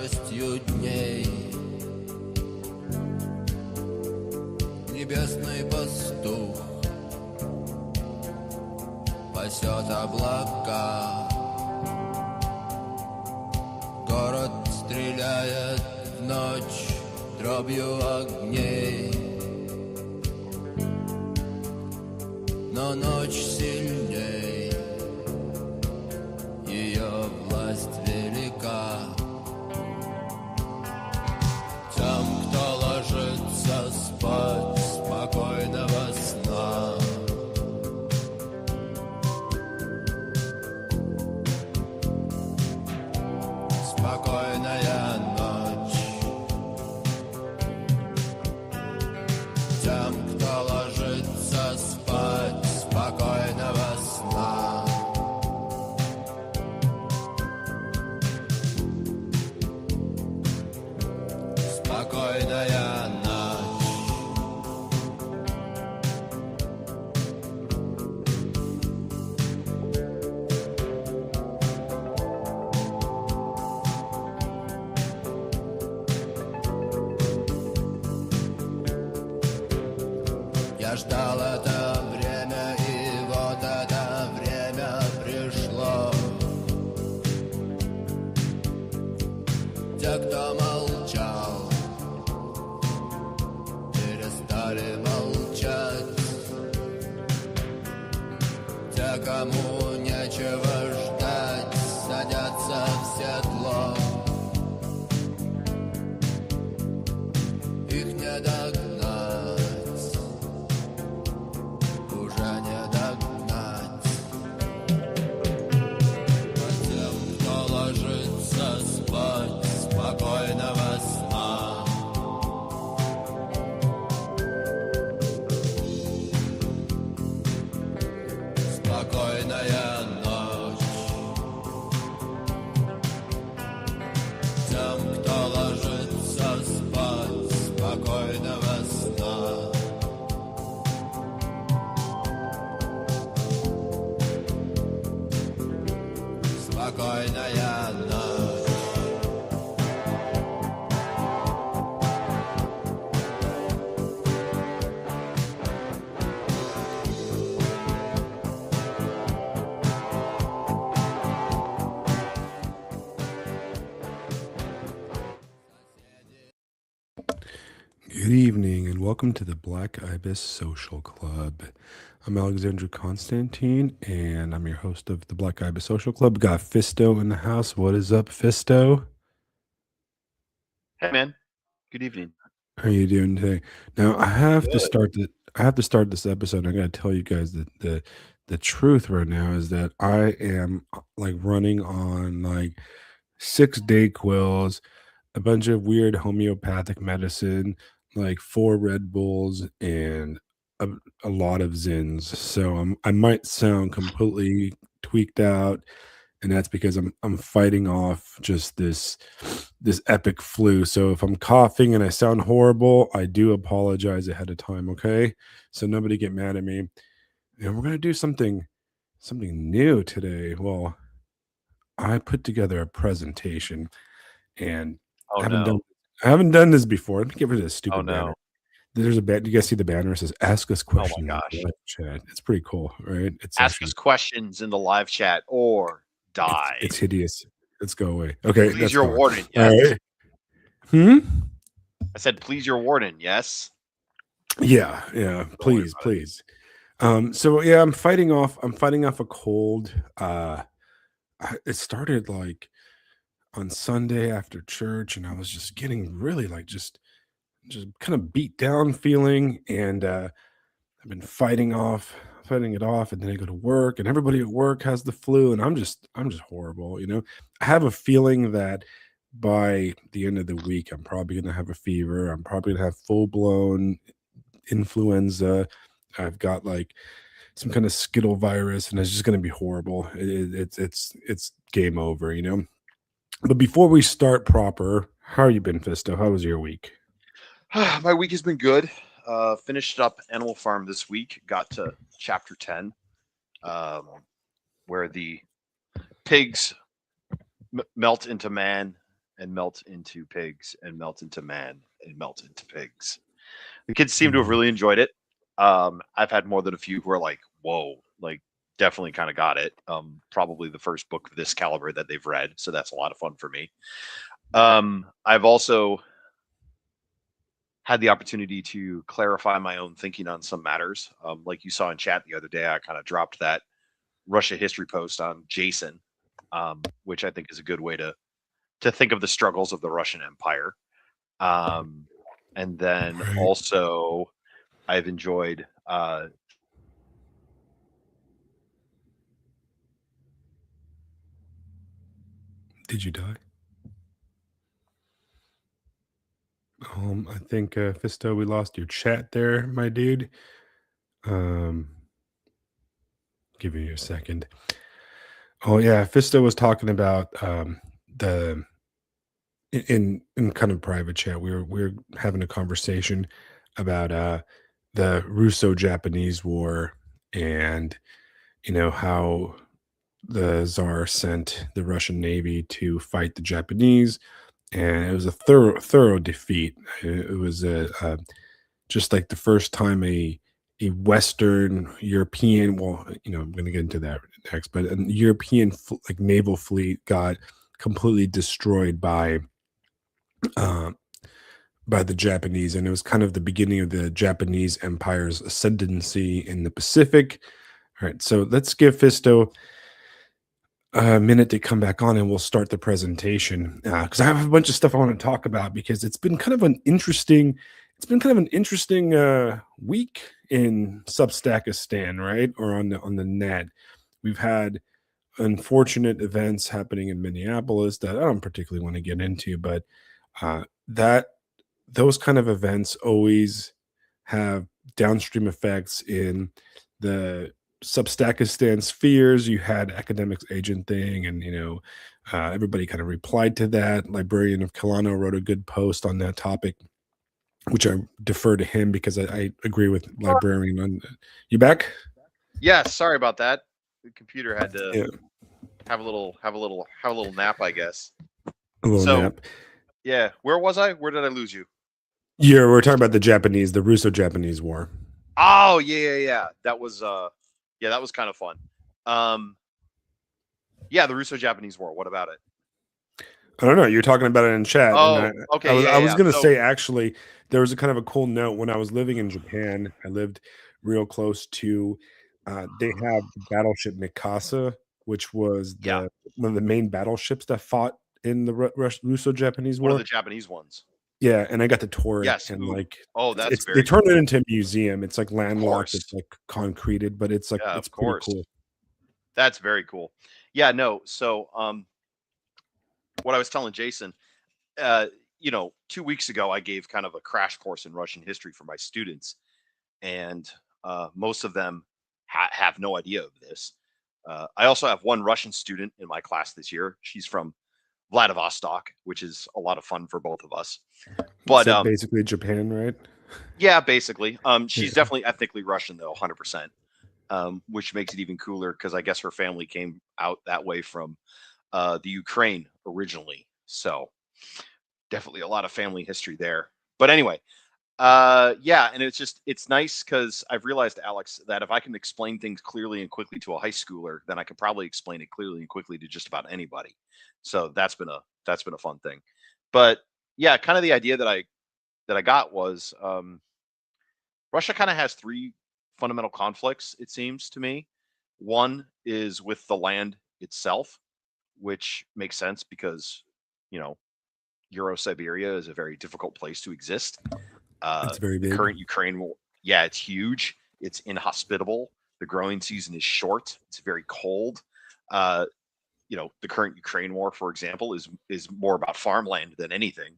яростью дней. Небесный пастух пасет облака. Город стреляет в ночь дробью огней. Но ночь сильней, ее власть велика. Тем, кто ложится спать, спокойного сна. Спокойная ночь. Тем, кто ложится спать, спокойного сна. Спокойная ночь. Я ждал это время, и вот это время пришло. Те, кто молчал, перестали молчать. Те, кому нечего ждать, садятся в седло. Их не догнать, уже не догнать. А тем, кто ложится спать, спокойного сна. Спокойная ночь. Тем, кто ложится спать, спокойного сна. Спокойная ночь. Good evening and welcome to the Black Ibis Social Club. I'm Alexandra Constantine and I'm your host of the Black Ibis Social Club. Got Fisto in the house. What is up, Fisto? Hey man, good evening. How are you doing today? Now I have to start this episode. I gotta tell you guys that the truth right now is that I am like running on like 6 day quills, a bunch of weird homeopathic medicine, like 4 Red Bulls, and a lot of Zins. So I might sound completely tweaked out, and that's because I'm fighting off just this epic flu. So if I'm coughing and I sound horrible, I do apologize ahead of time, okay? So nobody get mad at me. And we're gonna do something new today. Well, I put together a presentation, and Oh I haven't no. done this before. Let me get rid of this stupid Oh banner. no. There's a banner. You guys see the banner? It says "Ask us questions." in the gosh. live chat. It's pretty cool, right? It's Ask actually us questions in the live chat or die. it's hideous. Let's go away. Okay, Please that's your gone. warden, All yes. right. Hmm. I said please your warden, yes. Yeah. worry Please, about please. So yeah, I'm fighting off a cold. It started like on Sunday after church, and I was just getting really like just kind of beat down feeling, and I've been fighting it off, and then I go to work, and everybody at work has the flu, and I'm just horrible, you know. I have a feeling that by the end of the week, I'm probably gonna have a fever. I'm probably gonna have full blown influenza. I've got like some kind of skittle virus, and it's just gonna be horrible. It's game over, you know. But before we start proper, how you been, Fisto? How was your week? My week has been good. Finished up Animal Farm this week. Got to chapter 10, where the pigs melt into man and melt into pigs and melt into man and melt into pigs. The kids seem to have really enjoyed it. I've had more than a few who are like, whoa, like definitely kind of got it. Probably the first book of this caliber that they've read. So that's a lot of fun for me. I've also had the opportunity to clarify my own thinking on some matters. Like you saw in chat the other day, I kind of dropped that Russia history post on Jason, which I think is a good way to think of the struggles of the Russian Empire. And then also I've enjoyed Did you die? I think Fisto, we lost your chat there, my dude. Give you a second. Oh yeah, Fisto was talking about the in kind of private chat. We were having a conversation about the Russo-Japanese War, and how the Tsar sent the Russian Navy to fight the Japanese, and it was a thorough defeat. It was just like the first time a Western European, well, I'm going to get into that next, but a European like naval fleet got completely destroyed by the Japanese, and it was kind of the beginning of the Japanese Empire's ascendancy in the Pacific. All right, so let's give Fisto a minute to come back on, and we'll start the presentation because I have a bunch of stuff I want to talk about, because it's been kind of an interesting week in Substackistan, right? Or on the net. We've had unfortunate events happening in Minneapolis that I don't particularly want to get into, but those kind of events always have downstream effects in the Substackistan spheres. You had academics agent thing, and everybody kind of replied to that. Librarian of Kelowna wrote a good post on that topic, which I defer to him because I agree with librarian on. You back? Yeah, sorry about that. The computer had to have a little nap, I guess. A little nap. Yeah, where was I? Where did I lose you? Yeah, we're talking about the Russo-Japanese War. Oh yeah. That was kind of fun. Yeah, the Russo-Japanese War. What about it? I don't know. You're talking about it in chat. Oh, okay. I was going to say, actually, there was a kind of a cool note when I was living in Japan. I lived real close to. They have the battleship Mikasa, which was one of the main battleships that fought in the Russo-Japanese War. One of the Japanese ones. Yeah, and I got to tour it. Yes. And they turned it into a museum. It's like landlocked. It's like concreted, but it's like it's pretty cool. That's very cool. Yeah, no. So what I was telling Jason, 2 weeks ago, I gave kind of a crash course in Russian history for my students, and most of them have no idea of this. I also have one Russian student in my class this year. She's from Vladivostok, which is a lot of fun for both of us. But so basically Japan, right? Yeah, basically. She's definitely ethnically Russian, though, 100%, which makes it even cooler because I guess her family came out that way from the Ukraine originally. So definitely a lot of family history there. But anyway, and it's nice because I've realized, Alex, that if I can explain things clearly and quickly to a high schooler, then I can probably explain it clearly and quickly to just about anybody. So that's been a fun thing. But yeah, kind of the idea that I got was Russia kind of has three fundamental conflicts, it seems to me. One is with the land itself, which makes sense because Euro-Siberia is a very difficult place to exist. It's very big. The current Ukraine war, it's huge. It's inhospitable. The growing season is short. It's very cold. The current Ukraine war, for example, is more about farmland than anything,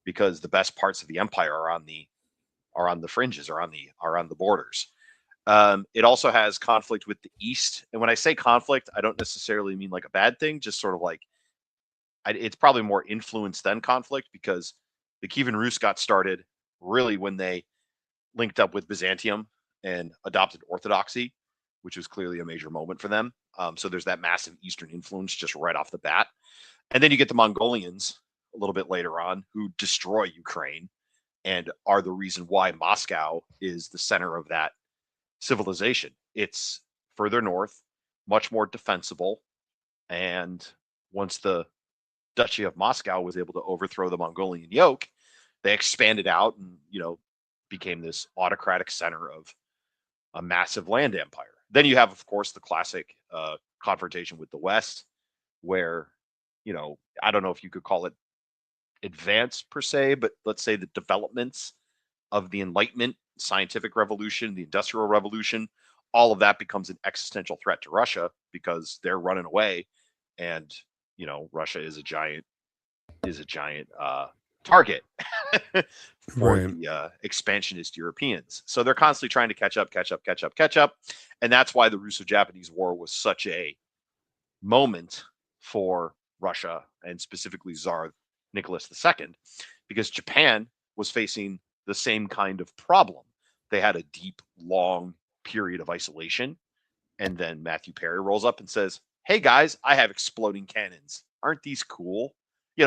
because the best parts of the empire are on the fringes, are on the borders. It also has conflict with the East, and when I say conflict, I don't necessarily mean like a bad thing. Just sort of like it's probably more influence than conflict, because the Kievan Rus got started really when they linked up with Byzantium and adopted Orthodoxy, which was clearly a major moment for them. So there's that massive Eastern influence just right off the bat. And then you get the Mongolians, a little bit later on who destroy Ukraine and are the reason why Moscow is the center of that civilization. It's further north, much more defensible. And once the Duchy of Moscow was able to overthrow the Mongolian yoke, they expanded out and, became this autocratic center of a massive land empire. Then you have, of course, the classic confrontation with the West, where, I don't know if you could call it advance per se, but let's say the developments of the Enlightenment, scientific revolution, the Industrial Revolution, all of that becomes an existential threat to Russia because they're running away, and Russia is a giant target for Right. the expansionist Europeans. So they're constantly trying to catch up, and that's why the Russo-Japanese War was such a moment for Russia and specifically Tsar Nicholas II, because Japan was facing the same kind of problem. They had a deep, long period of isolation, and then Matthew Perry rolls up and says, "Hey guys, I have exploding cannons. Aren't these cool?"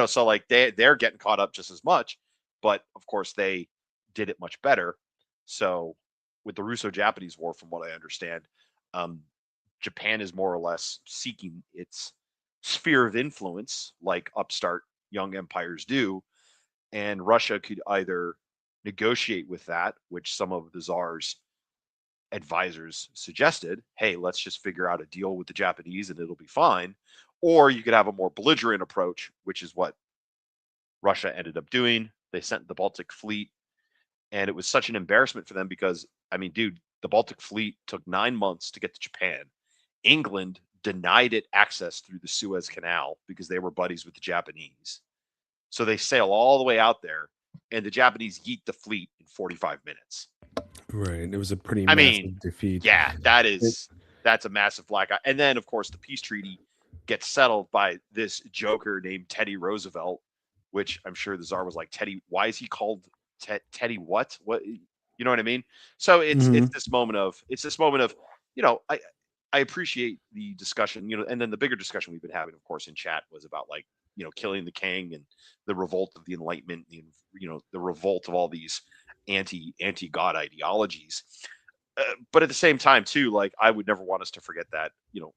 So like they're getting caught up just as much, but of course they did it much better. So with the Russo-Japanese War, from what I understand, Japan is more or less seeking its sphere of influence, like upstart young empires do, and Russia could either negotiate with that, which some of the czar's advisors suggested, hey, let's just figure out a deal with the Japanese and it'll be fine. Or you could have a more belligerent approach, which is what Russia ended up doing. They sent the Baltic Fleet, and it was such an embarrassment for them because, I mean, dude, the Baltic Fleet took 9 months to get to Japan. England denied it access through the Suez Canal because they were buddies with the Japanese. So they sail all the way out there, and the Japanese yeet the fleet in 45 minutes. Right. It was a pretty I massive mean, defeat. yeah, that's a massive black eye. And then, of course, the peace treaty gets settled by this joker named Teddy Roosevelt, which I'm sure the czar was like, Teddy, why is he called Teddy what? What, you know what I mean? So it's this moment of I appreciate the discussion, and then the bigger discussion we've been having, of course, in chat was about like, killing the king and the revolt of the Enlightenment, the revolt of all these anti-God ideologies. But at the same time, too, like I would never want us to forget that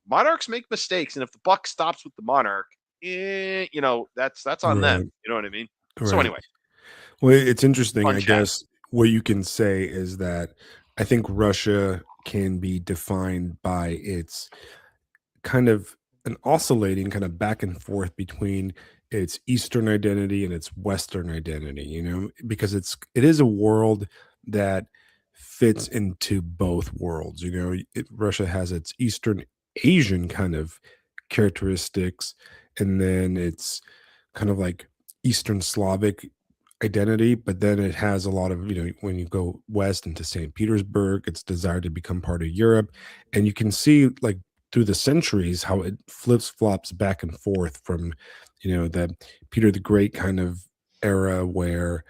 monarchs make mistakes, and if the buck stops with the monarch, that's on them. Right. You know what I mean? So Right. anyway, Well, it's interesting. fun I chat. guess what you can say is that I think Russia can be defined by its kind of an oscillating kind of back and forth between its Eastern identity and its Western identity, because it is a world that fits into both worlds. Russia has its Eastern Asian kind of characteristics, and then it's kind of like Eastern Slavic identity, but then it has a lot of, when you go west into St. Petersburg, its desire to become part of Europe. And you can see like through the centuries how it flips flops back and forth from, the Peter the Great kind of era where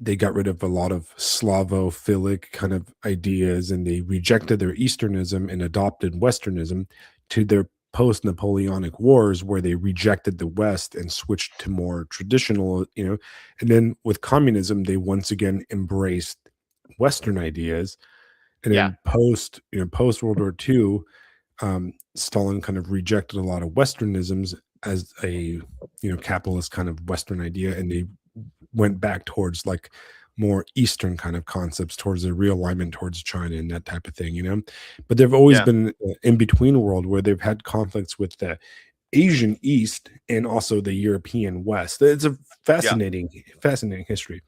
they got rid of a lot of Slavophilic kind of ideas and they rejected their Easternism and adopted Westernism, to their post Napoleonic Wars where they rejected the West and switched to more traditional, and then with communism, they once again embraced Western ideas. And Yeah, then post World War II, Stalin kind of rejected a lot of Westernisms as a capitalist kind of Western idea, and they went back towards like more Eastern kind of concepts, towards the realignment towards China and that type of thing. But they've always yeah, been in between world where they've had conflicts with the Asian East and also the European West. It's a yeah. fascinating history.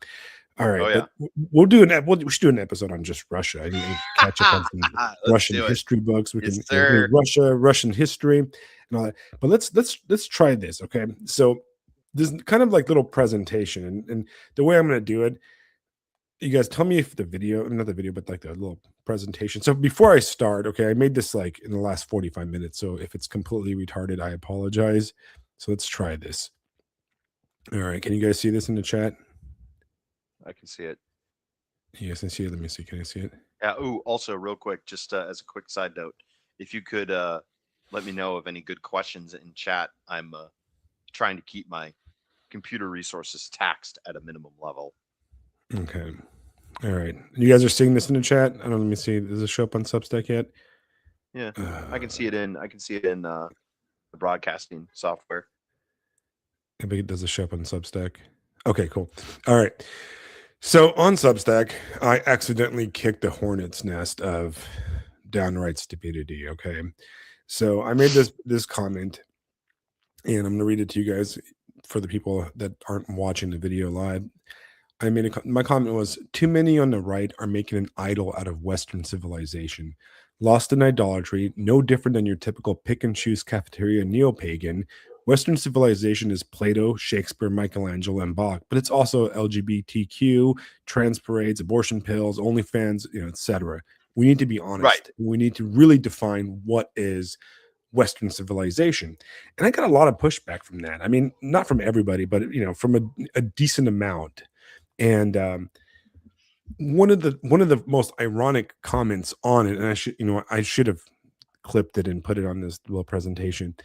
All right, Oh but yeah. we should do an episode on just Russia. I need to catch up on some Let's Russian do it. history books. We Yes, can, sir. Russia, Russian history, and all that. But let's try this, okay? So there's kind of like little presentation, and the way I'm going to do it, you guys tell me if the video, not the video, but like the little presentation. So before I start, okay, I made this like in the last 45 minutes. So if it's completely retarded, I apologize. So let's try this. All right, can you guys see this in the chat? I can see it. You guys can see it. Let me see. Can I see it? Yeah. Ooh, also, real quick, just as a quick side note, if you could let me know of any good questions in chat. I'm trying to keep my computer resources taxed at a minimum level. Okay. All right. You guys are seeing this in the chat? I don't know. Let me see. Does it show up on Substack yet? Yeah, I can see it in the broadcasting software. Does it show up on Substack? Okay, cool. All right. So on Substack, I accidentally kicked a hornet's nest of downright stupidity. Okay. So I made this comment, and I'm going to read it to you guys for the people that aren't watching the video live. My comment was, too many on the right are making an idol out of Western civilization. Lost in idolatry, no different than your typical pick and choose cafeteria neo-pagan. Western civilization is Plato, Shakespeare, Michelangelo, and Bach, but it's also LGBTQ, trans parades, abortion pills, OnlyFans, etc. We need to be honest. Right. We need to really define what is Western civilization. And I got a lot of pushback from that. I mean, not from everybody, but from a decent amount. And one of the most ironic comments on it, and I should have clipped it and put it on this little presentation,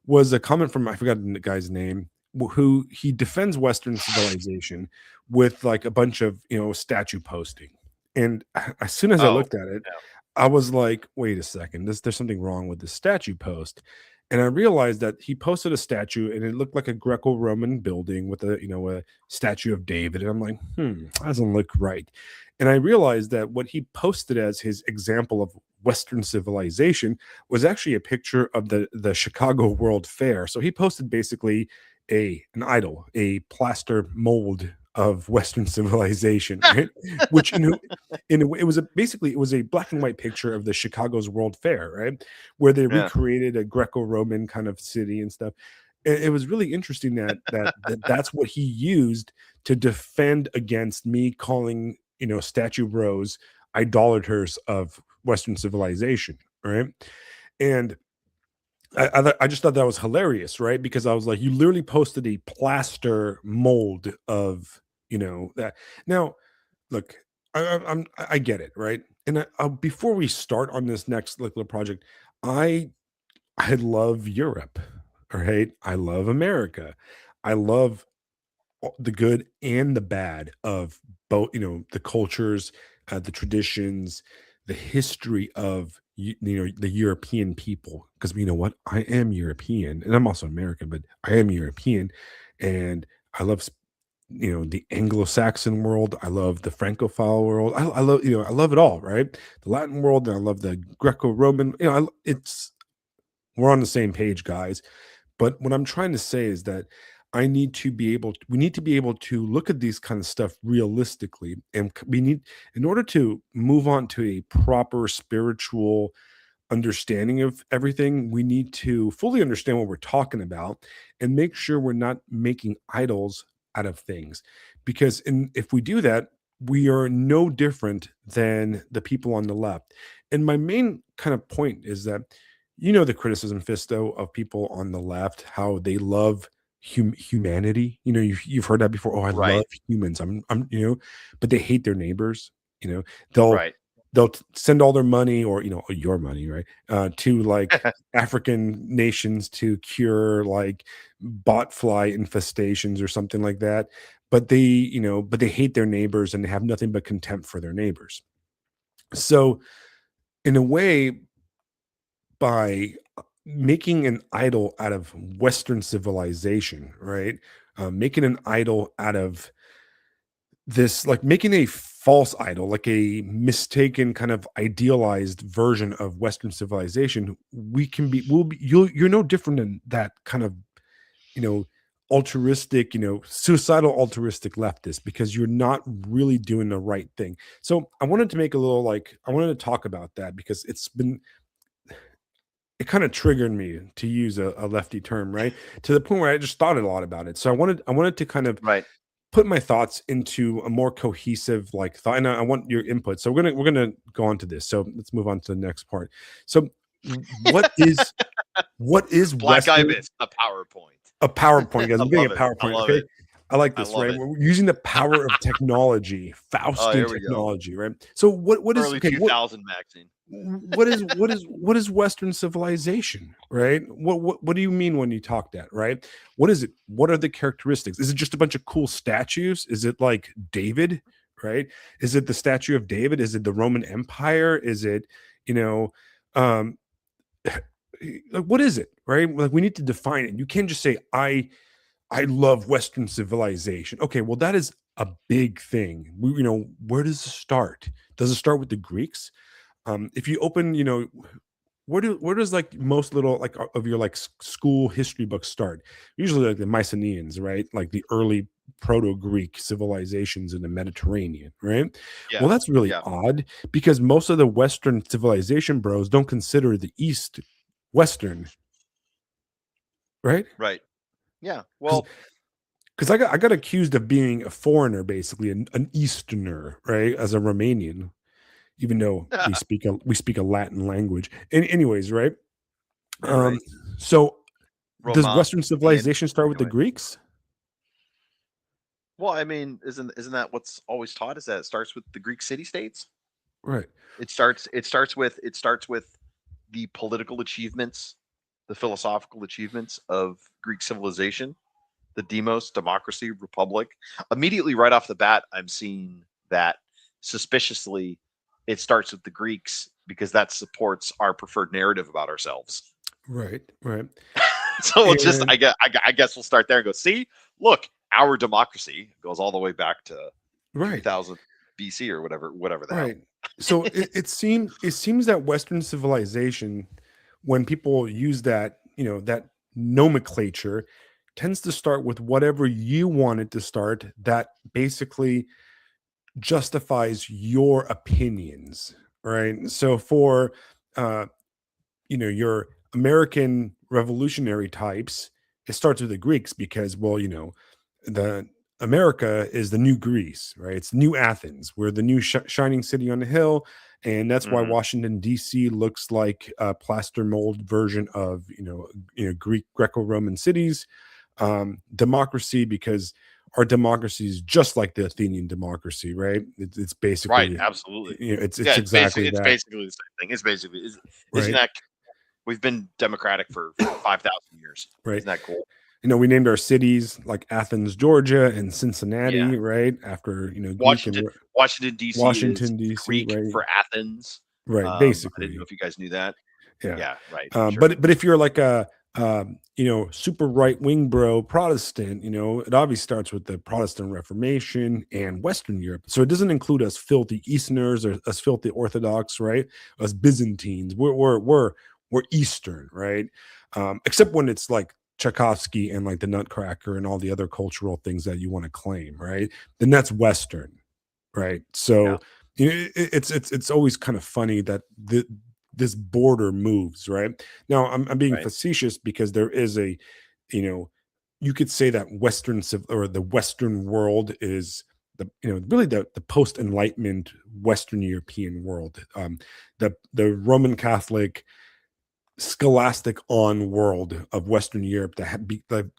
was a comment from, I forgot the guy's name, who he defends Western civilization with like a bunch of statue posting. And as soon as I looked at it, I was like, wait a second, there's something wrong with the statue post. And I realized that he posted a statue and it looked like a Greco-Roman building with a statue of David. And I'm like, that doesn't look right. And I realized that what he posted as his example of Western civilization was actually a picture of the Chicago World Fair. So he posted basically an idol, a plaster mold of Western civilization, right? Which it was a black and white picture of the Chicago's World Fair, right? Where they recreated a Greco-Roman kind of city and stuff. It was really interesting that's what he used to defend against me calling statue bros idolaters of Western civilization, right? And I just thought that was hilarious, right? Because I was like, you literally posted a plaster mold of that. Now, look, I get it, right? And before we start on this next little project, I love Europe, right? I love America. I love the good and the bad of both, the cultures, the traditions, the history of the European people. Because you know what, I am European, and I'm also American, but I am European, and I love the Anglo-Saxon world. I love the Francophile world. I love I love it all, right? The Latin world, and I love the Greco-Roman. We're on the same page, guys. But what I'm trying to say is that we need to be able to look at these kind of stuff realistically, and we need, in order to move on to a proper spiritual understanding of everything, we need to fully understand what we're talking about and make sure we're not making idols out of things. Because if we do that, we are no different than the people on the left. And my main kind of point is that, the criticism, Fisto, of people on the left, how they love humanity. You've heard that before. Oh, I love humans. I'm but they hate their neighbors. They'll send all their money, or your money, right, to like African nations to cure like botfly infestations or something like that. But they hate their neighbors, and they have nothing but contempt for their neighbors. So in a way, by making an idol out of Western civilization, right, making an idol out of this, like making a false idol, like a mistaken kind of idealized version of Western civilization, you're no different than that kind of altruistic, suicidal altruistic leftist, because you're not really doing the right thing. So I wanted to make I wanted to talk about that, because it kind of triggered me to use a lefty term, right? To the point where I just thought a lot about it. So I wanted to kind of put my thoughts into a more cohesive thought, and I want your input. So we're gonna go on to this. So let's move on to the next part. So what is Black Ibis, a PowerPoint? A PowerPoint, guys. I'm getting a PowerPoint. Okay. I like I this, love right? it. We're using the power of technology, Oh, Faustian here we go. technology, right? So what is Early okay? 2000 Maxine. What is Western civilization, right? What do you mean when you talk that, right? What is it? What are the characteristics? Is it just a bunch of cool statues? Is it like David, right? Is it the statue of David? Is it the Roman Empire? Is it, you know, um, like what is it, right? Like we need to define it. You can't just say I love Western civilization. Okay, well that is a big thing. Where does it start? Does it start with the Greeks? If you open, where does like most little like of your like school history books start? Usually like the Mycenaeans, right? Like the early proto-Greek civilizations in the Mediterranean, right? Well, Yeah. that's really Yeah. odd because most of the Western civilization bros don't consider the East Western, right? Right. Yeah. Because Well, I got accused of being a foreigner, basically an Easterner, right? As a Romanian, even though we speak a Latin language. And anyways, right? yeah, right. So does Roma. Western And civilization start with the anyway. Greeks? Well, I mean, isn't that what's always taught? Is that it starts with the Greek city states? Right. It starts with the political achievements, the philosophical achievements of Greek civilization, the demos, democracy, republic. Immediately right off the bat, I'm seeing that suspiciously it starts with the Greeks because that supports our preferred narrative about ourselves. Right. Right. So we'll just And I guess we'll start there and go, see, look, our democracy goes all the way back to right. 3000 BC or whatever the hell. Right. So it seems that Western civilization, when people use that, that nomenclature, tends to start with whatever you want it to start that basically justifies your opinions, right? So for uh your American revolutionary types, it starts with the Greeks because, well, the America is the new Greece, right? It's new Athens. We're the new shining city on the hill, and that's why Mhm. Washington D.C. looks like a plaster mold version of Greek Greco-Roman cities. Democracy because our democracy is just like the Athenian democracy, right? It's Right, basically absolutely. it's Yeah, it's exactly basically that, the same thing. It's basically isn't right? that we've been democratic for 5,000 years. Right. Isn't that cool? We named our cities like Athens, Georgia, and Yeah. Cincinnati, right? After Greek Washington and Washington DC is Washington D.C., Greek right? for Athens. Right, I didn't know basically, if you guys knew that. yeah. Yeah, right. Sure. But if you're like a super right wing bro Protestant, it obviously starts with the Protestant Reformation and Western Europe. So it doesn't include us filthy Easterners or us filthy Orthodox, right? Us Byzantines. We're Eastern, right? Except when it's like Tchaikovsky and like the Nutcracker and all the other cultural things that you want to claim, right? Then that's Western, right? Yeah. So it's always kind of funny that this border moves, right? Now I'm being Right. facetious because there is a, you know, you could say that or the Western world is really the post Enlightenment Western European world, the Roman Catholic scholastic on world of Western Europe that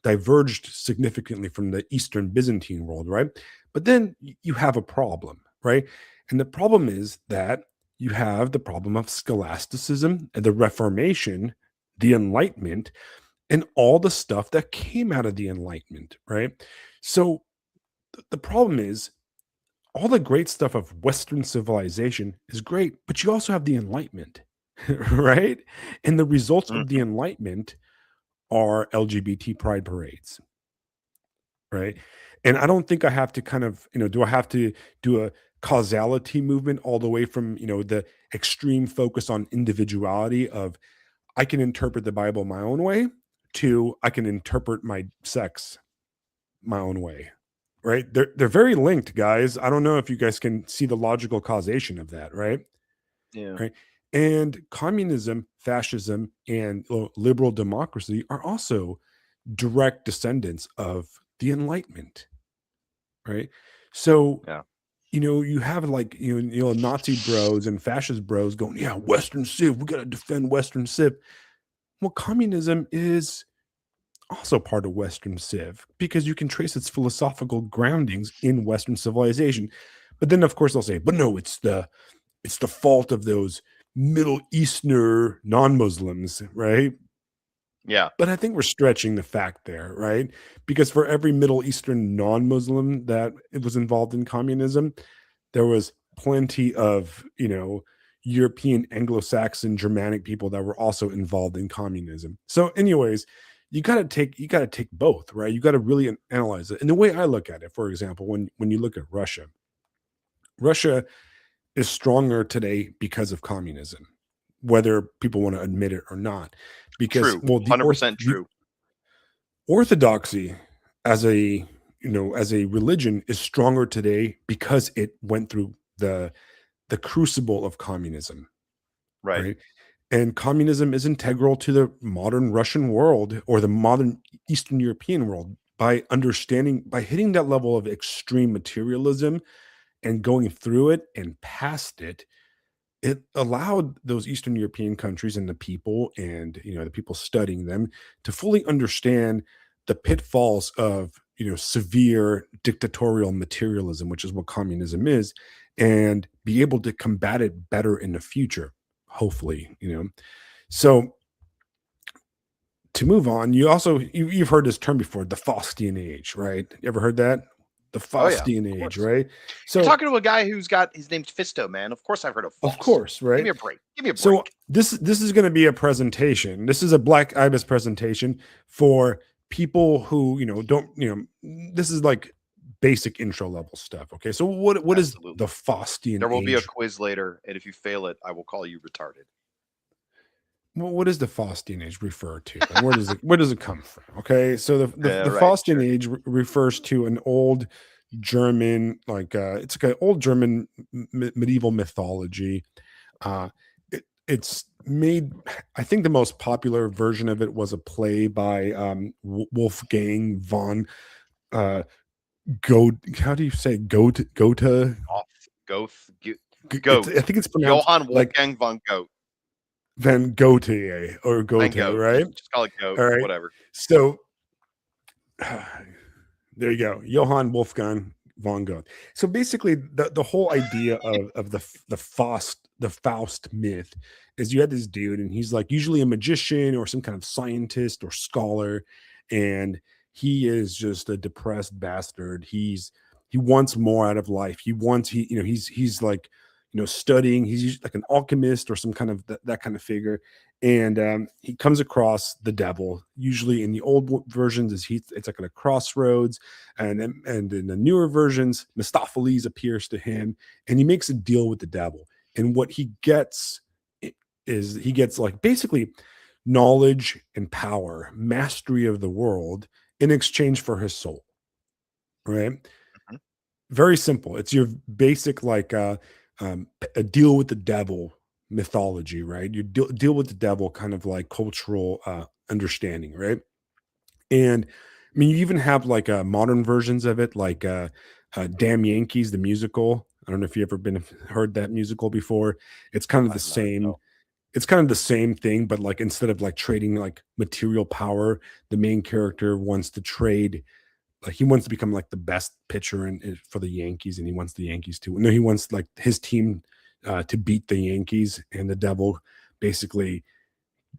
diverged significantly from the Eastern Byzantine world, right? But then you have a problem, right? And the problem is that you have the problem of scholasticism and the Reformation, the Enlightenment, and all the stuff that came out of the Enlightenment, right? So the problem is all the great stuff of Western civilization is great, but you also have the Enlightenment, right? And the results of the Mhm. Enlightenment are LGBT pride parades, right? And I don't think I have to kind of, do I have to do a causality movement all the way from, the extreme focus on individuality of I can interpret the Bible my own way to I can interpret my sex my own way, right? They're very linked, guys. I don't know if you guys can see the logical causation of that, right? Yeah. Right. And communism, fascism, and liberal democracy are also direct descendants of the Enlightenment, right? So, Yeah. you have like Nazi bros and fascist bros going, yeah, Western Civ, we got to defend Western Civ. Well, communism is also part of Western Civ because you can trace its philosophical groundings in Western civilization. But then, of course, they'll say, "But no, it's the fault of those Middle Easterner non-Muslims, right?" Yeah, But I think we're stretching the fact there, right? Because for every Middle Eastern non-Muslim that it was involved in communism, there was plenty of, European, Anglo-Saxon, Germanic people that were also involved in communism. So, anyways, you got to take both, right? You got to really analyze it. And the way I look at it, for example, when you look at Russia, Russia is stronger today because of communism, whether people want to admit it or not. Because true. well, 100% the true. orthodoxy as a religion is stronger today because it went through the crucible of communism, Right. right? And communism is integral to the modern Russian world or the modern Eastern European world by hitting that level of extreme materialism and going through it and past it. It allowed those Eastern European countries and the people and the people studying them to fully understand the pitfalls of severe dictatorial materialism, which is what communism is, and be able to combat it better in the future, hopefully. So to move on, you've heard this term before, the Faustian age, right? You ever heard that? The Oh yeah, Faustian of age, course. right? You're So talking to a guy who's got his name's Fisto, man. Of course I've heard of of Faust. course, Give right? me a break. Give me a So break. this is going to be a presentation. This is a Black Ibis presentation for people who don't This is like basic intro level stuff. Okay, so what is the Absolutely. Faustian There will be a age? quiz later, and if you fail it, I will call you retarded. Well, what does the Faustian age refer to, and where does it come from? Okay, so the Right, Faustian sure. age refers to an old German, it's like an old German medieval mythology. It's made. I think the most popular version of it was a play by Wolfgang von uh, Goethe. How do you say Goethe? Goethe. Off. Goth. I Goat. think it's pronounced Johann like Wolfgang von Goat. Van Goethe or Van Goethe, Goat. right? Just call it Goat. All right. Whatever. So there you go, Johann Wolfgang von Goethe. So basically, the whole idea of the Faust myth is you had this dude, and he's like usually a magician or some kind of scientist or scholar, and he is just a depressed bastard. He wants more out of life. He's like studying. He's like an alchemist or some kind of that kind of figure, and he comes across the devil. Usually in the old versions, it's like at a crossroads, and in the newer versions, Mephistopheles appears to him, and he makes a deal with the devil. And what he gets is he gets like basically knowledge and power, mastery of the world in exchange for his soul. Right? Mhm. Very simple. It's your basic a deal with the devil mythology, right? You deal with the devil kind of like cultural understanding, right? And I mean, you even have like modern versions of it, like "Damn Yankees" the musical. I don't know if you ever been heard that musical before. It's kind of the I've not. same. No. It's kind of the same thing, but like instead of like trading like material power, the main character wants to trade, like he wants to become like the best pitcher for the Yankees, and he wants the Yankees to. No, he wants like his team to beat the Yankees, and the devil basically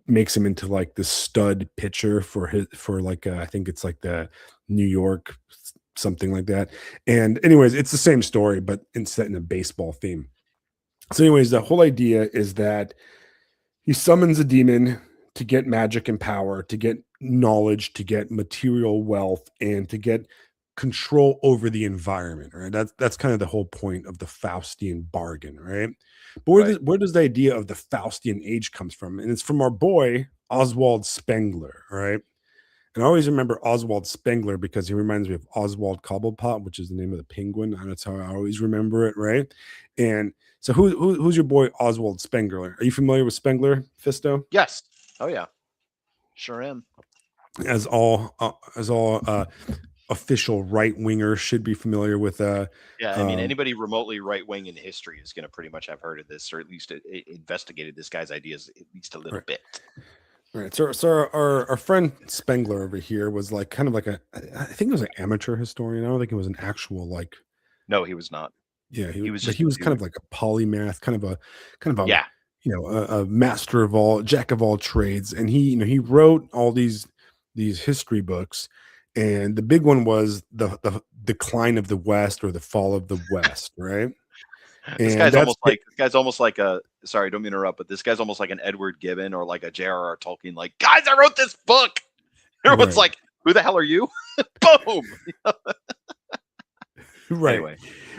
makes him into like the stud pitcher for like I think it's like the New York something like that. And anyways, it's the same story, but instead in a baseball theme. So, anyways, the whole idea is that he summons a demon to get magic and power, to get knowledge, to get material wealth, and to get control over the environment. Right? That's kind of the whole point of the Faustian bargain, right? But Right. where does the idea of the Faustian age comes from? And it's from our boy Oswald Spengler, right? And I always remember Oswald Spengler because he reminds me of Oswald Cobblepot, which is the name of the penguin. And that's how I always remember it, right? And so who's your boy Oswald Spengler? Are you familiar with Spengler, Fisto? Yes. Oh yeah. Sure am. As all official right wingers should be familiar with Yeah, I mean, um anybody remotely right wing in history is going to pretty much have heard of this, or at least investigated this guy's ideas at least a little right. bit. Right. So our friend Spengler over here was like kind of like I think it was an amateur historian. I don't think it was an actual like No, he was not. yeah, He was but just he a was kind of dude. like a polymath, kind of a Yeah. you know a master of all, jack of all trades, and he he wrote all these history books, and the big one was the decline of the West or the fall of the West, right? And that's This guy's almost like a sorry, don't mean to interrupt, but this guy's almost like an Edward Gibbon or like a J.R.R. Tolkien. Like, guys, I wrote this book. Everyone's right, like, who the hell are you? Boom. right. Anyway,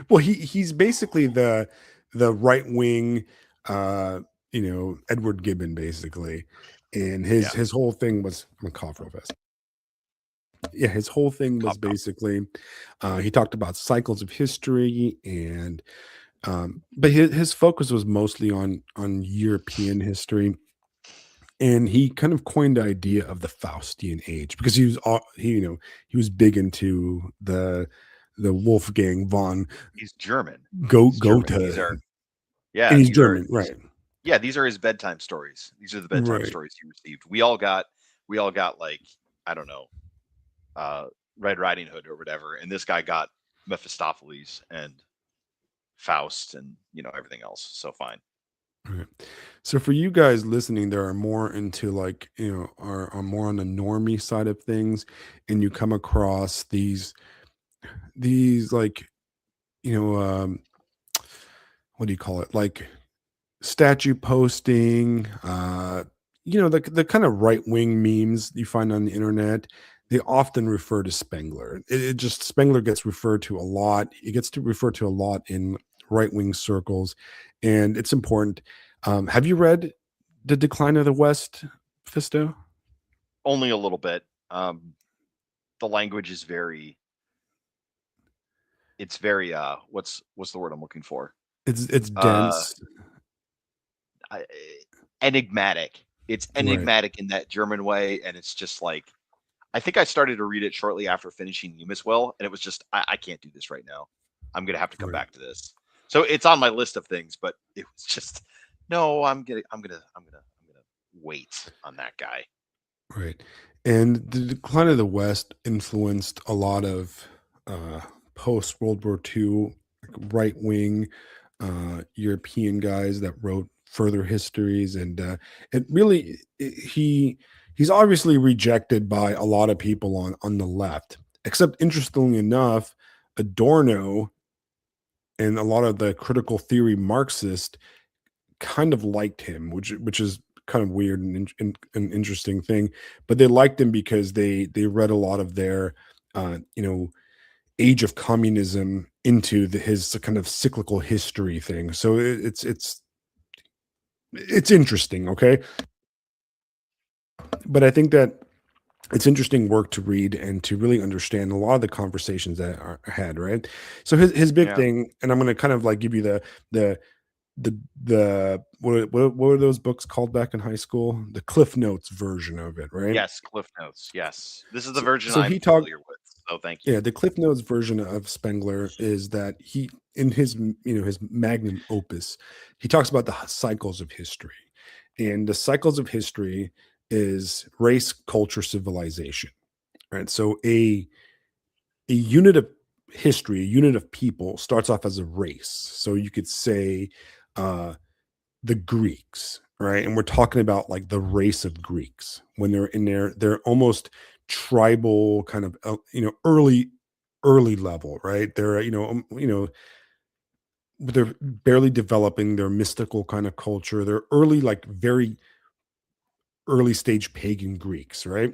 Well, he's basically the right wing, uh, Edward Gibbon, basically, and yeah, his whole thing was I'm gonna cough real fast. Yeah, his whole thing was cop, cop. basically he talked about cycles of history and but his focus was mostly on European history, and he kind of coined the idea of the Faustian age because he was he was big into the Wolfgang von He's German. He's German. Goethe, These are and yeah, he's German, right? these are his bedtime stories. These are the bedtime Right. stories he received. We all got like I don't know, uh, Red Riding Hood or whatever, and this guy got Mephistopheles and Faust and everything else. So fine. Right. So for you guys listening, there are more into like, are more on the normie side of things, and you come across these like, you know, what do you call it? Like statue posting, the kind of right wing memes you find on the internet. They often refer to Spengler. It just Spengler gets referred to a lot. It gets to refer to a lot in right wing circles, and it's important. Have you read The Decline of the West, Fisto? Only a little bit. The language is very. It's very. What's the word I'm looking for? It's Uh, dense, I, enigmatic. It's right? enigmatic in that German way, and it's just like I think I started to read it shortly after finishing Humus Will, and it was just I can't do this right now. I'm gonna have to come Right. back to this. So it's on my list of things, but it was just no. I'm gonna wait on that guy. Right. And the decline of the West influenced a lot of post World War II right wing European guys that wrote further histories, and it really he's obviously rejected by a lot of people on the left. Except interestingly enough, Adorno and a lot of the critical theory Marxist kind of liked him, which is kind of weird and an interesting thing. But they liked him because they read a lot of their, age of communism into his kind of cyclical history thing. So it's interesting, okay. But I think that it's interesting work to read and to really understand a lot of the conversations that are had, right? So his big Yeah. thing, and I'm going to kind of like give you the what were those books called back in high school? The Cliff Notes version of it, right? Yes. Cliff Notes. Yes. This is the So, version so I'm he talked, familiar with. So thank you. yeah, the Cliff Notes version of Spengler is that he, in his, his magnum opus, he talks about the cycles of history, and the cycles of history is race, culture, civilization, right? So a unit of history, a unit of people starts off as a race. So you could say, uh, the Greeks, right? And we're talking about like the race of Greeks when they're in they're almost tribal kind of early level, right? They're they're barely developing their mystical kind of culture. They're early, like very early stage pagan Greeks, right?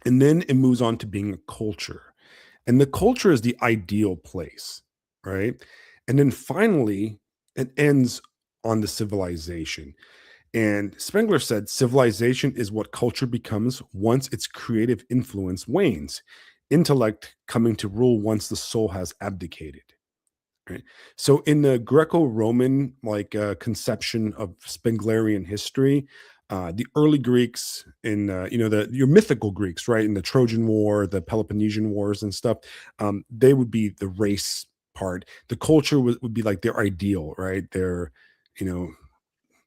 And then it moves on to being a culture. And the culture is the ideal place, right? And then finally it ends on the civilization. And Spengler said civilization is what culture becomes once its creative influence wanes, intellect coming to rule once the soul has abdicated. Right. So in the Greco-Roman conception of Spenglerian history, the early Greeks in the your mythical Greeks, right, in the Trojan War, the Peloponnesian Wars and stuff, they would be the race part. The culture would be like their ideal, right? Their you know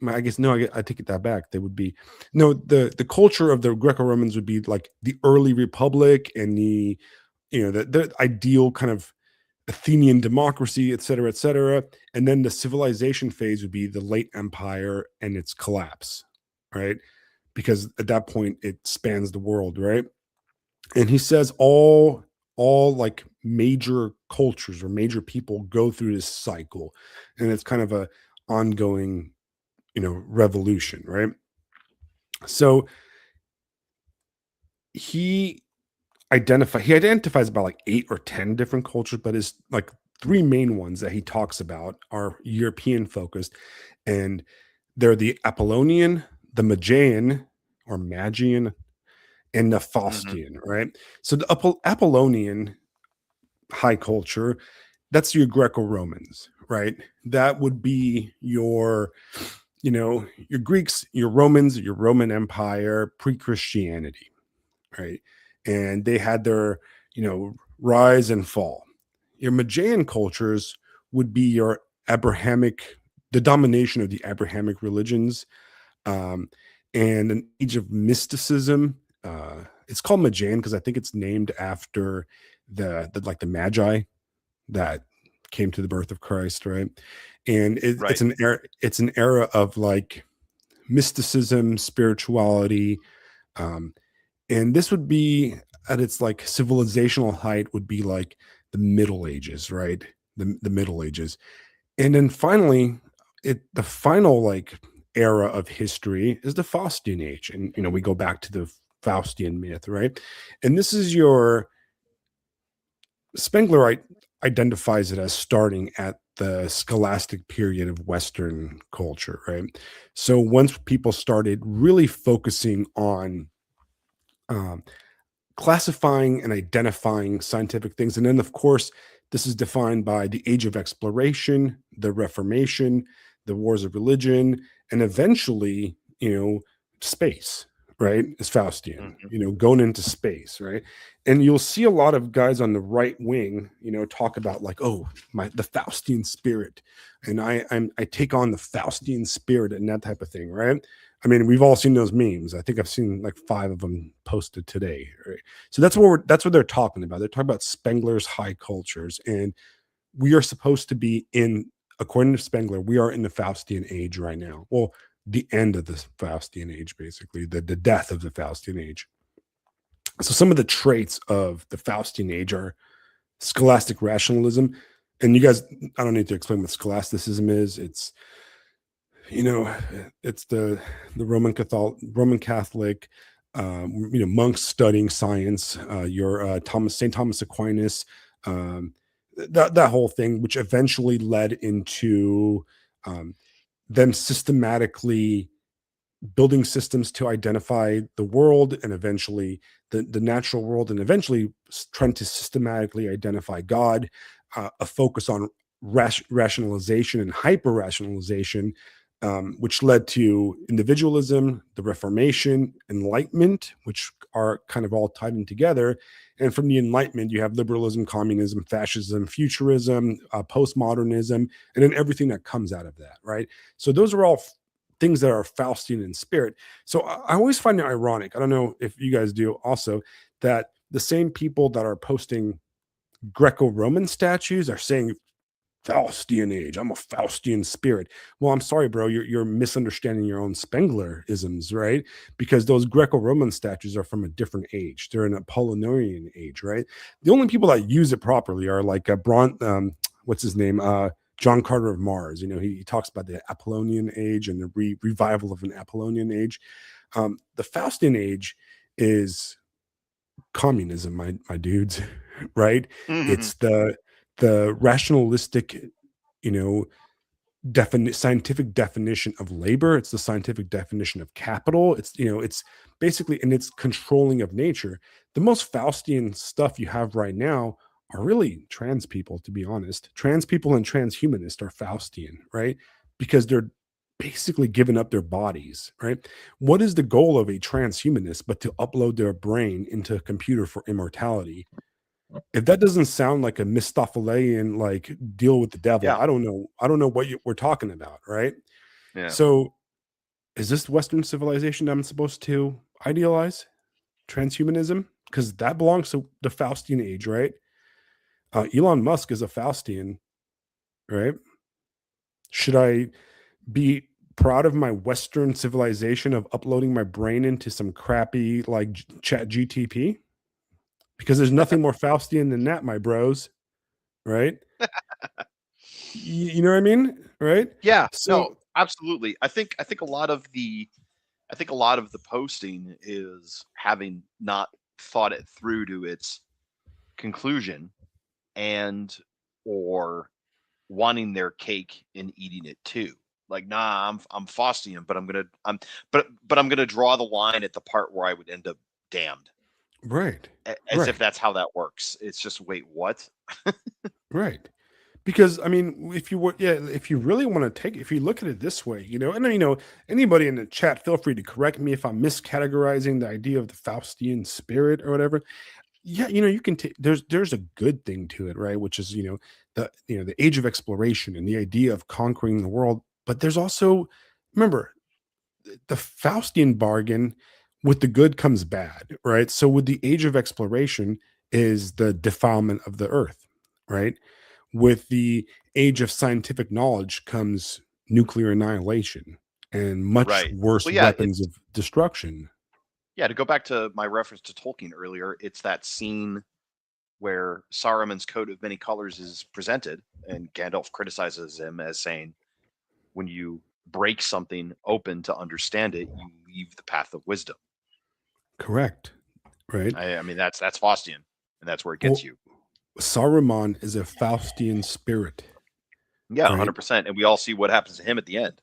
I guess no, I take that back. They would be no, the culture of the Greco-Romans would be like the early republic and the ideal kind of Athenian democracy, et cetera, et cetera. And then the civilization phase would be the late empire and its collapse, right? Because at that point it spans the world, right? And he says all like major cultures or major people go through this cycle, and it's kind of a ongoing, revolution, right? So he he identifies about like 8 or 10 different cultures, but his like 3 main ones that he talks about are European focused, and they're the Apollonian, the Magian or Magian, and the Hmm. Faustian, right? So the Apollonian high culture, that's your Greco-Romans, right? That would be your Greeks, your Romans, your Roman Empire, pre-Christianity, right? And they had their, rise and fall. Your Magian cultures would be your Abrahamic, the domination of the Abrahamic religions, um, and an age of mysticism. It's called Magian because I think it's named after the Magi that came to the birth of Christ, right? And Right. it's an era of like mysticism, spirituality, um, and this would be at its like civilizational height would be like the Middle Ages, right? The Middle Ages, and then finally, the final like era of history is the Faustian age, and we go back to the Faustian myth, right? And this is your Spengler identifies it as starting at the scholastic period of Western culture, right? So once people started really focusing on um, classifying and identifying scientific things. And then, of course, this is defined by the age of exploration, the Reformation, the wars of religion, and eventually, space, right? Is Faustian, Hmm. going into space, right? And you'll see a lot of guys on the right wing, talk about like, oh, the Faustian spirit, and I take on the Faustian spirit and that type of thing, right? I mean, we've all seen those memes. I think I've seen like 5 of them posted today. Right? So that's what they're talking about. They're talking about Spengler's high cultures, and we are supposed to be in, according to Spengler, we are in the Faustian age right now. Well, the end of the Faustian age, basically, the death of the Faustian age. So some of the traits of the Faustian age are scholastic rationalism, and you guys, I don't need to explain what scholasticism is. You know, it's the Roman Catholic, monks studying science. Your Saint Thomas Aquinas, um, that whole thing, which eventually led into um, them systematically building systems to identify the world and eventually the natural world, and eventually trying to systematically identify God, a focus on rationalization and hyper rationalization, which led to individualism, the Reformation, Enlightenment, which are kind of all tied in together. And from the Enlightenment, you have liberalism, communism, fascism, futurism, postmodernism, and then everything that comes out of that, right? So those are all things that are Faustian in spirit. So I always find it ironic. I don't know if you guys do also, that the same people that are posting Greco-Roman statues are saying Faustian age. I'm a Faustian spirit. Well, I'm sorry, bro. You're misunderstanding your own Spengler-isms, right? Because those Greco-Roman statues are from a different age. They're an Apollonian age, right? The only people that use it properly are like what's his name? John Carter of Mars. He talks about the Apollonian age and the revival of an Apollonian age. The Faustian age is communism, my dudes, right? Hmm. It's the rationalistic, you know, scientific definition of labor. It's the scientific definition of capital. It's basically, and it's controlling of nature. The most Faustian stuff you have right now are really trans people, to be honest. Trans people and transhumanists are Faustian, right? Because they're basically giving up their bodies, right? What is the goal of a transhumanist but to upload their brain into a computer for immortality? If that doesn't sound like a Mistophelean like deal with the devil, Yeah. I don't know. I don't know what we're talking about, right? Yeah. So is this Western civilization I'm supposed to idealize? Transhumanism? Because that belongs to the Faustian age, right? Elon Musk is a Faustian, right? Should I be proud of my Western civilization of uploading my brain into some crappy like Chat GTP? Because there's nothing more Faustian than that, my bros, right? You know what I mean, right? Yeah, no, So absolutely. I think a lot of the posting is having not thought it through to its conclusion, and or wanting their cake and eating it too. Like, nah, I'm Faustian, but I'm gonna draw the line at the part where I would end up damned. right, As if right, that's how that works. It's just, wait, what? right. Because I mean, if you would, yeah, if you really want to take, if you look at it this way, and anybody in the chat, feel free to correct me if I'm miscategorizing the idea of the Faustian spirit or whatever. Yeah, you can take. There's a good thing to it, right? Which is the age of exploration and the idea of conquering the world. But there's also, remember, the Faustian bargain, with the good comes bad, right? So with the age of exploration is the defilement of the earth, right? With the age of scientific knowledge comes nuclear annihilation and much Right. worse Well, yeah, weapons of destruction. to go back to my reference to Tolkien earlier, it's that scene where Saruman's coat of many colors is presented, and Gandalf criticizes him as saying, when you break something open to understand it, you leave the path of wisdom. Correct, right? I mean, that's Faustian, and that's where it Well, gets you. Saruman is a Faustian spirit, Yeah, right? 100%. And we all see what happens to him at the end.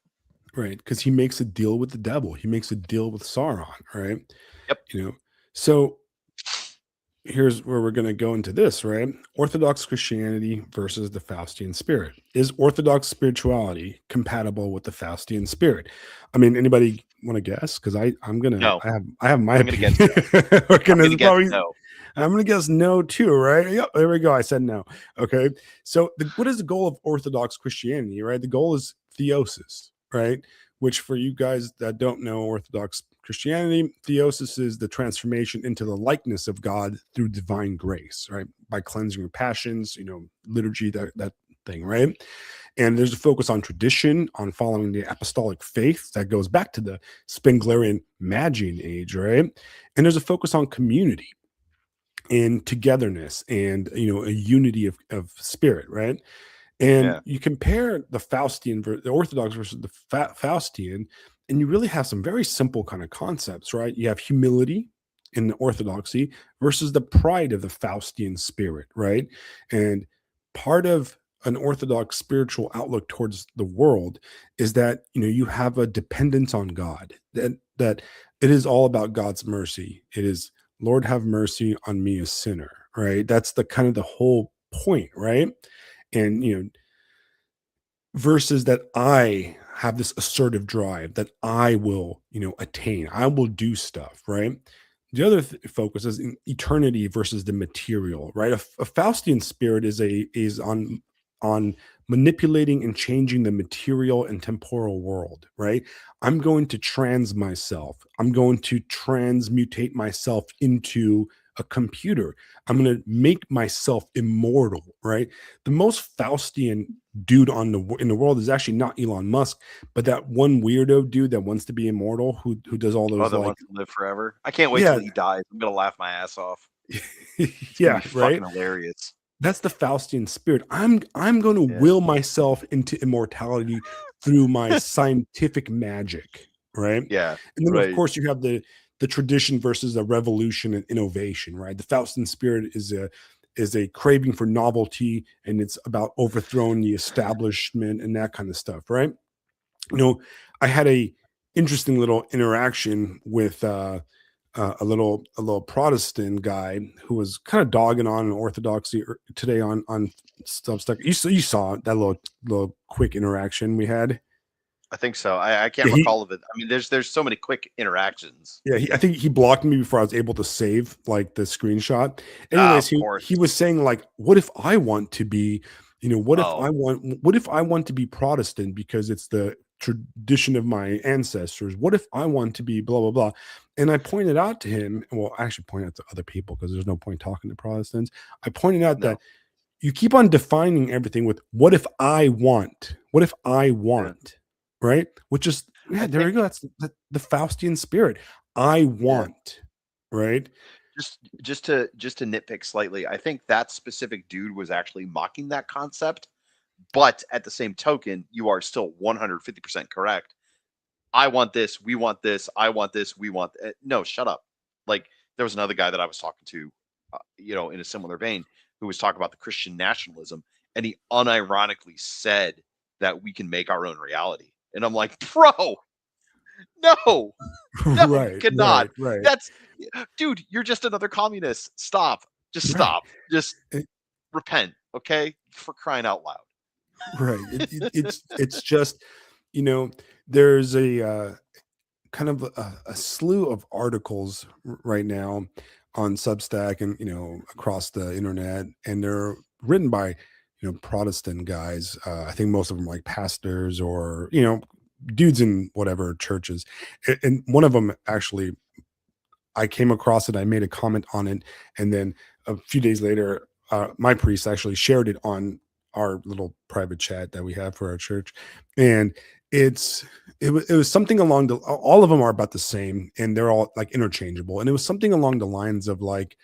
Right, because he makes a deal with the devil. He makes a deal with Sauron, right? Yep. So here's where we're going to go into this, right? Orthodox Christianity versus the Faustian spirit. Is Orthodox spirituality compatible with the Faustian spirit? I mean, anybody want to guess? Because I'm gonna, No. I have my I'm gonna opinion. guess We're gonna I'm gonna probably, guess no. I'm gonna guess no too, right? Yep, there we go. I said no. Okay. So what is the goal of Orthodox Christianity, right? The goal is theosis, right? Which, for you guys that don't know Orthodox Christianity, theosis is the transformation into the likeness of God through divine grace, right? By cleansing your passions, liturgy, that thing, right? And there's a focus on tradition, on following the apostolic faith that goes back to the Spenglerian Magian age, right? And there's a focus on community and togetherness and a unity of spirit, right? And Yeah. you compare the Faustian, the Orthodox versus the Faustian, and you really have some very simple kind of concepts, right? You have humility in the Orthodoxy versus the pride of the Faustian spirit, right? And part of an Orthodox spiritual outlook towards the world is that you have a dependence on God, that it is all about God's mercy. It is, Lord, have mercy on me, a sinner, right? That's the kind of the whole point, right? And versus that I have this assertive drive that I will attain, I will do stuff, right? The other focus is in eternity versus the material, right? A Faustian spirit is on manipulating and changing the material and temporal world, right? I'm going to myself, I'm going to transmutate myself into a computer, I'm going to make myself immortal, right? The most Faustian dude in the world is actually not Elon Musk, but that one weirdo dude that wants to be immortal, who does all those, That like, wants to live forever. I can't wait yeah, till he dies. I'm gonna laugh my ass off. It's gonna yeah, be right. fucking hilarious. That's the Faustian spirit. I'm going to Yeah. will myself into immortality through my scientific magic, right? Yeah. And then, of Right. course, you have the tradition versus the revolution and innovation, right? The Faustian spirit is a craving for novelty, and it's about overthrowing the establishment and that kind of stuff, right? I had a interesting little interaction with a little Protestant guy who was kind of dogging on orthodoxy today on Substack. You saw that little quick interaction we had. I think so. I can't Yeah, recall of it. I mean, there's so many quick interactions. I think he blocked me before I was able to save like the screenshot. Anyways, Of course. he was saying, like, what if I want to be, what if Oh. I want to be Protestant because it's the tradition of my ancestors? What if I want to be blah blah blah? And I pointed out to him, well, I actually pointed out to other people because there's no point talking to Protestants. I pointed out that No. you keep on defining everything with what if I want? What if I want? Right? Which is, yeah, I there you think go. That's the Faustian spirit. I yeah. want, right? Just to nitpick slightly, I think that specific dude was actually mocking that concept, but at the same token, you are still 150% correct. I want this, we want this, I want this, we want no, shut up. Like there was another guy that I was talking to, in a similar vein, who was talking about the Christian nationalism, and he unironically said that we can make our own reality. And I'm like, bro, no, no, you Right, cannot. right, right. That's dude, you're just another communist. Stop. Just Right. stop. Just It- repent, okay? For crying out loud. right. It's just, there's a kind of a slew of articles right now on Substack and across the internet, and they're written by Protestant guys. I think most of them are like pastors or dudes in whatever churches, and one of them actually, I came across it. I made a comment on it, and then a few days later, my priest actually shared it on our little private chat that we have for our church, and it was something along the, all of them are about the same, and they're all like interchangeable, and it was something along the lines of like,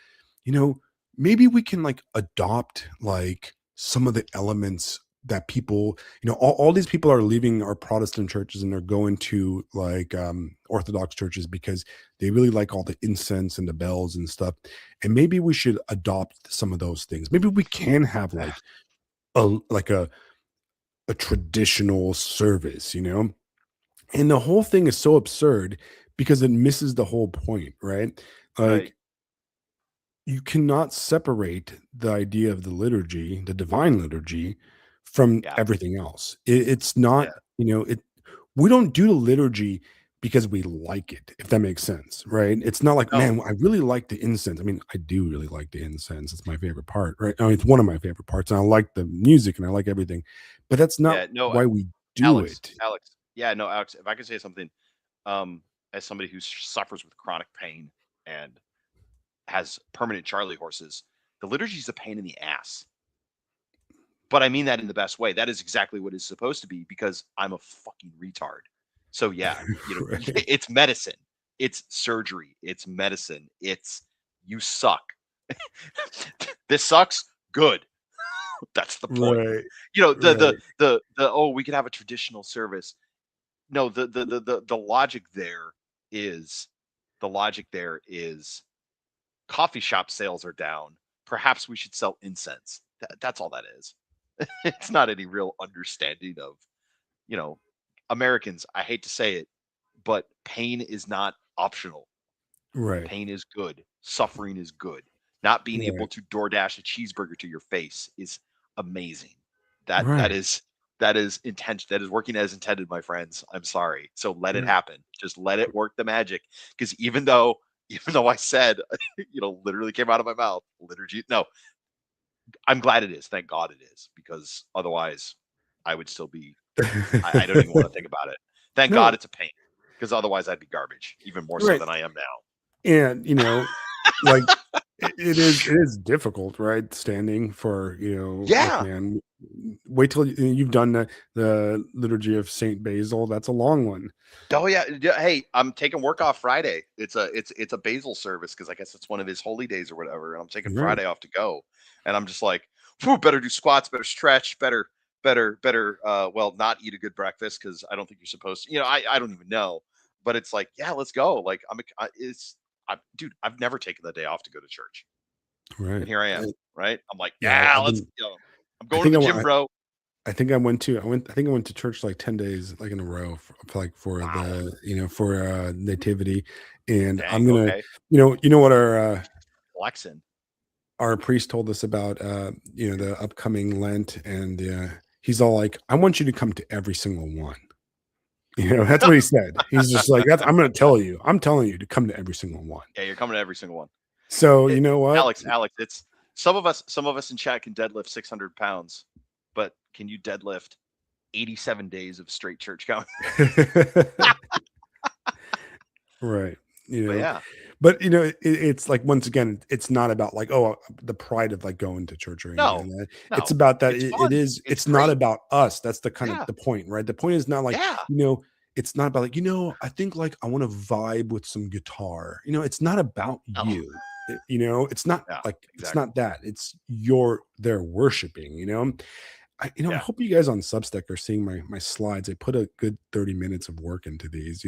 you know, maybe we can like adopt like some of the elements that people, all these people are leaving our Protestant churches and they're going to like Orthodox churches because they really like all the incense and the bells and stuff. And maybe we should adopt some of those things. Maybe we can have like a traditional service, And the whole thing is so absurd because it misses the whole point, right? Right. Like you cannot separate the idea of the liturgy, the divine liturgy, from Yeah. everything else. It's not, Yeah. we don't do the liturgy because we like it, if that makes sense, right? It's not like, No. man, I really like the incense. I mean, I do really like the incense. It's my favorite part, right? I mean, it's one of my favorite parts, and I like the music and I like everything, but that's not Yeah. No, why we do Alex. it. Alex. Yeah, no, Alex, if I could say something, as somebody who suffers with chronic pain and has permanent Charlie horses, the liturgy is a pain in the ass. But I mean that in the best way. That is exactly what it's supposed to be because I'm a fucking retard. So yeah, Right. it's medicine, it's surgery, it's medicine, it's you suck. This sucks. Good. That's the point. Right. The oh, we could have a traditional service. No, the logic there is coffee shop sales are down. Perhaps we should sell incense. That's all that is. It's not any real understanding of, Americans. I hate to say it, but pain is not optional. Right. Pain is good. Suffering is good. Not being able Right. to DoorDash a cheeseburger to your face is amazing. That Right. is intent. That is working as intended, my friends. I'm sorry. So let it happen. Just let it work the magic. Because even though I said, literally came out of my mouth, liturgy. No, I'm glad it is. Thank God it is, because otherwise I would still be. I don't even want to think about it. Thank No. God it's a pain, because otherwise I'd be garbage, even more so Right. than I am now. And like it is difficult, right? Standing for look, Yeah. man, wait till you've done the liturgy of Saint Basil. That's a long one. Oh yeah. Hey, I'm taking work off Friday. It's a Basil service because I guess it's one of his holy days or whatever. And I'm taking Right. Friday off to go. And I'm just like, better do squats, better stretch, better, well, not eat a good breakfast because I don't think you're supposed to. I don't even know. But it's like, yeah, let's go. Like dude, I've never taken the day off to go to church, Right. and here I am. Right? I'm like, Yeah, let's. I'm going to the gym, bro. I think I went to church like 10 days like in a row for Wow. the for nativity, and Dang, I'm gonna okay. you know what our priest told us about the upcoming Lent, and he's all like, I want you to come to every single one. That's what he said. He's just like, I'm telling you to come to every single one. Yeah, you're coming to every single one. So you know what, Alex, it's some of us in chat can deadlift 600 pounds, but can you deadlift 87 days of straight church going. Right. You But know, yeah, but it's like, once again, it's not about like, oh, the pride of like going to church or anything no, like that. It's no, about that it's fun. It's it's not great. about us. That's the kind of Yeah, the point, right? The point is not like, yeah. it's not about like, I think like I want to vibe with some guitar. It's not about No, you. It's not yeah, like, it's exactly. not that. It's they're worshiping. I Yeah. hope you guys on Substack are seeing my slides. I put a good 30 minutes of work into these.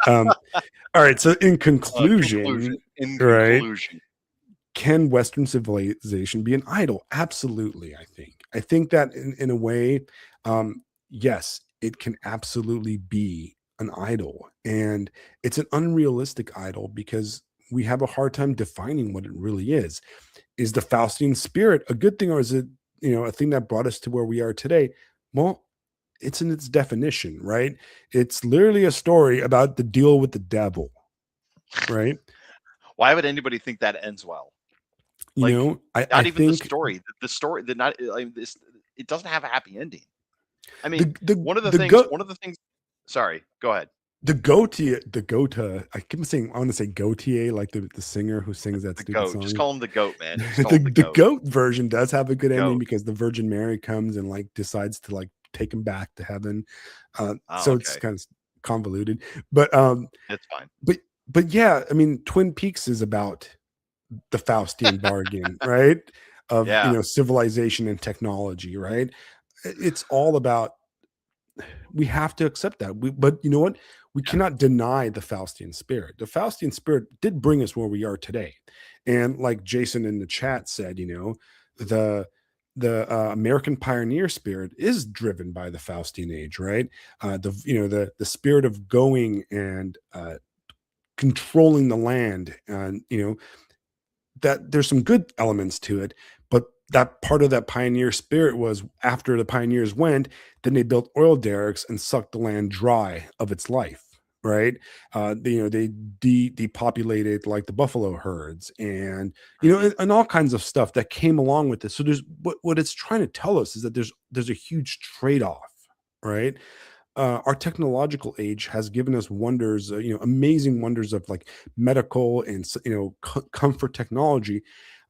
um, all right. So in Conclusion. conclusion, In right? conclusion, Can Western civilization be an idol? Absolutely. I think that in a way, yes, it can absolutely be an idol. And it's an unrealistic idol because we have a hard time defining what it really is. Is the Faustian spirit a good thing, or is it, a thing that brought us to where we are today? Well, it's in its definition, right? It's literally a story about the deal with the devil, right? why would anybody think that ends well? You Like, know, I not even the think story. The story that not like this. It doesn't have a happy ending. I mean, the the one of the the things. go One of the things. Sorry, go ahead. the Gota, I keep saying, I want to say Gautier, like the singer who sings that The stupid goat. Just song. call him the goat, man. Just call him the the the goat. goat version does have a good ending Goat. because the Virgin Mary comes and like decides to like take him back to heaven. Oh, So it's okay. kind of convoluted. But It's fine. but yeah, I mean, Twin Peaks is about the Faustian bargain, right? Of Yeah. civilization and technology, right? It's all about, we have to accept that. But you know what? We Yeah. cannot deny the Faustian spirit. The Faustian spirit did bring us where we are today. And like Jason in the chat said, the American pioneer spirit is driven by the Faustian age, right? The spirit of going and controlling the land, and that there's some good elements to it, but that part of that pioneer spirit was, after the pioneers went, then they built oil derricks and sucked the land dry of its life, right? They depopulated like the buffalo herds, and and all kinds of stuff that came along with this. So there's, what it's trying to tell us is that there's a huge trade-off, right? Our technological age has given us wonders, amazing wonders of like medical and comfort technology.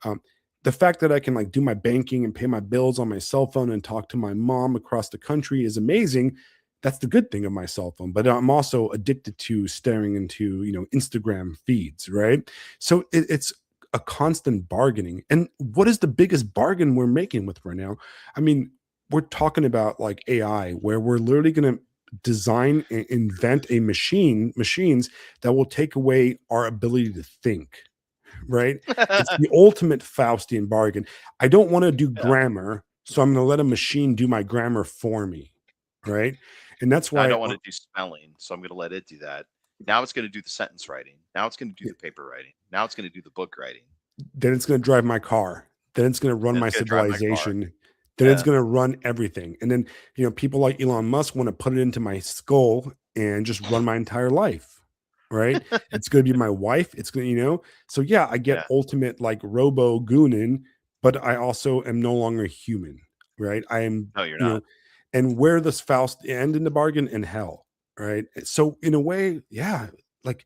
Um, the fact that I can like do my banking and pay my bills on my cell phone and talk to my mom across the country is amazing. That's the good thing of my cell phone. But I'm also addicted to staring into Instagram feeds, right? So it's a constant bargaining. And what is the biggest bargain we're making with right now? I mean, we're talking about like AI, where we're literally going to design and invent machines that will take away our ability to think, right? It's the ultimate Faustian bargain. I don't want to do Yeah. grammar, so I'm going to let a machine do my grammar for me, right? And that's I why don't want to do spelling, so I'm going to let it do that. Now it's going to do the sentence writing. Now it's going to do the paper writing. Now it's going to do the book writing. then it's going to drive my car, then it's going to run Then my it's going to drive my car. civilization, then it's Yeah. going to run everything. And then people like Elon Musk want to put it into my skull and just run my entire life, right? It's going to be my wife. It's going to, so yeah, I get Yeah. ultimate like robo goonin, but I also am no longer human, right? I am, No, you're not. and where does Faust end in the bargain? In hell, right? So in a way, yeah, like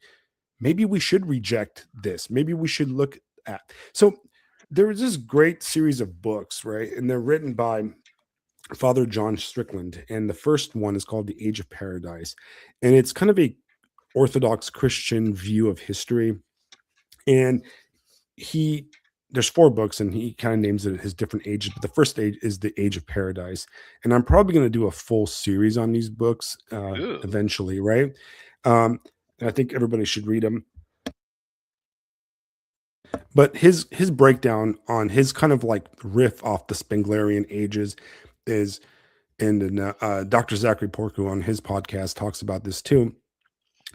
maybe we should reject this. Maybe we should look at, so there was this great series of books, right? And they're written by Father John Strickland. And the first one is called The Age of Paradise. And it's kind of a Orthodox Christian view of history. And there's 4 books, and he kind of names it his different ages, but the first age is The Age of Paradise. And I'm probably going to do a full series on these books Ooh. eventually, right? And I think everybody should read them. But his breakdown on his kind of like riff off the Spenglerian ages is, and Dr. Zachary Porku on his podcast talks about this too.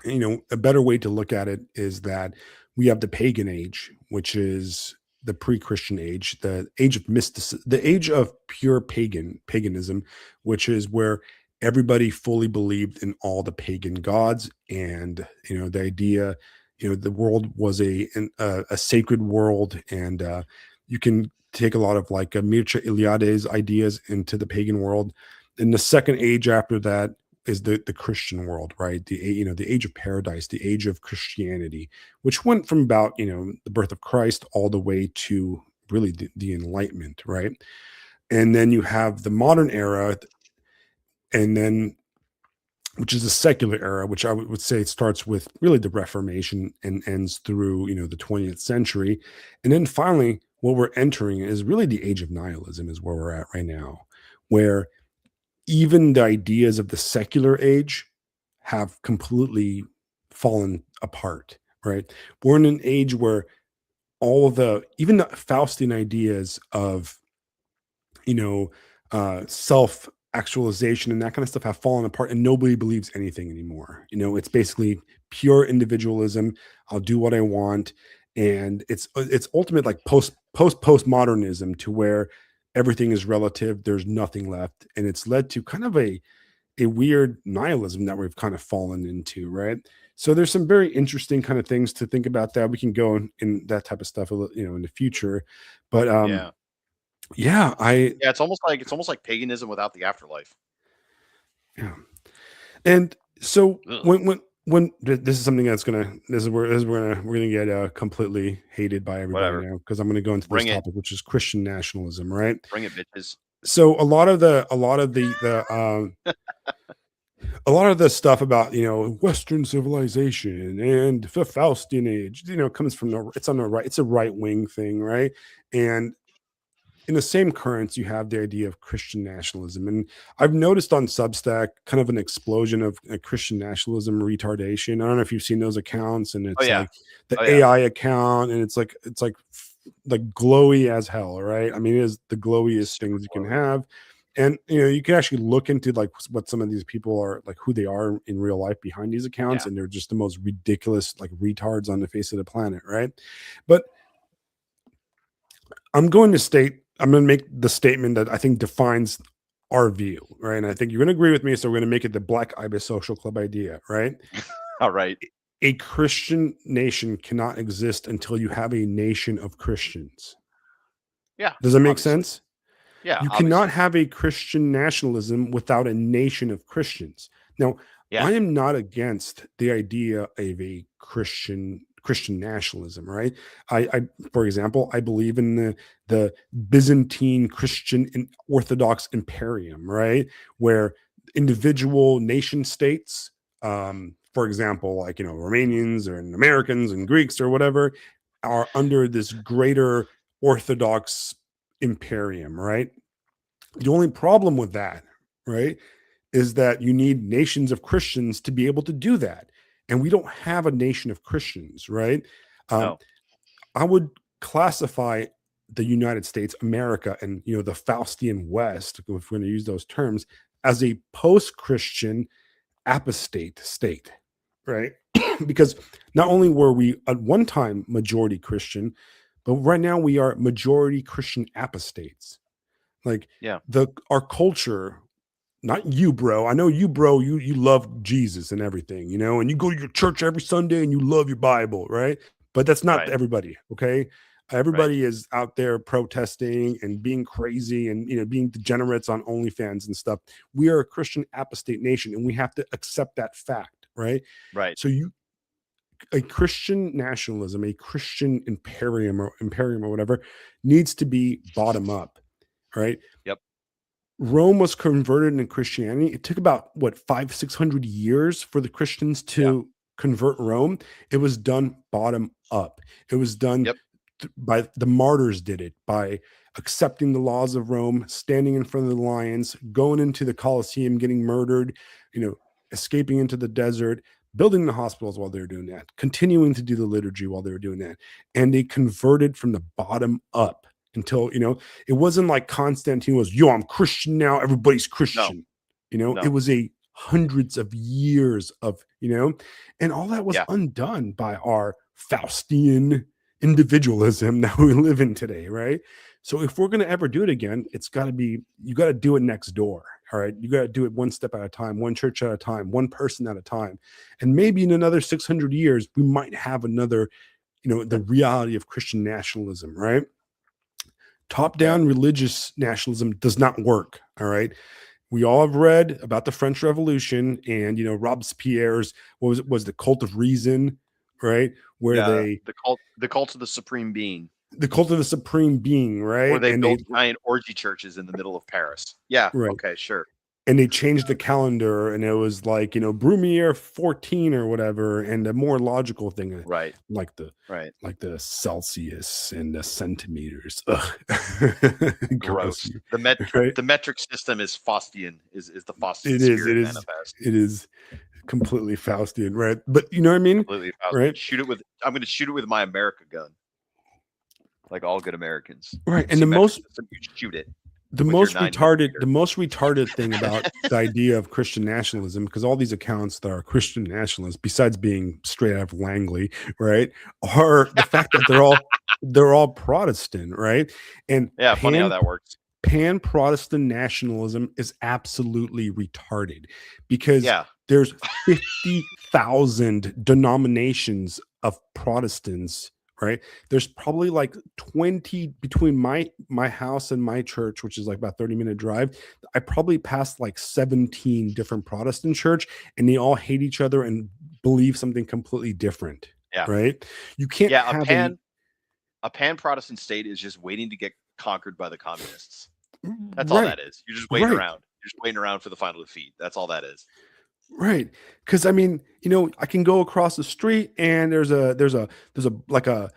A better way to look at it is that we have the pagan age, which is the pre-Christian age, the age of mysticism, the age of pure paganism, which is where everybody fully believed in all the pagan gods, and the idea, the world was a sacred world, and you can take a lot of like Mircea Eliade's ideas into the pagan world. And the second age after that is the Christian world, right? The age of paradise, the age of Christianity, which went from about the birth of Christ all the way to really the Enlightenment, right? And then you have the modern era, and then which is the secular era, which I would say starts with really the Reformation and ends through the 20th century, and then finally what we're entering is really the age of nihilism, is where we're at right now, where even the ideas of the secular age have completely fallen apart. Right, we're in an age where even the Faustian ideas of self actualization and that kind of stuff have fallen apart, and nobody believes anything anymore. It's basically pure individualism. I'll do what I want, and it's ultimate like postmodernism, to where everything is relative. There's nothing left, and it's led to kind of a weird nihilism that we've kind of fallen into, right? So there's some very interesting kind of things to think about that. We can go in that type of stuff, in the future, but yeah, Yeah, it's almost like paganism without the afterlife. yeah. And so Ugh. when this is something that's we're gonna get completely hated by everybody Whatever. now, because I'm gonna go into this Bring it. topic, which is Christian nationalism, right? Bring it, bitches. So a lot of the stuff about Western civilization and the Faustian age, comes from it's a right wing thing, right? And in the same currents, you have the idea of Christian nationalism. And I've noticed on Substack kind of an explosion of Christian nationalism retardation. I don't know if you've seen those accounts, and it's like the AI account, and it's like glowy as hell, right? I mean, it is the glowiest things you can have. And you can actually look into like what some of these people are, like who they are in real life behind these accounts, and they're just the most ridiculous like retards on the face of the planet, right? But I'm going to make the statement that I think defines our view, right? And I think you're going to agree with me. So we're going to make it the Black Ibis Social Club idea, right? All right. A Christian nation cannot exist until you have a nation of Christians. Yeah. Does that make sense? Yeah. You cannot have a Christian nationalism without a nation of Christians. Now, I am not against the idea of a Christian nationalism, right? I for example, I believe in the Byzantine Christian and Orthodox imperium, right? Where individual nation states, for example, like Romanians or Americans and Greeks or whatever, are under this greater Orthodox imperium, right? The only problem with that, right, is that you need nations of Christians to be able to do that. And we don't have a nation of Christians, right? No. I would classify the United States, America, and the Faustian West, if we're going to use those terms, as a post-Christian apostate state, right? Because not only were we at one time majority Christian, but right now we are majority Christian apostates. Like our culture, not you, bro. I know you, bro. You love Jesus and everything, and you go to your church every Sunday and you love your Bible, right? But that's not everybody, okay? Everybody is out there protesting and being crazy and being degenerates on OnlyFans and stuff. We are a Christian apostate nation, and we have to accept that fact, right? Right. So a Christian nationalism, a Christian imperium or whatever, needs to be bottom up, right? Yep. Rome was converted into Christianity. It took about 500-600 years for the Christians to convert Rome. It was done bottom up. It was done by the martyrs, did it by accepting the laws of Rome, standing in front of the lions, going into the Colosseum, getting murdered, escaping into the desert, building the hospitals while they were doing that, continuing to do the liturgy while they were doing that. And they converted from the bottom up until, it wasn't like Constantine was, yo, I'm Christian now, everybody's Christian. No. It was a hundreds of years of, and all that was undone by our Faustian individualism that we live in today, right? So if we're going to ever do it again, it's got to be, you got to do it next door. All right. You got to do it one step at a time, one church at a time, one person at a time. And maybe in another 600 years, we might have another, the reality of Christian nationalism, right? Top-down religious nationalism does not work. All right. We all have read about the French Revolution and Robespierre's what was the Cult of Reason, right? Where Yeah, they the cult of the supreme being, the cult of the supreme being, where right? they And they built giant orgy churches in the middle of Paris. Yeah. right. Okay. Sure. And they changed the calendar and it was like, Brumiere 14 or whatever, and a more logical thing, Right. like the Right. Celsius and the centimeters. Ugh. Gross. Right? The metric system is Faustian, is the Faustian It is, spirit manifest. it is completely Faustian, right? But you know what I mean? Completely Faustian. Right? I'm gonna shoot it with my America gun. Like all good Americans. Right. And See the most system, you shoot it. the most retarded thing about the idea of Christian nationalism, because all these accounts that are Christian nationalists, besides being straight out of Langley, right, are the fact that they're all Protestant, right? And yeah, funny how that works. Pan-Protestant nationalism is absolutely retarded because there's 50,000 denominations of Protestants. Right. There's probably like 20 between my house and my church, which is like about 30-minute drive. I probably passed like 17 different Protestant church, and they all hate each other and believe something completely different. Yeah. Right. You can't have a pan-Protestant state is just waiting to get conquered by the communists. That's all that is. You're just waiting around. You're just waiting around for the final defeat. That's all that is. Right. Because I mean, I can go across the street and there's a like a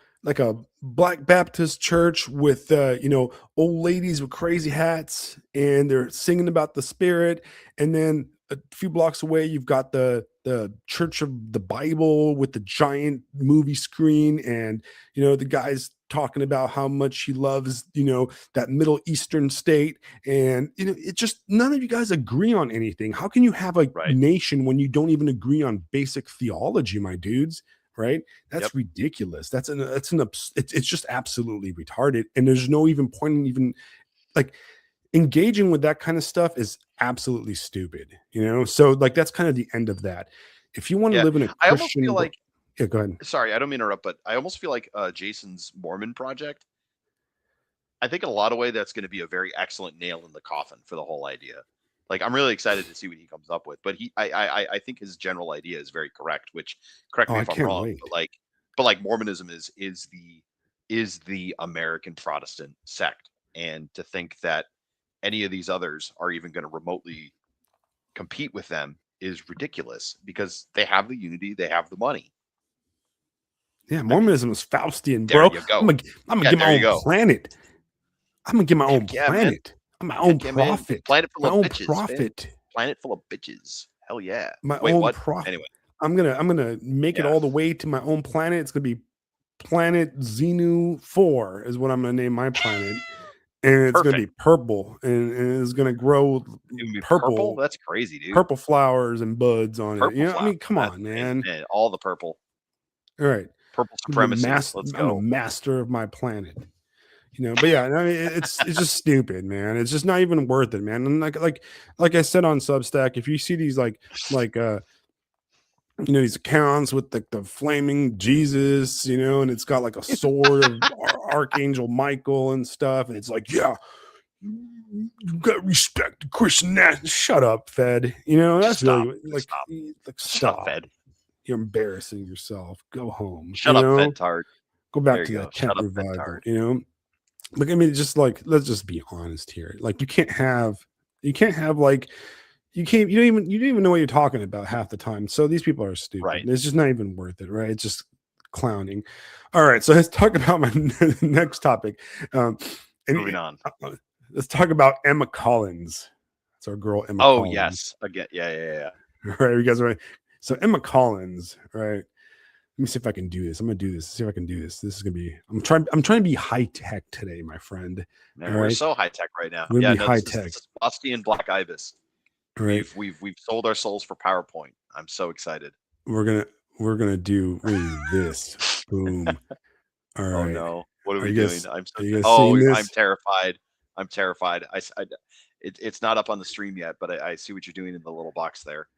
Black Baptist church with old ladies with crazy hats, and they're singing about the Spirit. And then a few blocks away, you've got the Church of the Bible with the giant movie screen, and the guy's talking about how much he loves that Middle Eastern state, and it just, none of you guys agree on anything. How can you have a nation when you don't even agree on basic theology, my dudes? Right? That's ridiculous. It's just absolutely retarded, and there's no even point in even like engaging with that kind of stuff is absolutely stupid, so like that's kind of the end of that. If you want to live in a Christian, I almost feel like, go ahead. Sorry, I don't mean to interrupt, but I almost feel like Jason's Mormon project, I think in a lot of ways that's going to be a very excellent nail in the coffin for the whole idea. Like, I'm really excited to see what he comes up with, but I think his general idea is very correct, which, correct me if I'm wrong, but like Mormonism is the American Protestant sect, and to think that any of these others are even going to remotely compete with them is ridiculous, because they have the unity, they have the money. Yeah, Mormonism is Faustian, bro. I'm gonna get my own planet. I'm gonna get my own planet. I'm my own prophet. Planet full of bitches. Prophet. Planet full of bitches. Hell yeah. My own prophet. Anyway, I'm gonna make it all the way to my own planet. It's gonna be Planet Xenu 4 is what I'm gonna name my planet. And it's gonna be purple, and it's gonna grow purple. That's crazy, dude. Purple flowers and buds on it. I mean, come on, man. All the purple. All right. Purple supremacy. I'm a master of my planet. But yeah, I mean, it's just stupid, man. It's just not even worth it, man. And like I said on Substack, if you see these these accounts with the flaming Jesus, and it's got like a sword of Archangel Michael and stuff, and it's like, yeah, you got to respect the Christian national. Shut up, Fed. That's really like stop. Fed. You're embarrassing yourself. Go home. Shut up, Fed Tard. Go back to that tent revival. But I mean, just like, let's just be honest here. Like, you don't even know what you're talking about half the time. So these people are stupid. Right. It's just not even worth it, right? It's just clowning. All right, so let's talk about my next topic. Moving on. Let's talk about Emma Collins. It's our girl Emma Collins. Oh, yes. Again, yeah. All right, you guys are right. So Emma Collins, right? Let me see if I can do this. I'm gonna do this. See if I can do this. This is gonna be. I'm trying to be high tech today, my friend. Man, we're so high tech right now. High tech. Faustian Black Ibis. Right. We've sold our souls for PowerPoint. I'm so excited. We're gonna do this. Boom. All right. Oh no! What are we doing? I'm terrified. I'm terrified. It's not up on the stream yet, but I see what you're doing in the little box there.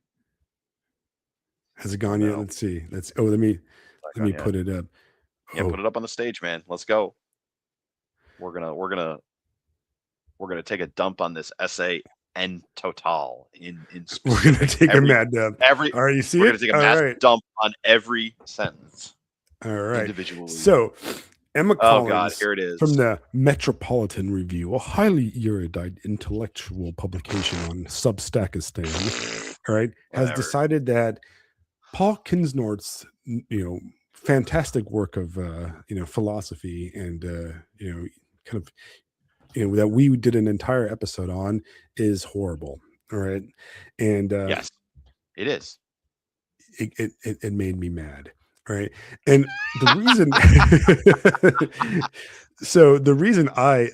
Has it gone yet? Let's see. Let me put it up. Yeah, put it up on the stage, man. Let's go. We're gonna take a dump on this SA and total in We're gonna specific. take a mad dump. Every All right, you see we're it? gonna take a All mass right. dump on every sentence All right. individually. So Emma Oh God, Collins here it is. from the Metropolitan Review, a highly erudite intellectual publication on Substackistan, all right, has Whatever. decided that Paul Kinsnorth's fantastic work of philosophy and kind of that we did an entire episode on is horrible. All right. And Yes, it is. it made me mad. Right. And the reason so the reason I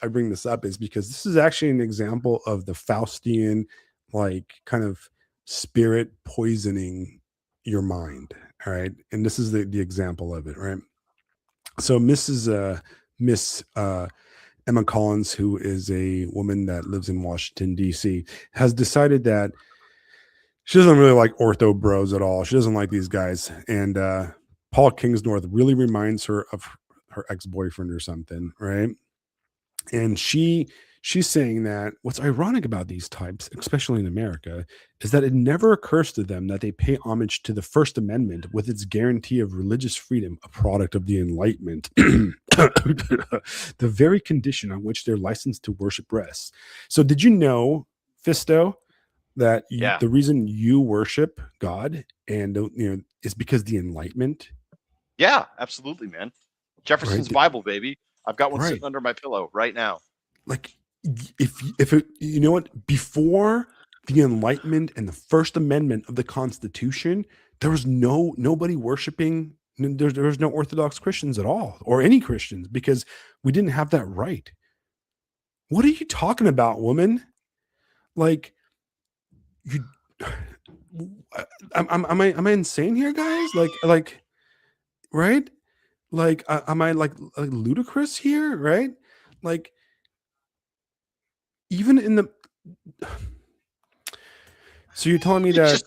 bring this up is because this is actually an example of the Faustian like kind of spirit poisoning your mind. All right. And this is the example of it, right? So Miss Emma Collins, who is a woman that lives in Washington, D.C., has decided that she doesn't really like ortho bros at all. She doesn't like these guys. And Paul Kingsnorth really reminds her of her ex-boyfriend or something, right? And she's saying that what's ironic about these types, especially in America, is that it never occurs to them that they pay homage to the First Amendment with its guarantee of religious freedom, a product of the Enlightenment, the very condition on which they're licensed to worship rests. So did you know, Fisto, that the reason you worship God and is because the Enlightenment? Yeah, absolutely, man. Jefferson's Bible, baby. I've got one sitting under my pillow right now. Like, if it, you know what, before the Enlightenment and the First Amendment of the Constitution, there was nobody worshiping. There was no Orthodox Christians at all, or any Christians, because we didn't have that right. What are you talking about, woman? Like, you, am I insane here, guys? Like, right? Like, am I like ludicrous here? Right? Like, even in the. So you're telling me that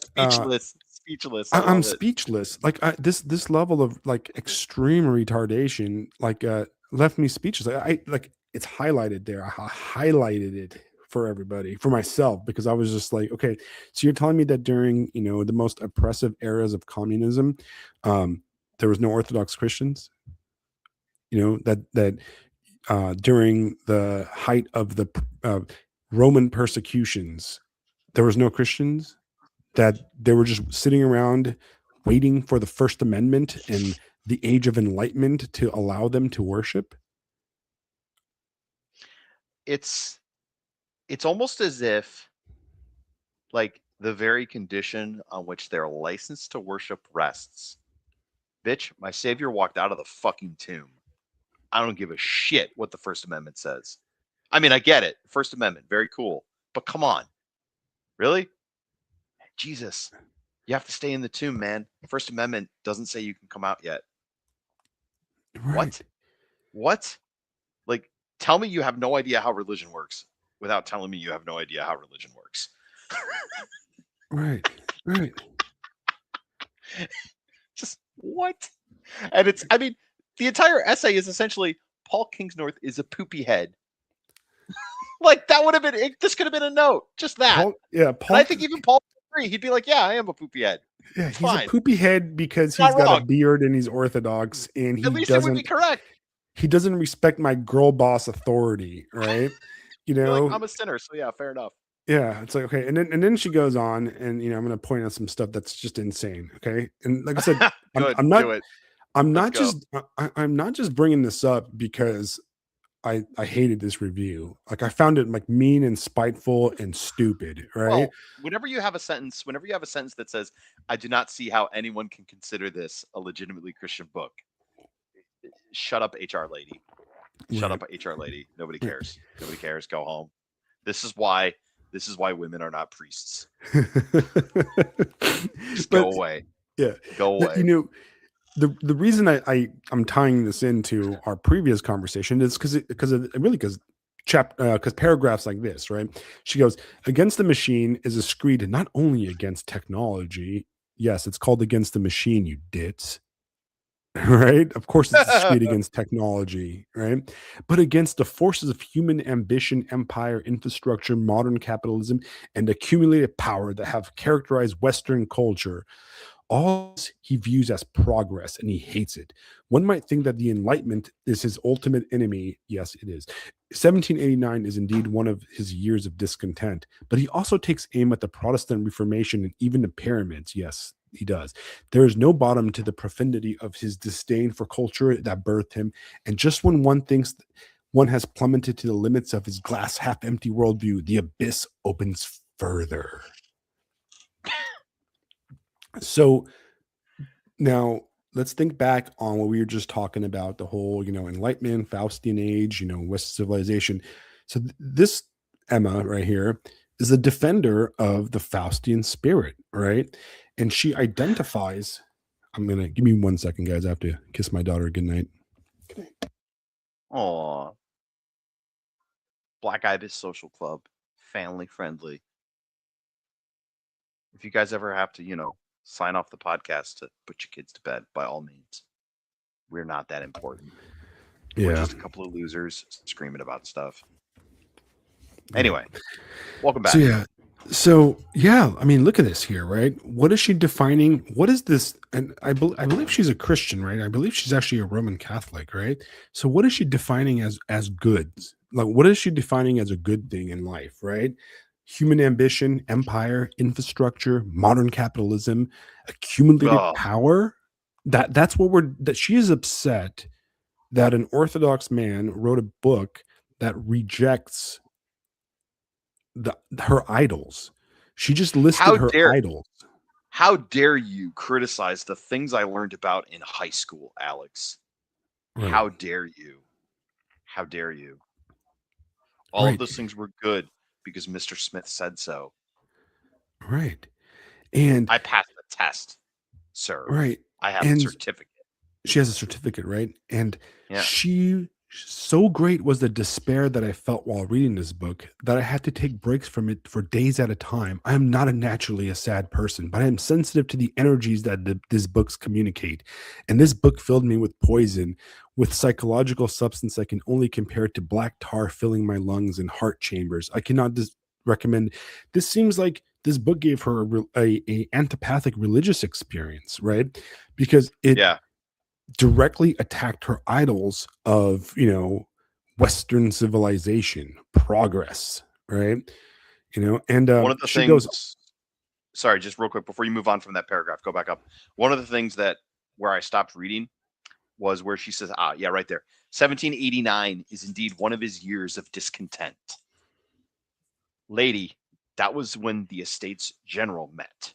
speechless. I'm speechless. Like this level of like extreme retardation, like left me speechless. I like it's highlighted there. I highlighted it for everybody, for myself, because I was just like, okay, so you're telling me that during the most oppressive eras of communism, there was no Orthodox Christians. That during the height of the Roman persecutions, there was no Christians, that they were just sitting around waiting for the First Amendment and the Age of Enlightenment to allow them to worship. It's almost as if like the very condition on which they're licensed to worship rests. Bitch, my savior walked out of the fucking tomb. I don't give a shit what the First Amendment says. I mean, I get it. First Amendment, very cool. But come on. Really? Jesus. You have to stay in the tomb, man. First Amendment doesn't say you can come out yet. Right. What? Like, tell me you have no idea how religion works without telling me you have no idea how religion works. Right. Just what? And it's, I mean, the entire essay is essentially Paul Kingsnorth is a poopy head. Like, that would have been, this could have been a note. Just that. Paul. And I think even Paul would agree. He'd be like, yeah, I am a poopy head. Yeah, he's a poopy head because he's got a beard and he's Orthodox, and he at least it would be correct. He doesn't respect my girl boss authority, right? Like, I'm a sinner, so yeah, fair enough. Yeah, it's like, okay, and then she goes on, and I'm going to point out some stuff that's just insane. Okay, and like I said, I'm not just bringing this up because I hated this review. Like, I found it like mean and spiteful and stupid, right? Well, whenever you have a sentence that says, I do not see how anyone can consider this a legitimately Christian book. Shut up, HR lady. Shut up, HR lady. Nobody cares. Nobody cares. Go home. This is why women are not priests. Just go away. Yeah. Go away. The reason I'm tying this into our previous conversation is because paragraphs like this, right? She goes, against the machine is a screed not only against technology. Yes, it's called against the machine, you dits. right? Of course, it's discreet against technology, right? But against the forces of human ambition, empire, infrastructure, modern capitalism, and accumulated power that have characterized Western culture. All this he views as progress and he hates it. One might think that the Enlightenment is his ultimate enemy. Yes, it is. 1789 is indeed one of his years of discontent, but he also takes aim at the Protestant Reformation and even the pyramids. Yes, he does. There is no bottom to the profundity of his disdain for culture that birthed him. And just when one thinks one has plummeted to the limits of his glass half empty worldview, the abyss opens further. So now let's think back on what we were just talking about, the whole, Enlightenment, Faustian age, West civilization. So this Emma right here is a defender of the Faustian spirit, right? And she identifies, give me 1 second, guys. I have to kiss my daughter goodnight. Aw. Black Ibis Social Club, family friendly. If you guys ever have to, sign off the podcast to put your kids to bed, by all means. We're not that important. We're just a couple of losers screaming about stuff. Anyway, welcome back. I mean, look at this here, right? What is she defining? What is this? And I believe she's a Christian, right? I believe she's actually a Roman Catholic, right? So what is she defining as good? Like, what is she defining as a good thing in life, right? Human ambition, empire, infrastructure, modern capitalism, accumulated power. That's what that she is upset that an Orthodox man wrote a book that rejects her idols. She just listed her idols. How dare you criticize the things I learned about in high school, Alex? Right. How dare you? How dare you? All of those things were good because Mr. Smith said so. Right. And I passed the test, sir. Right. I have a certificate. She has a certificate, right? And so great was the despair that I felt while reading this book that I had to take breaks from it for days at a time. I am not naturally a sad person, but I am sensitive to the energies that these books communicate. And this book filled me with poison, with psychological substance I can only compare to black tar filling my lungs and heart chambers. I cannot recommend. This seems like this book gave her a antipathic religious experience, right? Because it directly attacked her idols of, Western civilization, progress, right? And one of the things, sorry, just real quick before you move on from that paragraph, go back up. One of the things where I stopped reading was where she says, right there, 1789 is indeed one of his years of discontent. Lady, that was when the Estates General met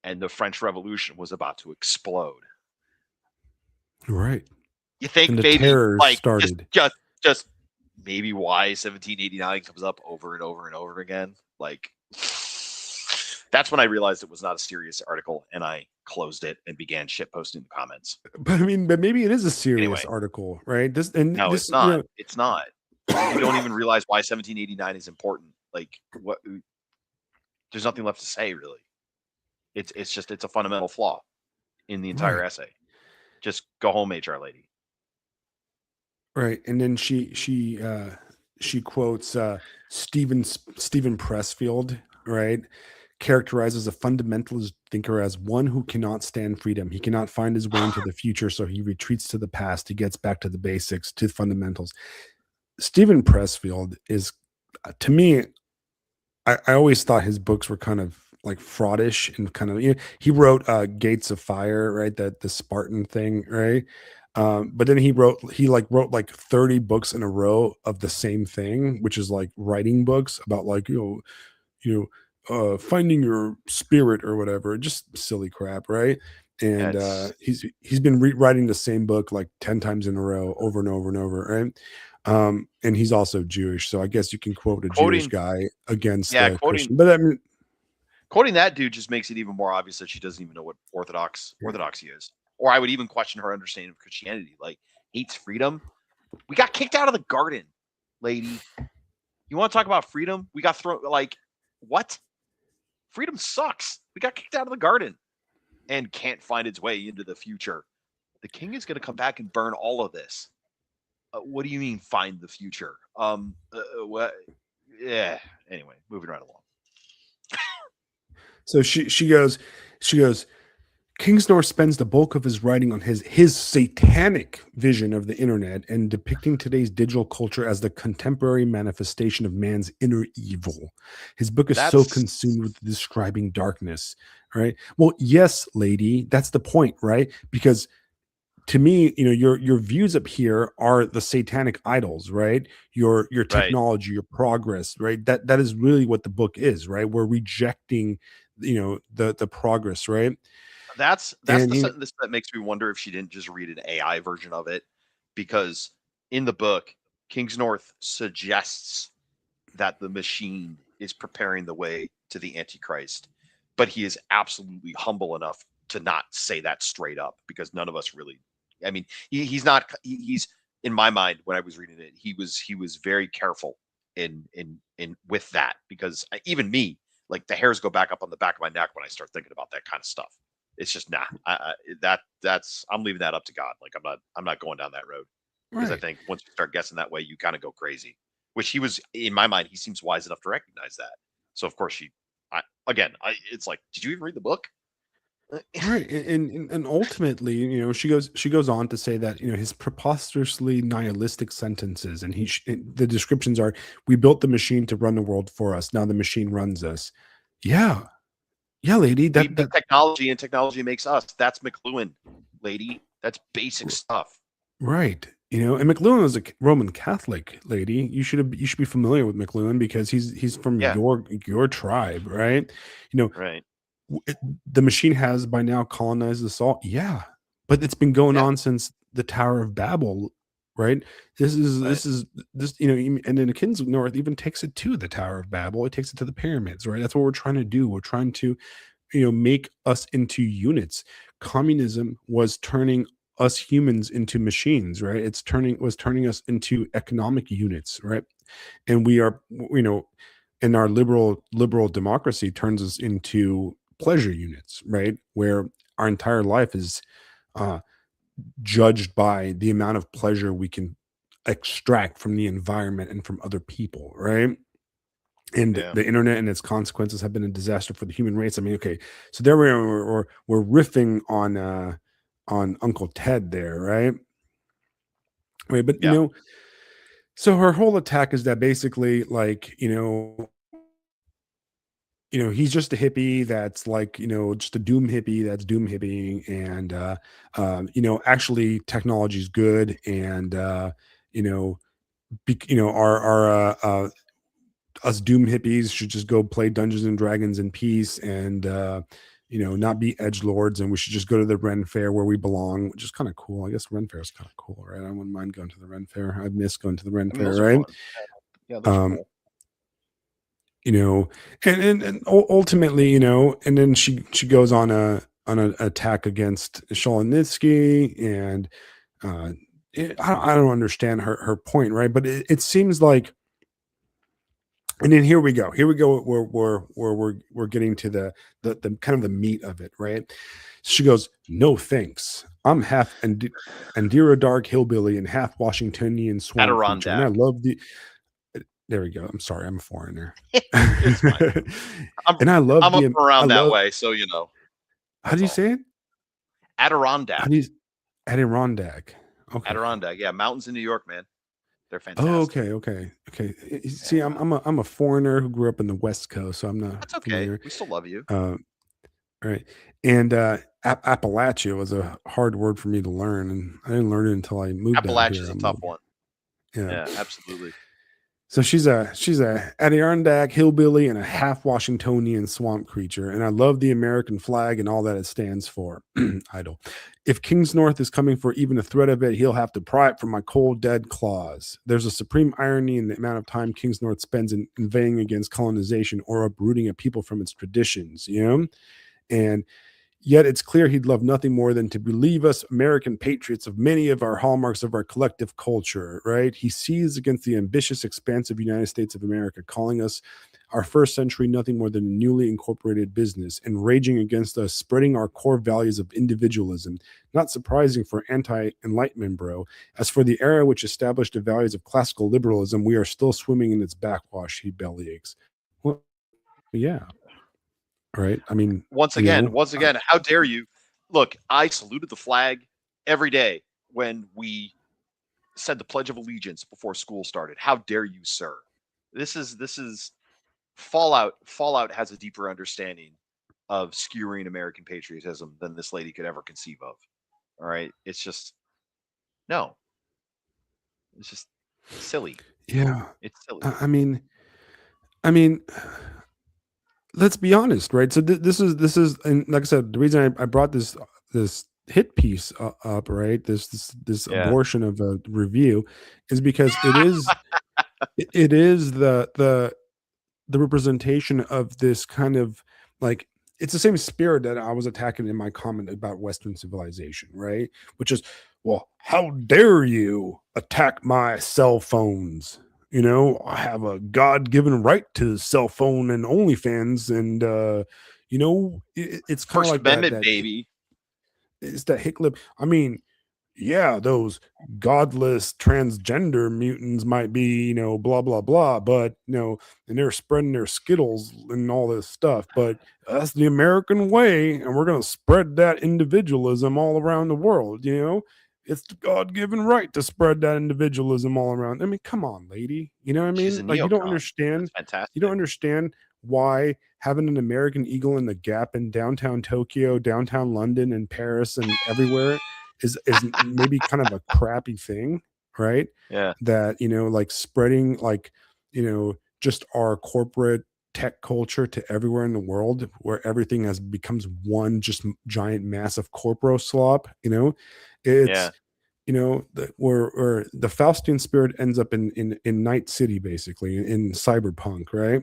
and the French Revolution was about to explode. Right. You think maybe like started. Just maybe why 1789 comes up over and over and over again? Like, that's when I realized it was not a serious article, and I closed it and began shit posting the comments. But maybe it is a serious article, right? It's not. It's not. You don't even realize why 1789 is important. Like, what? There's nothing left to say, really. It's a fundamental flaw in the entire essay. Just go home, HR lady. Right, and then she quotes Stephen Pressfield, right? Characterizes a fundamentalist thinker as one who cannot stand freedom. He cannot find his way into the future, so he retreats to the past. He gets back to the basics, to fundamentals. Stephen Pressfield is, to me, I always thought his books were kind of like fraudish and kind of, he wrote Gates of Fire, right? The Spartan thing, right? But then he wrote like 30 books in a row of the same thing, which is like writing books about like, finding your spirit or whatever, just silly crap, right? And he's been rewriting the same book like 10 times in a row, over and over and over, right? And he's also Jewish, so I guess you can quote a Jewish guy against Christian. But I mean, quoting that dude just makes it even more obvious that she doesn't even know what orthodoxy is. Or I would even question her understanding of Christianity. Like, hates freedom. We got kicked out of the garden, lady. You want to talk about freedom? We got thrown, like, what? Freedom sucks. We got kicked out of the garden and can't find its way into the future. the king is going to come back and burn all of this. What do you mean find the future? What? Yeah. Anyway, moving right along. So she goes, Kingsnorth spends the bulk of his writing on his satanic vision of the internet and depicting today's digital culture as the contemporary manifestation of man's inner evil. His book is so consumed with describing darkness, right? Well, yes, lady, that's the point, right? Because to me, your views up here are the satanic idols, right? Your technology, your progress, right? That is really what the book is, right? We're rejecting, the progress, right? That's the sentence that makes me wonder if she didn't just read an AI version of it, because in the book, Kingsnorth suggests that the machine is preparing the way to the Antichrist, but he is absolutely humble enough to not say that straight up, because none of us really. I mean, he's not. He's in my mind when I was reading it, he was very careful in with that, because even me, like, the hairs go back up on the back of my neck when I start thinking about that kind of stuff. It's just that's I'm leaving that up to God. Like, I'm not going down that road, because I think once you start guessing that way, you kind of go crazy. Which he was, in my mind, he seems wise enough to recognize that. So of course it's like, did you even read the book? Right, and ultimately, she goes on to say that his preposterously nihilistic sentences, and the descriptions are, we built the machine to run the world for us, now the machine runs us. Yeah, lady, that technology, and technology makes us. That's McLuhan, lady. That's basic stuff. Right. And McLuhan was a Roman Catholic, lady. You should be familiar with McLuhan, because he's from your tribe, right? Right. The machine has by now colonized us all. Yeah, but it's been going on since the Tower of Babel, right? This is, and then the Kingsnorth even takes it to the Tower of Babel. It takes it to the pyramids, right? That's what we're trying to do. We're trying to, make us into units. Communism was turning us humans into machines, right? Was turning us into economic units, right? And we are, and our liberal democracy turns us into pleasure units, right? Where our entire life is judged by the amount of pleasure we can extract from the environment and from other people, right? And the internet and its consequences have been a disaster for the human race. I mean, okay, so there we are. We're riffing on Uncle Ted there, right? Right, but so her whole attack is that basically, like, he's just a hippie that's like, just a doom hippie that's doom hippieing, and actually technology is good, and our us doom hippies should just go play Dungeons and Dragons in peace, and not be edgelords, and we should just go to the Ren Fair where we belong, which is kind of cool. I guess Ren Fair is kind of cool, right? I wouldn't mind going to the Ren Fair. I miss going to the Ren Fair, right? Yeah, those are cool. And ultimately, and then she goes on an attack against Sholonitsky, and I don't understand her point, right? But it seems like, and then here we go where we're getting to the kind of the meat of it, right? She goes, no thanks, I'm half Andira Dark hillbilly and half Washingtonian swamp creature, and I love the. There we go. I'm sorry, I'm a foreigner. It's fine. And I love I'm up around that way, so How do you say it? Adirondack. Adirondack. Okay. Adirondack. Yeah, mountains in New York, man. They're fantastic. Oh, okay. See, I'm a foreigner who grew up in the West Coast, so I'm not. That's okay. Familiar. We still love you. Right. And Appalachia was a hard word for me to learn, and I didn't learn it until I moved down here. Appalachia's a tough one. Yeah, absolutely. So she's a Adirondack hillbilly and a half Washingtonian swamp creature, and I love the American flag and all that it stands for. Idol. If Kingsnorth is coming for even a threat of it, he'll have to pry it from my cold, dead claws. There's a supreme irony in the amount of time Kingsnorth spends in inveighing against colonization or uprooting a people from its traditions, and yet it's clear he'd love nothing more than to relieve us American patriots of many of our hallmarks of our collective culture, right? He sees against the ambitious, expansive United States of America, calling us our first century nothing more than a newly incorporated business, and raging against us, spreading our core values of individualism. Not surprising for anti-enlightenment, bro. As for the era which established the values of classical liberalism, we are still swimming in its backwash, he bellyaches. Well, yeah. Right. I mean, Once again, how dare you? Look, I saluted the flag every day when we said the Pledge of Allegiance before school started. How dare you, sir? This is Fallout. Fallout has a deeper understanding of skewering American patriotism than this lady could ever conceive of. All right, it's just no. It's just silly. yeah. It's silly. I mean, let's be honest, right? So this is, and like I said, the reason I brought this hit piece up, right? This Yeah. abortion of a review is because it is the representation of this kind of like, it's the same spirit that I was attacking in my comment about Western civilization, right? Which is, well, how dare you attack my cell phones? You know, I have a God-given right to cell phone and OnlyFans, and you know, it's kind of First like Amendment, baby. it's that hick-lip. I mean, yeah, those godless transgender mutants might be, you know, blah blah blah, but you know, and they're spreading their skittles and all this stuff. But that's the American way, and we're gonna spread that individualism all around the world. You know, it's the God-given right to spread that individualism all around. I mean, come on, lady. You know what I She's a mean? Like, you don't neocon. understand. That's fantastic. You don't understand why having an American eagle in the Gap in downtown Tokyo, downtown London, and Paris, and everywhere is maybe kind of a crappy thing, right? Yeah. That, you know, like spreading like, you know, just our corporate tech culture to everywhere in the world, where everything has becomes one just giant massive corporo slop, you know. It's Yeah. you know, where the Faustian spirit ends up in Night City, basically in cyberpunk, right?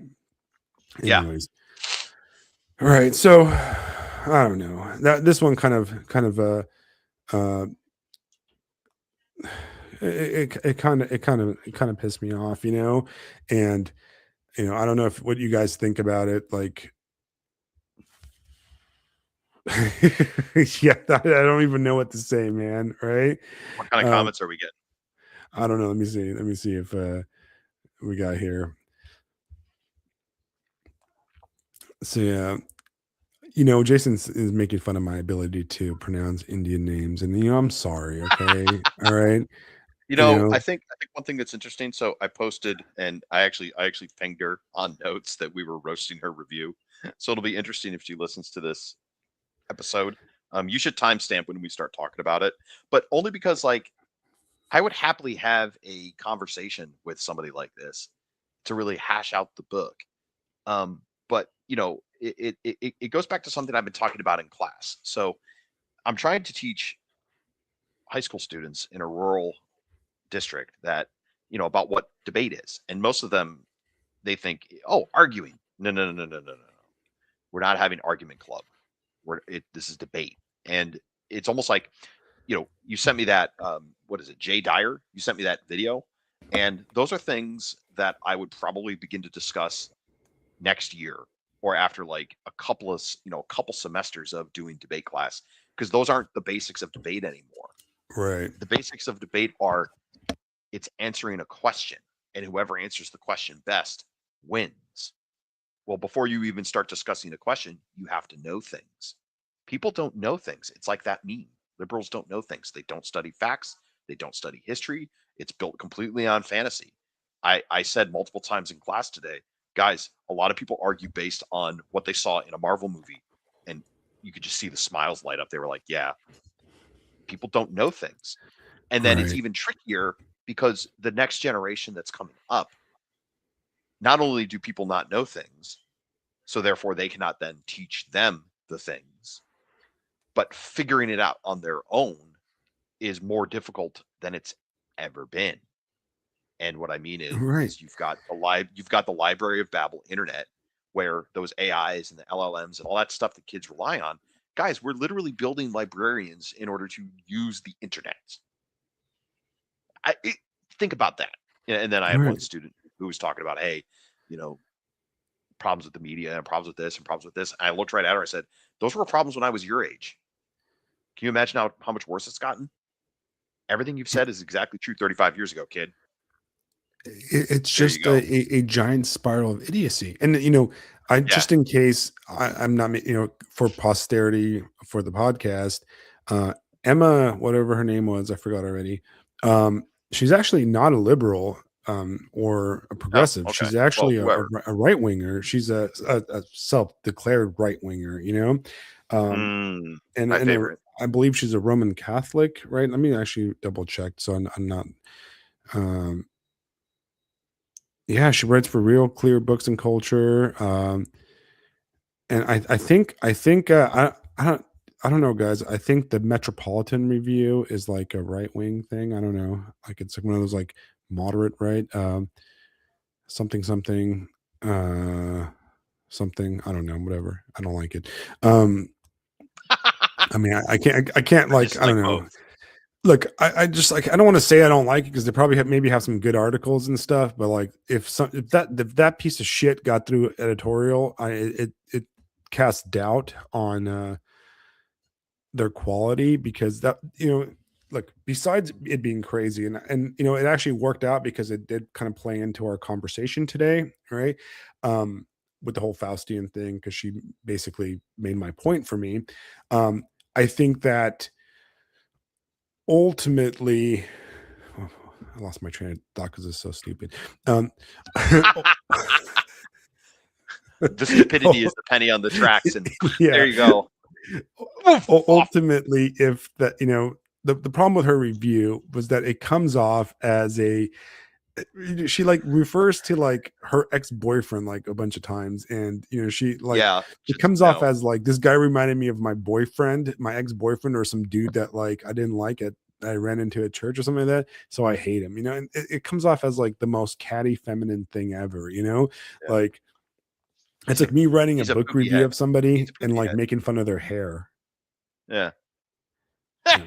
Yeah. Anyways, all right. So I don't know, that this one kind of it kind of pissed me off, you know. And you know, I don't know if what you guys think about it, like yeah, I don't even know what to say, man, right? What kind of comments are we getting? I don't know. Let me see if we got here. So yeah, you know, Jason is making fun of my ability to pronounce Indian names, and you know, I'm sorry. Okay, all right. You You know, know, I think one thing that's interesting. So I posted, and I actually pinged her on notes that we were roasting her review. So it'll be interesting if she listens to this episode. You should timestamp when we start talking about it, but only because like I would happily have a conversation with somebody like this to really hash out the book. But you know, it goes back to something I've been talking about in class. So I'm trying to teach high school students in a rural district that, you know, about what debate is, and most of them, they think, oh, arguing. No. We're not having argument club. This is debate. And it's almost like, you know, you sent me that what is it, Jay Dyer, you sent me that video, and those are things that I would probably begin to discuss next year, or after like a couple of, you know, a couple semesters of doing debate class, because those aren't the basics of debate anymore. right? The basics of debate are, it's answering a question, and whoever answers the question best wins. Well, before you even start discussing a question, you have to know things. People don't know things. It's like that meme. Liberals don't know things. They don't study facts. They don't study history. It's built completely on fantasy. I said multiple times in class today, guys, a lot of people argue based on what they saw in a Marvel movie. And you could just see the smiles light up. They were like, yeah, people don't know things. And then it's Right. even trickier because the next generation that's coming up, not only do people not know things, so therefore they cannot then teach them the things, but figuring it out on their own is more difficult than it's ever been. And what I mean Right. is you've got the Library of Babel internet, where those AIs and the LLMs and all that stuff that kids rely on. Guys, we're literally building librarians in order to use the internet. Think about that. And then I had one Right. student who was talking about, hey, you know, problems with the media and problems with this and problems with this. And I looked right at her. I said, those were problems when I was your age. Can you imagine how much worse it's gotten? Everything you've said is exactly true 35 years ago, kid. It's There you just go. a giant spiral of idiocy. And, you know, I Yeah. just in case I'm not, you know, for posterity for the podcast, Emma, whatever her name was, I forgot already. She's actually not a liberal or a Oh, progressive. okay. She's Well, actually whoever. a right winger. She's a self-declared right winger, you know. And My favorite. I believe she's a Roman Catholic, right? Let me actually double check. So I'm not. Um, yeah, she writes for Real Clear Books and Culture. And I don't know, guys. I think the Metropolitan Review is like a right wing thing. I don't know. Like it's like one of those like moderate right. Something something something. I don't know. Whatever. I don't like it. I mean, I can't I like I dislike don't know. both. Look, I just like I don't want to say I don't like it because they probably maybe have some good articles and stuff, but like if that piece of shit got through editorial, it casts doubt on their quality because that you know look besides it being crazy and you know it actually worked out because it did kind of play into our conversation today, right? With the whole Faustian thing because she basically made my point for me. I think that ultimately I lost my train of thought because it's so stupid. The stupidity is the penny on the tracks, and Yeah. there you go. Ultimately, if that you know the problem with her review was that it comes off as she like refers to like her ex-boyfriend like a bunch of times and you know she like Yeah, it just comes off no. as like this guy reminded me of my boyfriend, my ex-boyfriend, or some dude that like I didn't like it. I ran into a church or something like that, so I hate him. You know, and it comes off as like the most catty, feminine thing ever. You know, Yeah. like it's like me writing a He's a book poopy review head. of somebody He's a and poopy like head. making fun of their hair. Yeah. Yeah.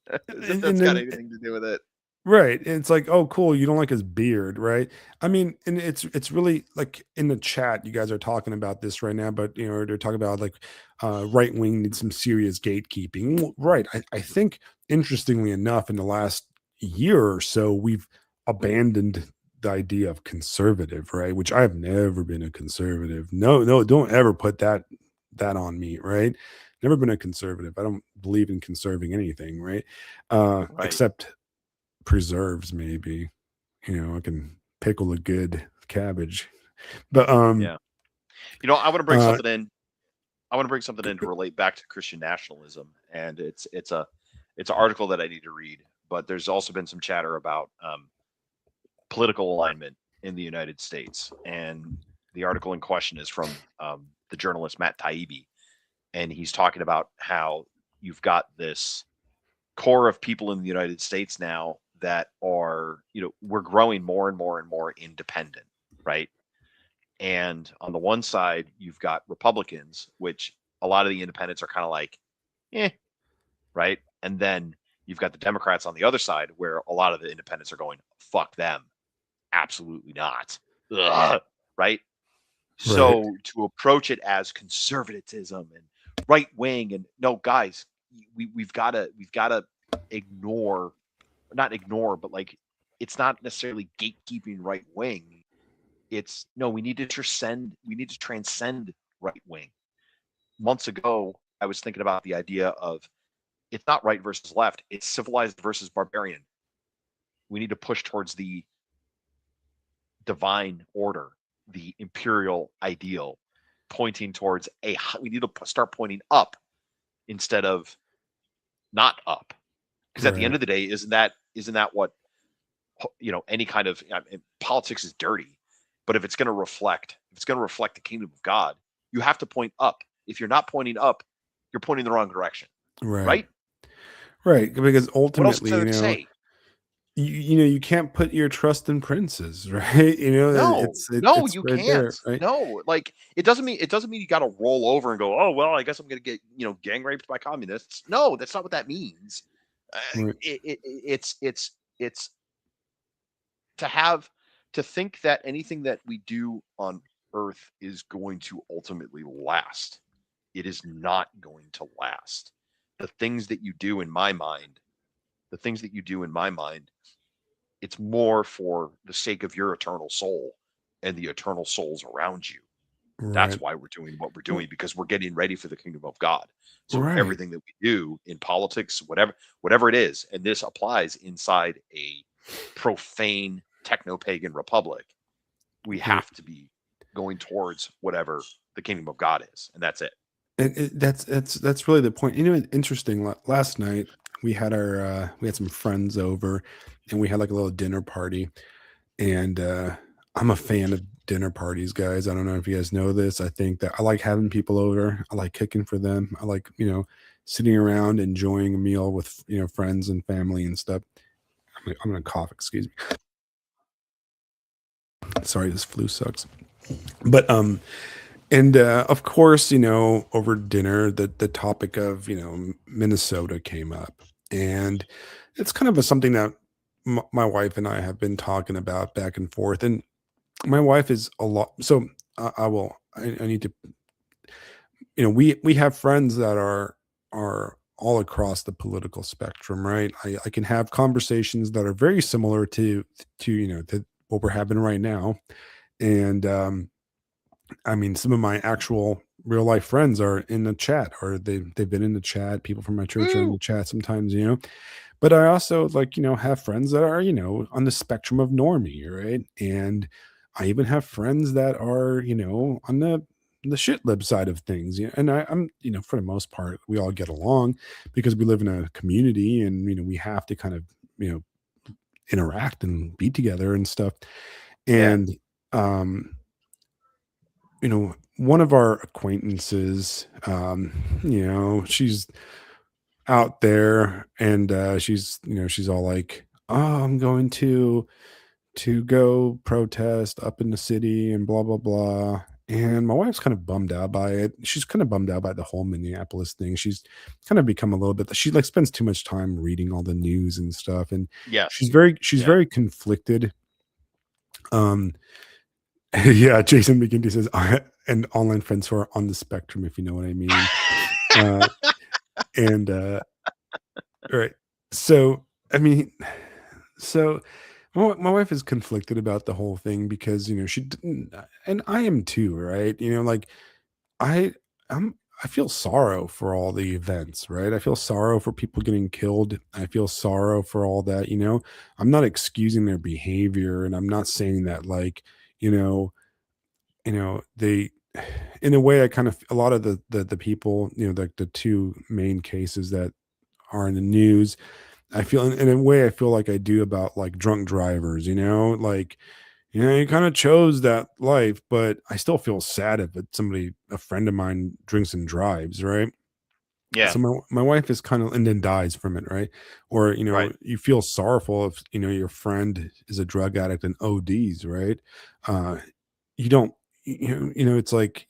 That's And got then anything to do with it. right. It's like, oh, cool. You don't like his beard, right? I mean, and it's really like in the chat, you guys are talking about this right now, but you know, they're talking about like right wing needs some serious gatekeeping. Well, right. I think interestingly enough, in the last year or so, we've abandoned the idea of conservative, right? Which I've never been a conservative. No, don't ever put that on me, right? Never been a conservative. I don't believe in conserving anything, right? Right. Except preserves maybe, you know, I can pickle a good cabbage, but Yeah. You know, I want to bring uh something in. I want to bring something in to relate back to Christian nationalism, and it's an article that I need to read. But there's also been some chatter about political alignment in the United States, and the article in question is from the journalist Matt Taibbi, and he's talking about how you've got this core of people in the United States now that are, you know, we're growing more and more and more independent, right? And on the one side, you've got Republicans, which a lot of the independents are kind of like, eh, right? And then you've got the Democrats on the other side, where a lot of the independents are going, fuck them. Absolutely not. Ugh, right? right, So to approach it as conservatism and right wing, and no, guys, we've gotta ignore, not ignore, but like it's not necessarily gatekeeping right wing. It's no, we need to transcend right wing. Months ago, I was thinking about the idea of it's not right versus left, it's civilized versus barbarian. We need to push towards the divine order, the imperial ideal, pointing towards we need to start pointing up instead of not up. Because at the end right, of the day, isn't that what, you know, any kind of, I mean, politics is dirty, but if it's going to reflect the kingdom of God, you have to point up. If you're not pointing up, you're pointing the wrong direction, right, right? right, because What else is ultimately, there you to know, say? you know, you can't put your trust in princes, right? You know, No, no, it's you right can't. there, right? No, like it doesn't mean you got to roll over and go, oh well, I guess I'm going to get, you know, gang raped by communists. No, that's not what that means. Uh, Right, it's to have to think that anything that we do on earth is going to ultimately last. It is not going to last. The things that you do in my mind, the things that you do in my mind, it's more for the sake of your eternal soul and the eternal souls around you. That's Right. why we're doing what we're Well, doing, because we're getting ready for the kingdom of God. So right. everything that we do in politics, whatever it is, and this applies inside a profane techno-pagan republic, we Right. have to be going towards whatever the kingdom of God is, and that's it. And that's really the point. You know, interesting. Last night we had some friends over, and we had like a little dinner party. And I'm a fan of dinner parties, guys. I don't know if you guys know this. I think that I like having people over. I like cooking for them. I like, sitting around enjoying a meal with, friends and family and stuff. I'm gonna cough. Excuse me. Sorry, this flu sucks. But and of course, over dinner, the topic of Minnesota came up, and it's kind of something that my wife and I have been talking about back and forth. And my wife is a lot. So I need to. We have friends that are all across the political spectrum, right? I can have conversations that are very similar to what we're having right now, and I mean, some of my actual real life friends are in the chat, or they've been in the chat. People from my church are in the Woo! chat sometimes, But I also like, have friends that are, on the spectrum of normie, right? And I even have friends that are, on the shit lib side of things. Yeah. And I'm, for the most part, we all get along because we live in a community, and, we have to kind of, you know, interact and be together and stuff. Yeah. And um, one of our acquaintances, she's out there, and she's all like, "Oh, I'm going to go protest up in the city and blah blah blah." And my wife's kind of bummed out by it. She's kind of bummed out by the whole Minneapolis thing. She's kind of become a little bit, she like spends too much time reading all the news and stuff, and she's Yes. she's Yeah. very conflicted. Um yeah, Jason McGinty says, and online friends who are on the spectrum, if you know what I mean. Uh and right. So I mean, so my wife is conflicted about the whole thing because she didn't, and I am too, right? Like I I'm I feel sorrow for all the events, right? I feel sorrow for people getting killed. I feel sorrow for all that. I'm not excusing their behavior, and I'm not saying that like, you know, they in a way, I kind of, a lot of the people, the two main cases that are in the news, I feel in a way, I feel like I do about like drunk drivers, like, you kind of chose that life, but I still feel sad if a friend of mine drinks and drives, right? Yeah. So my wife is kind of, and then dies from it, right? Or, Right. you feel sorrowful if, your friend is a drug addict and ODs, right? Uh, you don't, it's like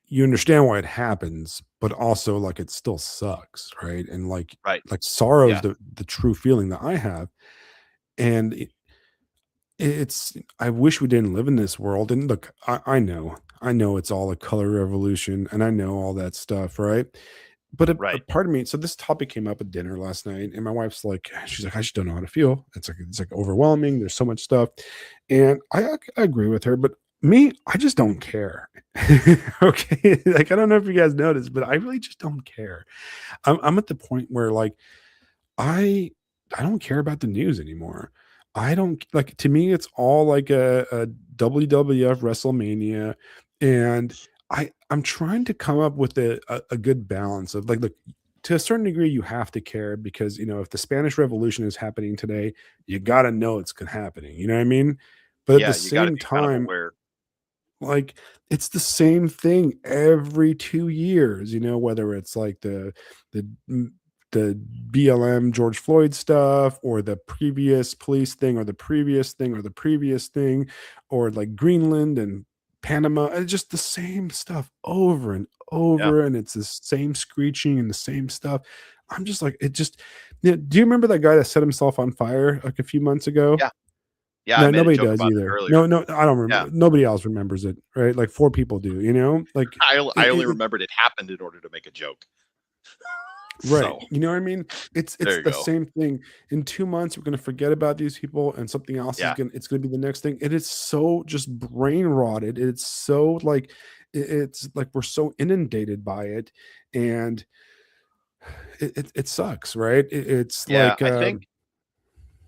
you understand why it happens, but also like it still sucks, right? And Right. like sorrow is Yeah. the true feeling that I have. And it's, I wish we didn't live in this world. And look, I know it's all a color revolution, and I know all that stuff, right? But a Right. part of me, so this topic came up at dinner last night, and my wife's like, she's like, I just don't know how to feel. It's like overwhelming. There's so much stuff, and I agree with her. But me, I just don't care. Okay, like I don't know if you guys noticed, but I really just don't care. I'm at the point where like I I don't care about the news anymore. I don't like, to me it's all like a WWF WrestleMania, and I'm trying to come up with a good balance of like, look, to a certain degree you have to care because if the Spanish Revolution is happening today, you got to know it's happening, you know what I mean? But at the Yeah. You got to same be kind of time, aware. like, it's the same thing every 2 years, whether it's like the m the BLM George Floyd stuff, or the previous police thing, or the previous thing, or the previous thing, or like Greenland and Panama. It's just the same stuff over and Yeah. over, and it's the same screeching and the same stuff. I'm just like, it just, do you remember that guy that set himself on fire like a few months ago? Yeah. Yeah, I No, made a nobody joke does about it either. earlier. No, no, I don't Yeah, remember. Nobody else remembers it, right? Like 4 people do, you know? Like I it, only it, remembered it happened in order to make a joke. right. So You know what I mean? It's there you the go. same thing. In 2 months, we're gonna forget about these people and something else is Yeah, gonna be the next thing. It is so just brain rotted. It's so like it's like we're so inundated by it, and it sucks, right? It's yeah. like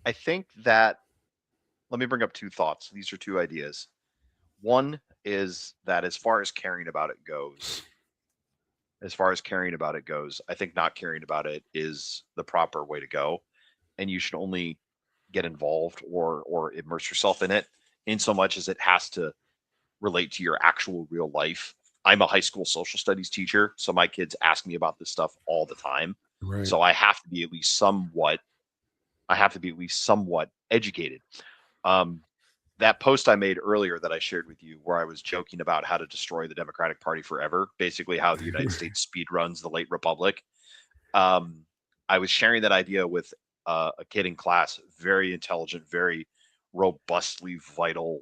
I think that let me bring up two thoughts. These are two ideas. One is that as far as caring about it goes, I think not caring about it is the proper way to go, and you should only get involved or immerse yourself in it in so much as it has to relate to your actual real life. I'm a high school social studies teacher, so my kids ask me about this stuff all the time. right. So I have to be at least somewhat educated. Um, that post I made earlier that I shared with you, where I was joking about how to destroy the Democratic Party forever, basically how the United States speed runs the late Republic. Um, I was sharing that idea with a kid in class, very intelligent, very robustly vital,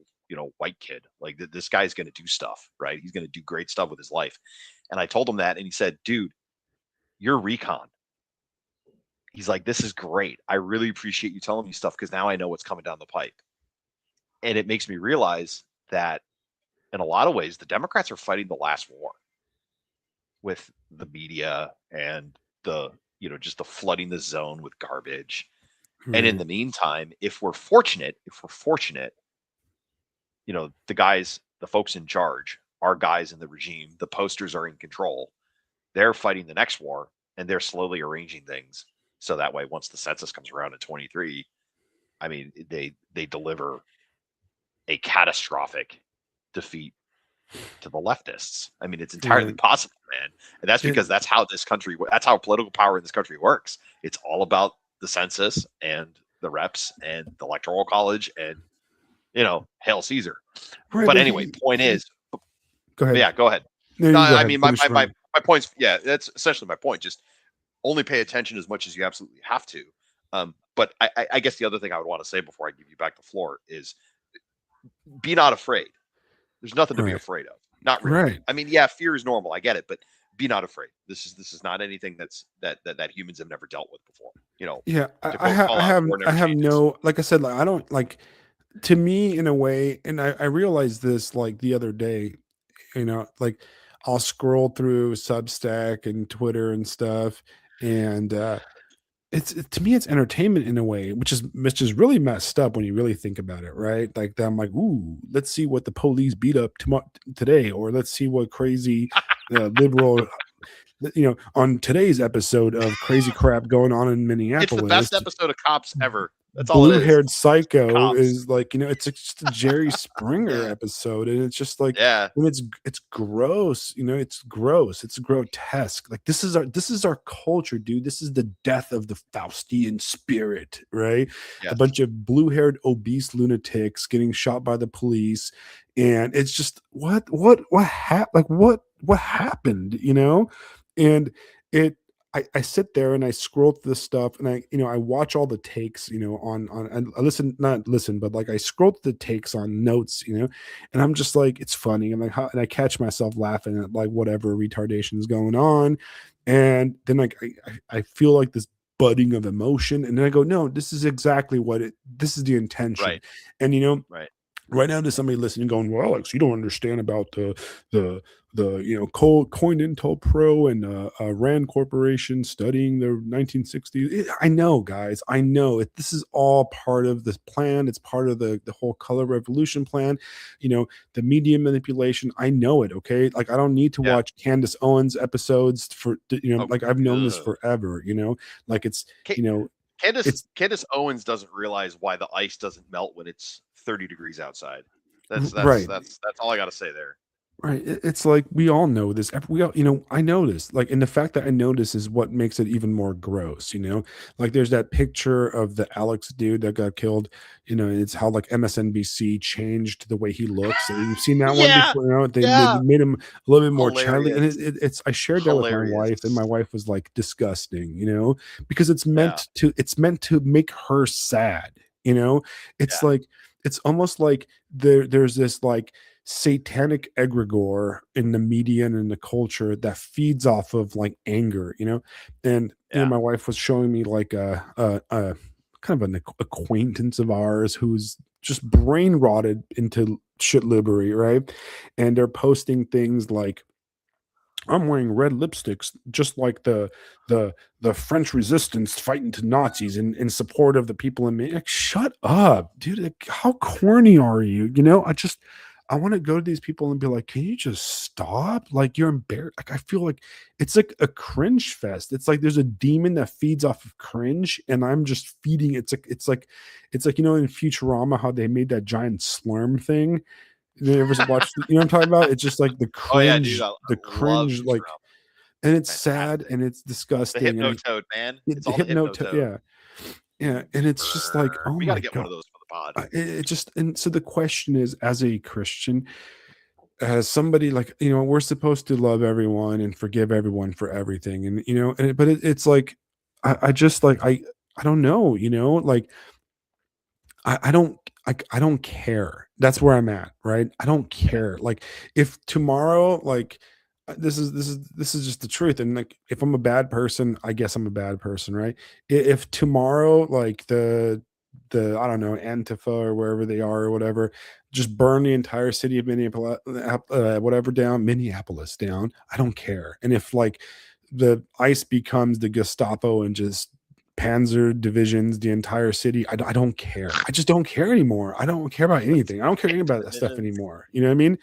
white kid. Like this guy's going to do stuff, right? He's going to do great stuff with his life. And I told him that, and he said, "Dude, you're recon." He's like, "This is great. I really appreciate you telling me stuff because now I know what's coming down the pipe." And it makes me realize that in a lot of ways, the Democrats are fighting the last war with the media and just the flooding the zone with garbage. And in Right. the meantime, if we're fortunate, the folks in charge, our guys in the regime, the posters are in control. They're fighting the next war, and they're slowly arranging things so that way, once the census comes around in 23, I mean, they deliver a catastrophic defeat to the leftists. I mean, it's entirely Right. possible, man. And that's because And that's how political power in this country works. It's all about the census and the reps and the electoral college and, hail Caesar. right, But but anyway, point is, go ahead. yeah, go ahead. No, No, you go I ahead. mean, Finish strong. my points, yeah, that's essentially my point. Just only pay attention as much as you absolutely have to. But I guess the other thing I would want to say before I give you back the floor is be not afraid. There's nothing to be Right. afraid of. Not really. Right. I mean, yeah, fear is normal. I get it, but be not afraid. This is not anything that humans have never dealt with before. Yeah, To quote Fallout, war I never have changes. no, like I said, like I don't like, to me in a way, and I realized this like the other day, like I'll scroll through Substack and Twitter and stuff, and to me it's entertainment in a way, which is really messed up when you really think about it, right? Like I'm like, ooh, let's see what the police beat up today, or let's see what crazy liberal, on today's episode of crazy crap going on in It's the Minneapolis. best episode of Cops ever. That's all it is. Blue-haired psycho Cops. is like, it's just a Jerry Springer Yeah. episode, and it's just like, Yeah. and it's gross, it's gross, it's grotesque. Like this is our culture, dude. This is the death of the Faustian spirit, right? Yes. A bunch of blue-haired obese lunatics getting shot by the police, and it's just what happened, and it I sit there and I scroll through the stuff, and I watch all the takes, on I listen, not listen, but like I scroll through the takes on notes, and I'm just like, it's funny. I'm like, and I catch myself laughing at like whatever retardation is going on. And then like I feel like this budding of emotion. And then I go, no, this is exactly this is the intention. Right. And Right. right now to somebody listening going, well, Alex, you don't understand about the coin intel pro and rand corporation studying the 1960s. I know, guys, I know this is all part of this plan. It's part of the whole color revolution plan, the media manipulation. I know it. Okay, like I don't need to Yeah. watch Candace Owens episodes Oh, like I've known this good. forever, like it's Candace Owens doesn't realize why the ice doesn't melt when it's 30 degrees outside. That's right. that's all I got to say there. Right. It's like we all know this. We all, I know this. Like, and the fact that I know this is what makes it even more gross. Like there's that picture of the Alex dude that got killed. And it's how like MSNBC changed the way he looks. And you've seen that one Yeah. before. They Yeah. made him a little bit more childly. And Hilarious. it's I shared that with my wife, and my wife was like, disgusting. Because it's meant to make her sad. It's Yeah. like it's almost like there's this like satanic egregore in the media and in the culture that feeds off of like anger, and Yeah. my wife was showing me like a kind of an acquaintance of ours who's just brain rotted into shit liberty, right? And they're posting things like, I'm wearing red lipsticks, just like the French resistance fighting to Nazis in support of the people in me. Like, shut up, dude. Like, how corny are you? I want to go to these people and be like, can you just stop? Like, you're embarrassed. Like, I feel like it's like a cringe fest. It's like there's a demon that feeds off of cringe, and I'm just feeding. It's like in Futurama how they made that giant slurm thing. You ever watch? What I'm talking about? It's just like Oh yeah, dude. I the love cringe, like, Futurama. and it's sad Fantastic. and it's The disgusting, and Hypnotoad, man. It's the all the hypnoto, Hypnotoad. yeah, yeah, and it's just like, oh We got to my get one god, of those for the pod. it just, and so the question is, as a Christian, as somebody, like, we're supposed to love everyone and forgive everyone for everything, and but it's like, I just like I don't know, like I don't I don't care. That's where I'm at, right? I don't Yeah. care. Like, if tomorrow, like, this is just the truth. And like, if I'm a bad person, I guess I'm a bad person, right? If tomorrow, like, the I don't know, Antifa or wherever they are or whatever, just burn the entire city of Minneapolis, whatever, down, Minneapolis down, I don't care. And if like the ICE becomes the Gestapo and just panzer divisions the entire city, I don't care. I just don't care anymore. I don't care about Let's anything. I don't care get anything to about the that stuff minutes. anymore. You know what I mean?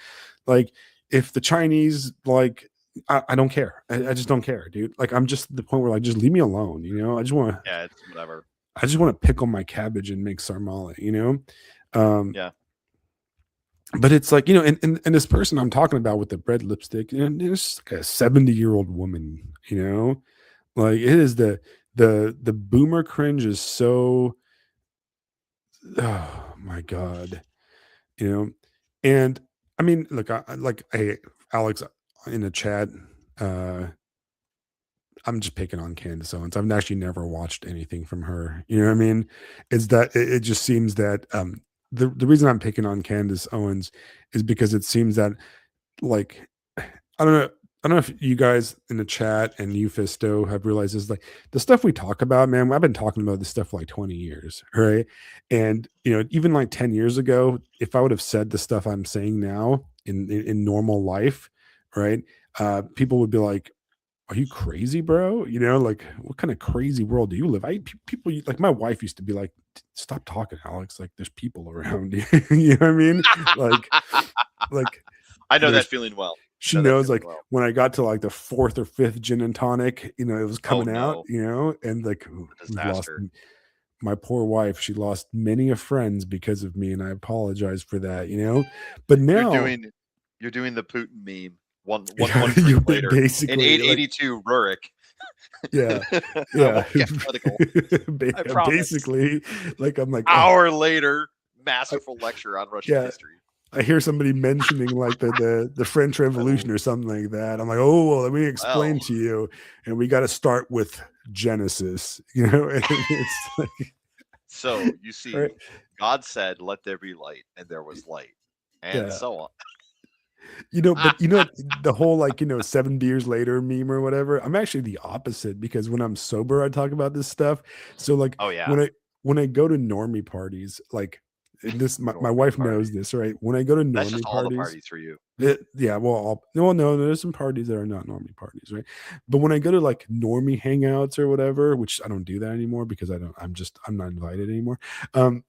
Like, if the Chinese, like, I don't care. I just don't care, dude. Like, I'm just at the point where, like, just leave me alone. Yeah, it's whatever. I just want to pickle my cabbage and make sarmale. Um, Yeah. but it's like, and this person I'm talking about with the red lipstick, and it's like a 70-year-old woman, like, it is the boomer cringe is so, oh my god, you know. And I mean, look, like, hey, Alex, in the chat, uh I'm just picking on Candace Owens. I've actually never watched anything from her. You know what I mean? Is that it just seems that the reason I'm picking on Candace Owens is because it seems that, like, I don't know. I don't know if you guys in the chat and you, Fisto, have realized this. Like, the stuff we talk about, man, I've been talking about this stuff for like 20 years, right? And even like 10 years ago, if I would have said the stuff I'm saying now in normal life, right? People would be like, are you crazy, bro? Like, what kind of crazy world do you live? People like, my wife used to be like, stop talking, Alex. Like, there's people around you. You know what I mean? Like, I know that there's feeling well. she Know that knows, feeling like, well. when I got to like the fourth or fifth gin and tonic, it was Oh coming out, no, and like, a we've lost disaster. my poor wife. She lost many a friends because of me, and I apologize for that. But You're now, doing the Putin meme. One you drink later. In basically, like, 882 Rurik. yeah, I yeah, won't get political. I promise. basically, like, I'm like, oh, Hour later, masterful lecture on Russian yeah. history. I hear somebody mentioning like the French Revolution or something like that. I'm like, oh, well, let me Well, explain to you, and we got to start with Genesis. And it's like, so you right, see, God said, "Let there be light," and there was light, and yeah, so on. but the whole, like, 7 beers later meme or whatever. I'm actually the opposite, because when I'm sober, I talk about this stuff. So, like, Oh yeah, when I go to normie parties, like, and this, my normie wife party. knows this, right? When I go to That's just normie all the parties, parties for you. yeah, well, no, there's some parties that are not normie parties, right? But when I go to like normie hangouts or whatever, which I don't do that anymore because I'm not invited anymore. Um,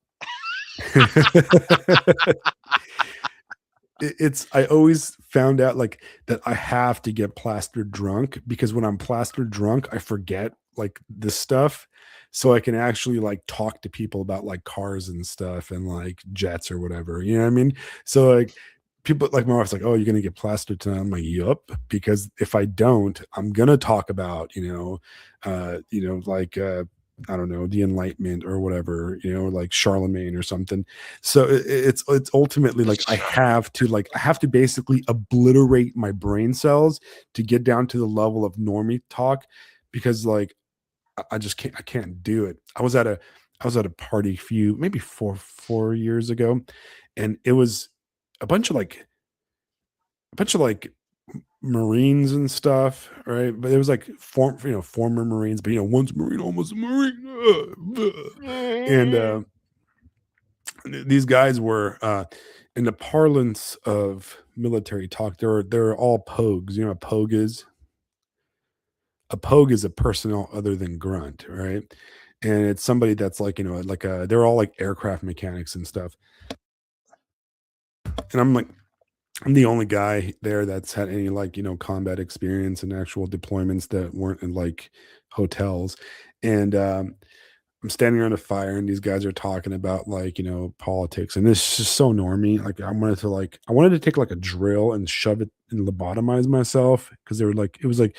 it's, I always found out, like, that I have to get plastered drunk, because when I'm plastered drunk, I forget like this stuff. So I can actually like talk to people about like cars and stuff and like jets or whatever. You know what I mean? So, like, people, like, my wife's like, "Oh, you're gonna get plastered tonight." I'm like, "Yup," because if I don't, I'm gonna talk about, like, I don't know, the Enlightenment or whatever, like Charlemagne or something. So it's ultimately like, I have to basically obliterate my brain cells to get down to the level of normie talk, because, like, I just can't do it. I was at a party maybe four years ago, and it was a bunch of like Marines and stuff, right? But it was like former Marines, but one's Marine, almost a Marine, and these guys were in the parlance of military talk. They're all pogues. You know what a pogue is? A pogue is a personnel other than grunt, right? And it's somebody that's like they're all like aircraft mechanics and stuff. And I'm the only guy there that's had any combat experience and actual deployments that weren't in like hotels. And I'm standing around a fire and these guys are talking about politics, and this is just so normie. Like I wanted to take like a drill and shove it and lobotomize myself because they were like it was like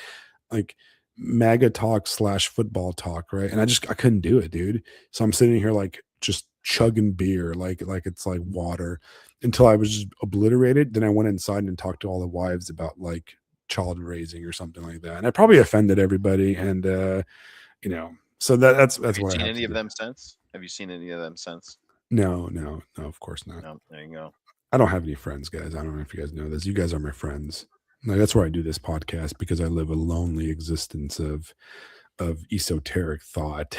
MAGA talk / football talk, right? And I couldn't do it, dude. So I'm sitting here like just chugging beer like it's like water until I was just obliterated. Then I went inside and talked to all the wives about like child raising or something like that. And I probably offended everybody. And so that's Have you what I seen have any to of do. them since? Have you seen any of them since? No, of course not. No, there you go. I don't have any friends, guys. I don't know if you guys know this. You guys are my friends. Like that's why I do this podcast, because I live a lonely existence of esoteric thought.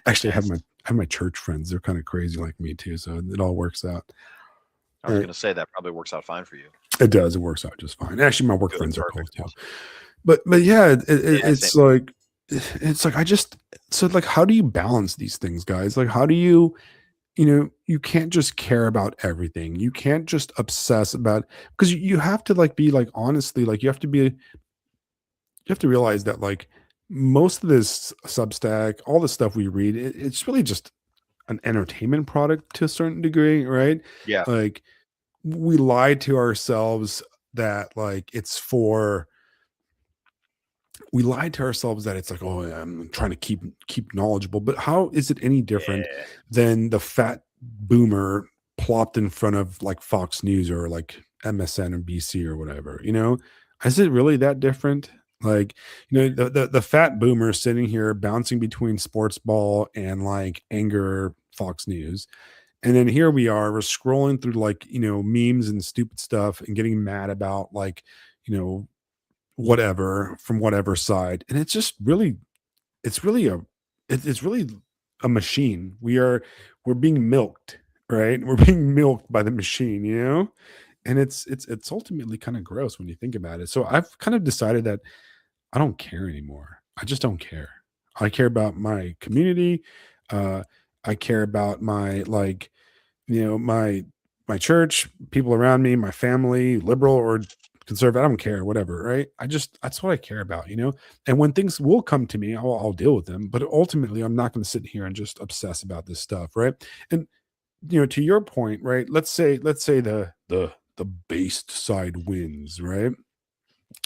Actually, Nice. I have my church friends. They're kind of crazy like me too, so it all works out. I was Right. going to say that probably works out fine for you. It does. It works out just fine. Actually, my work Good, friends are cool perfect. too. But yeah, Yeah, it's like like how do you balance these things, guys? Like how do you you can't just care about everything. You can't just obsess about, because you have to like be like honestly like you have to realize that like most of this Substack, all the stuff we read, it's really just an entertainment product to a certain degree, right? Yeah. Like we lie to ourselves that like we lied to ourselves that it's like, oh, I'm trying to keep knowledgeable. But how is it any different Yeah. than the fat boomer plopped in front of like Fox News or like MSN or BC or whatever? Is it really that different? Like, the fat boomer sitting here bouncing between sports ball and like anger Fox News. And then here we're scrolling through like, memes and stupid stuff and getting mad about like, whatever from whatever side. And it's just really, it's really it's really a machine. We're being milked, right? We're being milked by the machine, and it's ultimately kind of gross when you think about it. So I've kind of decided that I don't care anymore. I just don't care. I care about my community. uh I care about my like my church, people around me, my family, liberal or conservative, I don't care, whatever, right? That's what I care about, And when things will come to me, I'll deal with them. But ultimately, I'm not going to sit here and just obsess about this stuff, right? And to your point, right? Let's say the based side wins, right?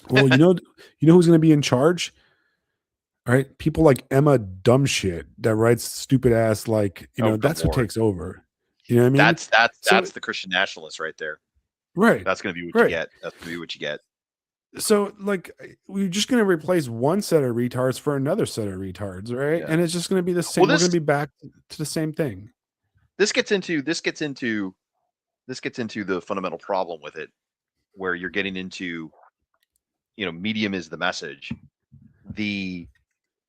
Well, who's going to be in charge, right? People like Emma Dumbshit that writes stupid ass like Oh, good that's who Lord. takes over. You know what I mean? That's the Christian nationalist right there. Right. That's going to be what you get. That's going to be what you get. So like we're just going to replace one set of retards for another set of retards, right? Yeah. And it's just going to be the same. We're going to be back to the same thing. This gets into the fundamental problem with it, where you're getting into, medium is the message. The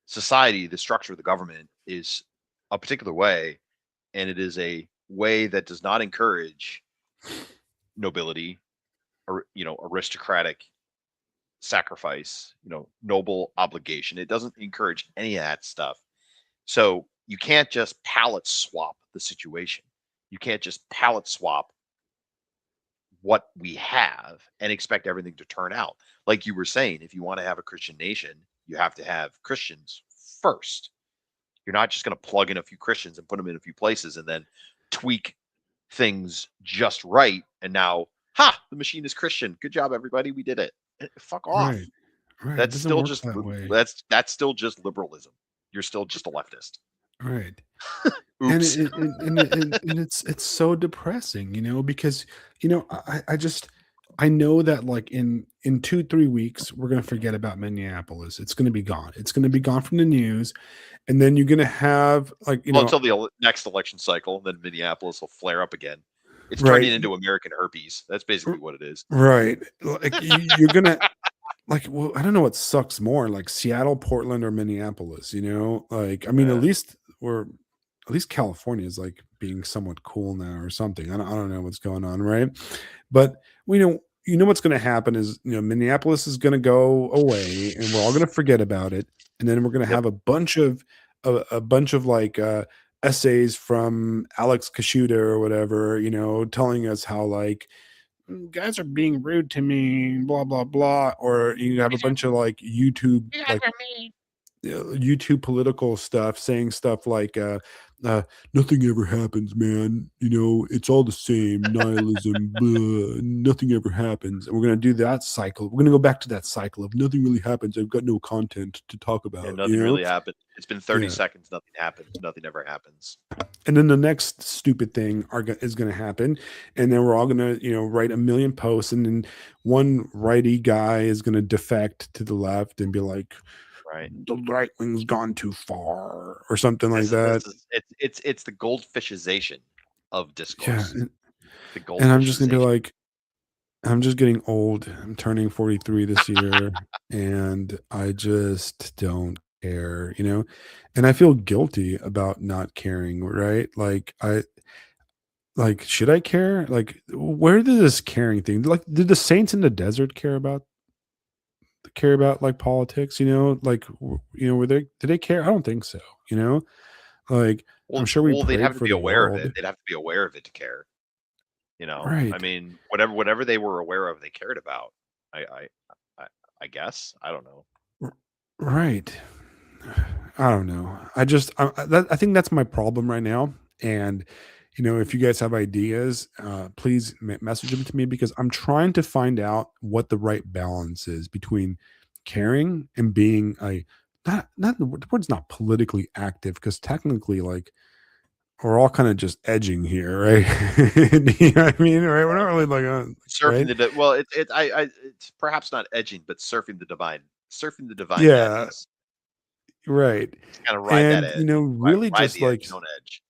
society, the structure of the government is a particular way, and it is a way that does not encourage nobility or aristocratic sacrifice, noble obligation. It doesn't encourage any of that stuff. So you can't just palette swap the situation. You can't just palette swap what we have and expect everything to turn out. Like you were saying, if you want to have a Christian nation, you have to have Christians first. You're not just going to plug in a few Christians and put them in a few places and then tweak things just right. And now, the machine is Christian. Good job, everybody. We did it. Fuck off. Right. That's still just that's still just liberalism. You're still just a leftist. Right. Oops. And it's so depressing, because I know that like in 2-3 weeks we're gonna forget about Minneapolis. It's gonna be gone. It's gonna be gone from the news, and then you're gonna have like Well, until the next election cycle, then Minneapolis will flare up again. It's right, turning into American herpes. That's basically what it is. right, like you're gonna like, well, I don't know what sucks more, like Seattle, Portland, or Minneapolis. Like I mean, Yeah. at least California is like being somewhat cool now or something. I don't know what's going on, right? But we know what's going to happen is Minneapolis is going to go away, and we're all going to forget about it, and then we're going to Yep. have a bunch of like essays from Alex Kashuta or whatever, telling us how like guys are being rude to me, blah blah blah, or you have a bunch of like YouTube political stuff saying stuff like nothing ever happens, man, it's all the same, nihilism, blah, nothing ever happens, and we're going to do that cycle. We're going to go back to that cycle of nothing really happens, I've got no content to talk Yeah, about. nothing really happened. It's been 30 Yeah. seconds. Nothing happens. Nothing ever happens. And then the next stupid thing is going to happen, and then we're all going to write a million posts, and then one righty guy is going to defect to the left and be like, Right. the right wing's gone too far or something like This that. is it's the goldfishization of Yeah, discourse. The and I'm just going to be goldfishization. like, I'm just getting old. I'm turning 43 this year, and I just don't care, and I feel guilty about not caring, right? Like, should I care? Like, where did this caring thing? Like, did the saints in the desert care about like politics? Like, were they did they care? I don't think so. Like, I'm sure we Well, they'd have prayed to for be the aware of it. world, They'd have to be aware of it to care. I right? mean, whatever they were aware of, they cared about. I guess. I don't know. Right. I don't know. I think that's my problem right now. And if you guys have ideas, please message them to me, because I'm trying to find out what the right balance is between caring and being a not the word's not politically active, because technically, like, we're all kind of just edging here, right? You know what I mean? Right? We're not really like, Surfing right? it's perhaps not edging, but surfing the divine Yeah, madness. right. Just kind of ride that And edge. really Ride just the edge, like don't edge.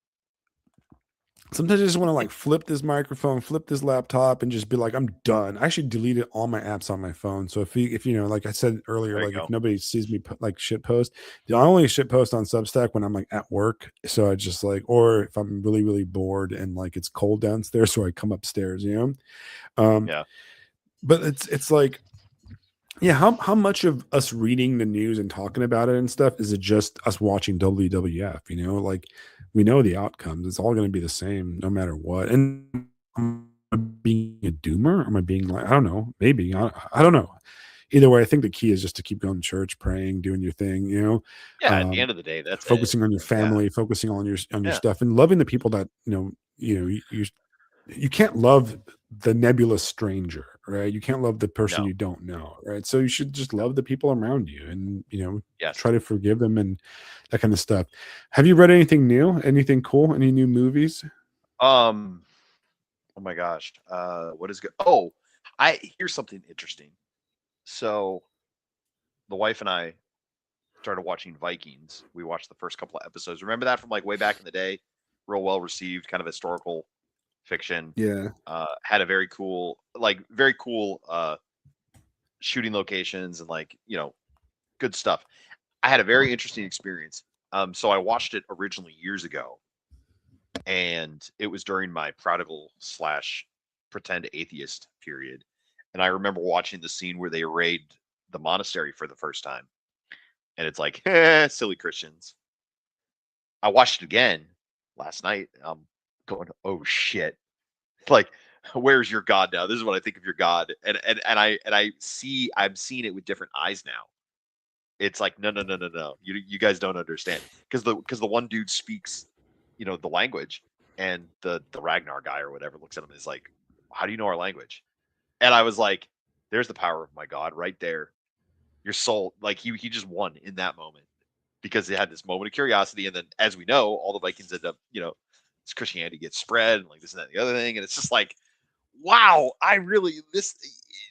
sometimes I just want to And like flip this microphone, flip this laptop, and just be like, I'm done. I actually deleted all my apps on my phone. So if like I said earlier, there you like if go. nobody sees me like shit post, I only shit post on Substack when I'm like at work. So I just like, or if I'm really really bored and like it's cold downstairs, so I come upstairs. Yeah. But it's like, yeah, how much of us reading the news and talking about it and stuff is it just us watching WWF? Like, we know the outcomes. It's all going to be the same no matter what. And am I being a doomer? Am I being like, I don't know, maybe I don't know. Either way, I think the key is just to keep going to church, praying, doing your thing. Yeah, at the end of the day, that's it. Focusing on your Yeah. family, focusing on your Yeah. stuff, and loving the people that you can't love the nebulous stranger, right? You can't love the person No. you don't know, right? So you should just love the people around you, and Yes. try to forgive them and that kind of stuff. Have you read anything new? Anything cool? Any new movies? Oh my gosh. What is good? Oh, here's something interesting. So the wife and I started watching Vikings. We watched the first couple of episodes. Remember that from like way back in the day? Real well received, kind of historical fiction. Yeah. Had a very cool shooting locations and like, good stuff. I had a very interesting experience. So I watched it originally years ago, and it was during my prodigal / pretend atheist period. And I remember watching the scene where they raid the monastery for the first time. And it's like, silly Christians. I watched it again last night. I'm going, oh shit. Like, where's your God now? This is what I think of your God. And I'm seeing it with different eyes now. It's like, no. You guys don't understand. Because the one dude speaks, the language, and the Ragnar guy or whatever looks at him and is like, how do you know our language? And I was like, there's the power of my God right there. Your soul, like he just won in that moment, because they had this moment of curiosity, and then, as we know, all the Vikings end up, this Christianity gets spread, and like this and that and the other thing, and it's just like, wow, this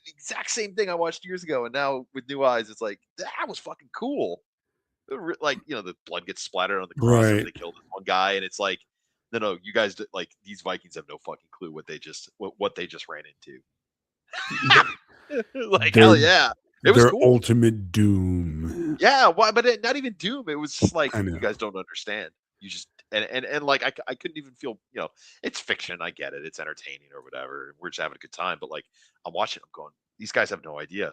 exact same thing I watched years ago, and now with new eyes, it's like, that was fucking cool. like the blood gets splattered on the cross and Right. they kill this one guy, and it's like, no, you guys like these Vikings have no fucking clue what they just ran into. Like hell Their yeah, it was their cool. ultimate doom. Yeah, why? But not even doom. It was just like I you know. guys don't understand. You just and like I couldn't even feel. It's fiction. I get it. It's entertaining or whatever. We're just having a good time. But like I'm watching. I'm going. These guys have no idea.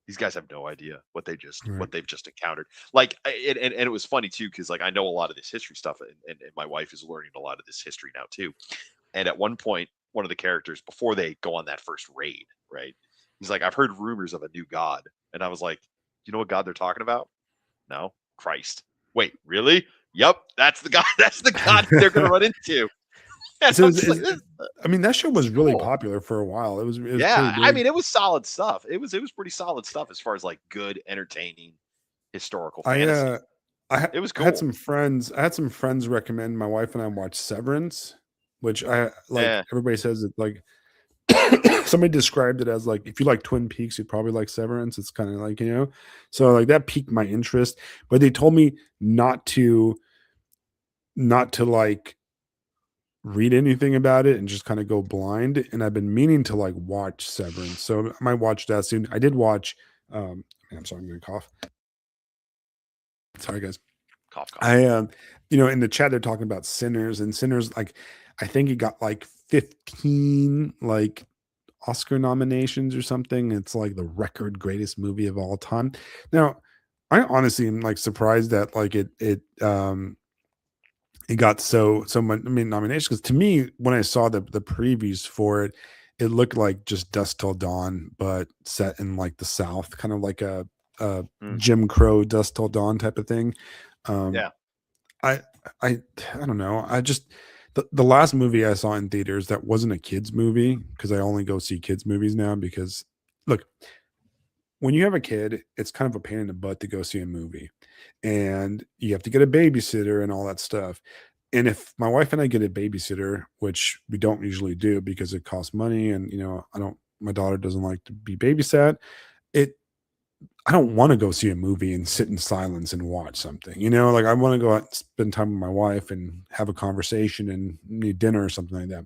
These guys have no idea what Right. they've just encountered. Like, and it was funny too because like I know a lot of this history stuff, and my wife is learning a lot of this history now too. And at one point, one of the characters before they go on that first raid, right? He's like, I've heard rumors of a new god, and I was like, you know what god they're talking about? No, Christ. Wait, really? Yep, that's the god. That's the god they're gonna run into. And So I'm just like, I mean, that show this was is really cool. popular for a while. It was pretty Yeah, I big. mean, it was solid stuff. It was pretty solid stuff as far as like good, entertaining historical fantasy. It was I had cool. some friends. I had some friends recommend my wife and I watch Severance, which I like. Yeah, Everybody says it like somebody described it as like if you like Twin Peaks, you'd probably like Severance. It's kind of like so like that piqued my interest. But they told me not to like read anything about it and just kind of go blind. And I've been meaning to like watch Severance, so I might watch that soon. I did watch. I'm sorry, I'm gonna cough. Sorry, guys. cough, cough. I in the chat they're talking about Sinners, and Sinners, like I think it got like 15 like Oscar nominations or something. It's like the record greatest movie of all time. Now, I honestly am like surprised that like it got so much, I mean, nominations, because to me when I saw the previews for it, it looked like just Dust Till Dawn but set in like the South, kind of like a Jim Crow Dust Till Dawn type of thing. um Yeah, I I I don't know. I just the last movie I saw in theaters that wasn't a kids movie, because I only go see kids movies now, because look, when you have a kid, it's kind of a pain in the butt to go see a movie, and you have to get a babysitter and all that stuff. And if my wife and I get a babysitter, which we don't usually do because it costs money, and I don't, my daughter doesn't like to be babysat. It I don't want to go see a movie and sit in silence and watch something. Like I want to go out and spend time with my wife and have a conversation and eat dinner or something like that.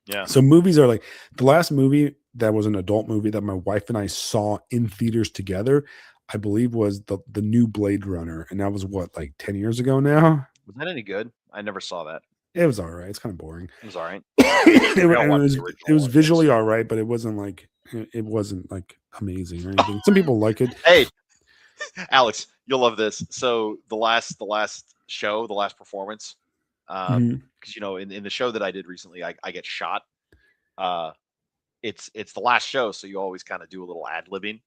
yeah. So movies are like the last movie that was an adult movie that my wife and I saw in theaters together, I believe was the new Blade Runner. And that was what, like 10 years ago now? Was that any good? I never saw that. It was all right. It's kind of boring. It was all right. it, I don't and watch it was the it original was one. visually all right, but it wasn't like amazing or anything. Some people like it. Hey, Alex, you'll love this. So the last show, the last performance, Mhm. because in the show that I did recently, I get shot. It's the last show, so you always kind of do a little ad libbing.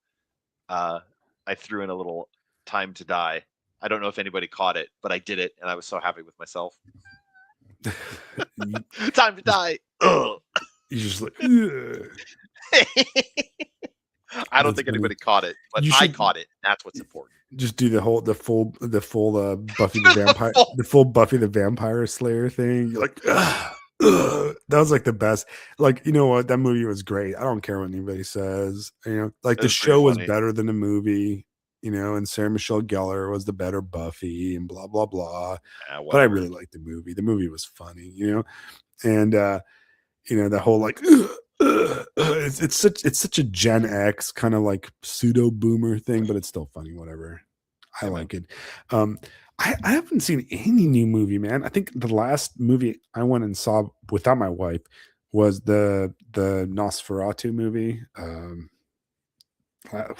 I threw in a little "Time to Die." I don't know if anybody caught it, but I did it, and I was so happy with myself. you, Time to die. Ugh. you just like, "Ugh." I don't That's think funny. anybody caught it, but You I should caught it. That's what's important. just do the full Buffy the Vampire, the full Buffy the Vampire Slayer thing. You're like, "Ugh, ugh." That was like the best. Like, you know what? That movie was great. I don't care what anybody says. Like It the was pretty show was funny. better than the movie. And Sarah Michelle Gellar was the better Buffy, and blah blah blah. Yeah, But I whatever. really liked the movie. The movie was funny, and that whole like, "Ugh, ugh, ugh." It's such a Gen X kind of like pseudo boomer thing, but it's still funny. Whatever. I Yeah, man. like it. I haven't seen any new movie, man. I think the last movie I went and saw without my wife was the Nosferatu movie.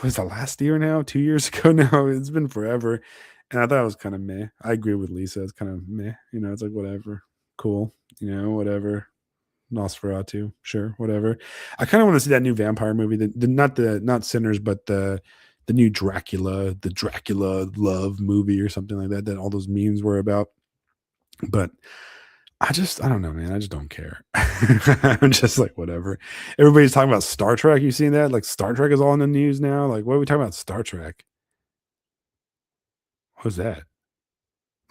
Was that last year now? 2 years ago now? It's been forever. And I thought it was kind of meh. I agree with Lisa. It's kind of meh. It's like whatever. Cool. Whatever. Nosferatu. Sure. Whatever. I kind of want to see that new vampire movie. Not Sinners, but the new Dracula, the Dracula love movie or something like that all those memes were about. But I don't know, man. I just don't care. I'm just like, whatever. Everybody's talking about Star Trek. You seen that? Like, Star Trek is all in the news now. Like, what are we talking about? Star Trek? What was that?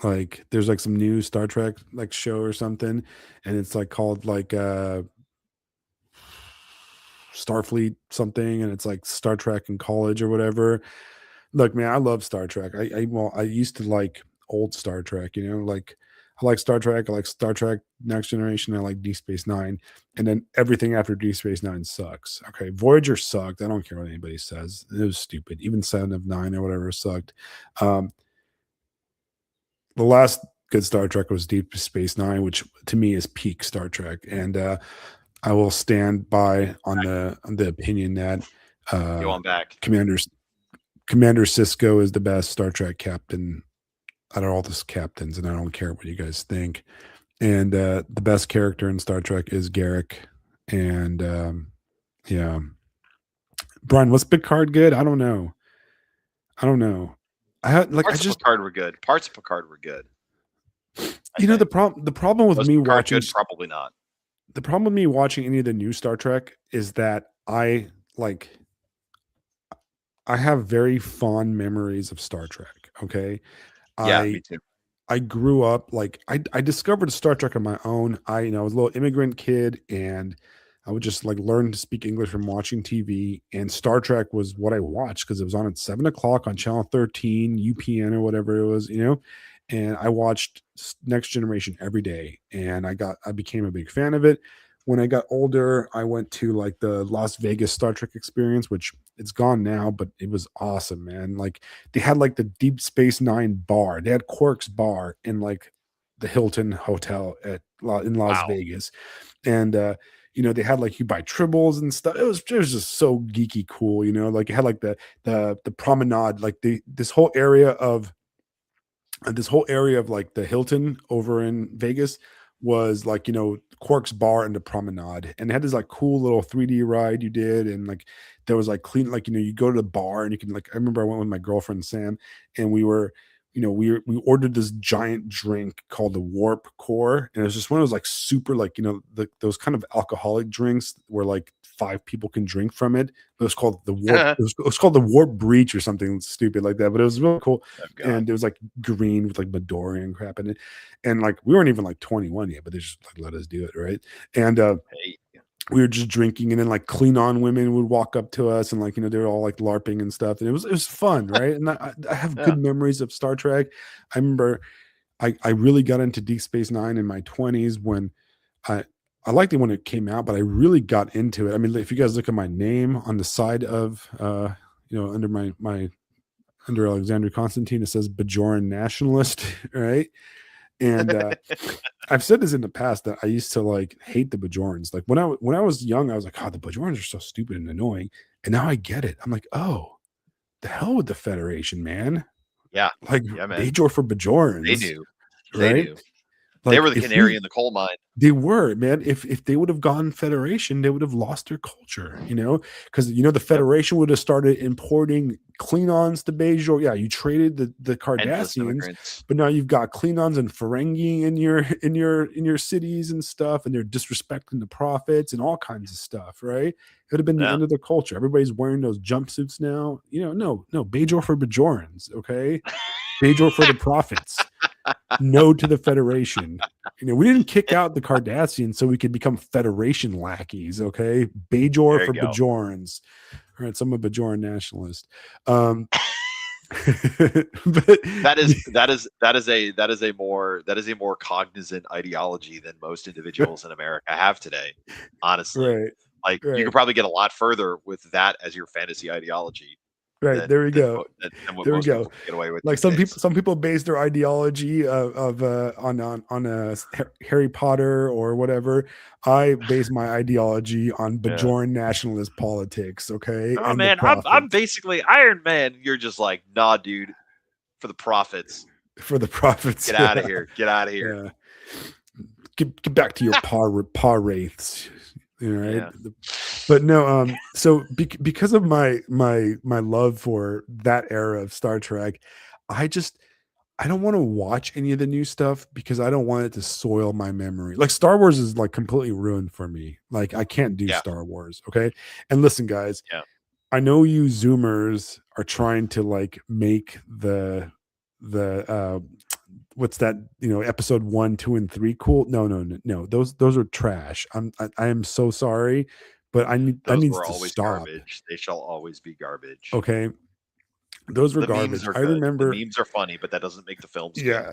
Like, there's like some new Star Trek like show or something, and it's like called like Starfleet something, and it's like Star Trek in college or whatever. Look, man, I love Star Trek. I used to like old Star Trek, like I like Star Trek, I like Star Trek Next Generation, I like D Space Nine, and then everything after D Space Nine sucks. Okay, Voyager sucked. I don't care what anybody says. It was stupid. Even Seven of Nine or whatever sucked. Um, the last good Star Trek was Deep Space Nine, which to me is peak Star Trek, and I will stand by on the opinion that Go uh, on back. Commander Cisco is the best Star Trek captain out of all the captains, and I don't care what you guys think. And the best character in Star Trek is Garrick. And yeah, Brian, was Picard good? I don't know. I don't know. I had like I Parts of just Picard were good. Parts of Picard were good. the problem with Was me Picard watching good? Probably not. the problem with me watching any of the new Star Trek is that I have very fond memories of Star Trek. Okay. Yeah, I me too. I grew up like I discovered Star Trek on my own. I was a little immigrant kid, and I would just like learn to speak English from watching TV. And Star Trek was what I watched because it was on at 7 o'clock on Channel 13, UPN or whatever it was. And I watched Next Generation every day, and I became a big fan of it. When I got older, I went to like the Las Vegas Star Trek experience, which it's gone now, but it was awesome, man. Like they had like the Deep Space Nine bar. They had Quark's bar in like the Hilton Hotel in Las Wow. Vegas, and they had like you buy tribbles and stuff. It was just so geeky cool. Like it had like the promenade, like this whole area of like the Hilton over in Vegas was like, Quark's bar and the promenade. And it had this like cool little 3D ride you did. And like there was like clean, like, you go to the bar and you can like, I remember I went with my girlfriend Sam, and we ordered this giant drink called the Warp Core. And it was just one of those like super like, those kind of alcoholic drinks where like five people can drink from it. It was called the Warp. It was called the Warp Breach or something stupid like that. But it was really cool. Oh, God. And it was like green with like Midori and crap in it. And like we weren't even like 21 yet, but they just like let us do it, right? And Hey, we were just drinking, and then like Klingon women would walk up to us, and like they were all like LARPing and stuff, and it was fun, right? And I have yeah. good memories of Star Trek. I remember I really got into Deep Space Nine in my 20s when I liked it when it came out, but I really got into it. I mean, if you guys look at my name on the side of under my under Alexander Constantine, it says Bajoran nationalist, right? And I've said this in the past that I used to like hate the Bajorans. Like when I was young, I was like, "Oh, the Bajorans are so stupid and annoying." And now I get it. I'm like, "Oh, the hell with the Federation, man!" Yeah. Like Yeah, man. Bajor for Bajorans. They do. Right? They do. Like They were the canary in the coal mine. They were, man. If they would have gone Federation, they would have lost their culture, because the Federation would have started importing Klingons to Bajor. Yeah, you traded the Cardassians, but now you've got Klingons and Ferengi in your cities and stuff, and they're disrespecting the prophets and all kinds of stuff, right? It would have been the end of their culture. Everybody's wearing those jumpsuits now. No, Bajor for Bajorans, okay? Bajor for the prophets. No to the Federation. We didn't kick out the Cardassians so we could become Federation lackeys. Okay, Bajor for Bajorans. All right, so I'm a Bajoran nationalist. But that is a more cognizant ideology than most individuals in America have today. Honestly, right. You could probably get a lot further with that as your fantasy ideology. Right, there we go. There we go. Get away with like some people base their ideology on Harry Potter or whatever. I base my ideology on Bajoran nationalist politics. Okay. Oh man, I'm basically Iron Man. You're just like, nah, dude. For the prophets. For the prophets. Get out of here. Get out of here. Yeah. Get back to your paw wraiths. Right. Yeah. But no, so because of my love for that era of Star Trek, I don't want to watch any of the new stuff because I don't want it to soil my memory. Like Star Wars is like completely ruined for me. Like I can't do Star Wars. Okay. And listen, guys, I know you Zoomers are trying to like make the what's that, episode 1, 2, and 3 cool. No, those are trash. I am so sorry, but I need to stop. Garbage. They shall always be garbage. Okay, Those were The memes garbage. are I good. The remember, memes are funny, but that doesn't make the films good. yeah.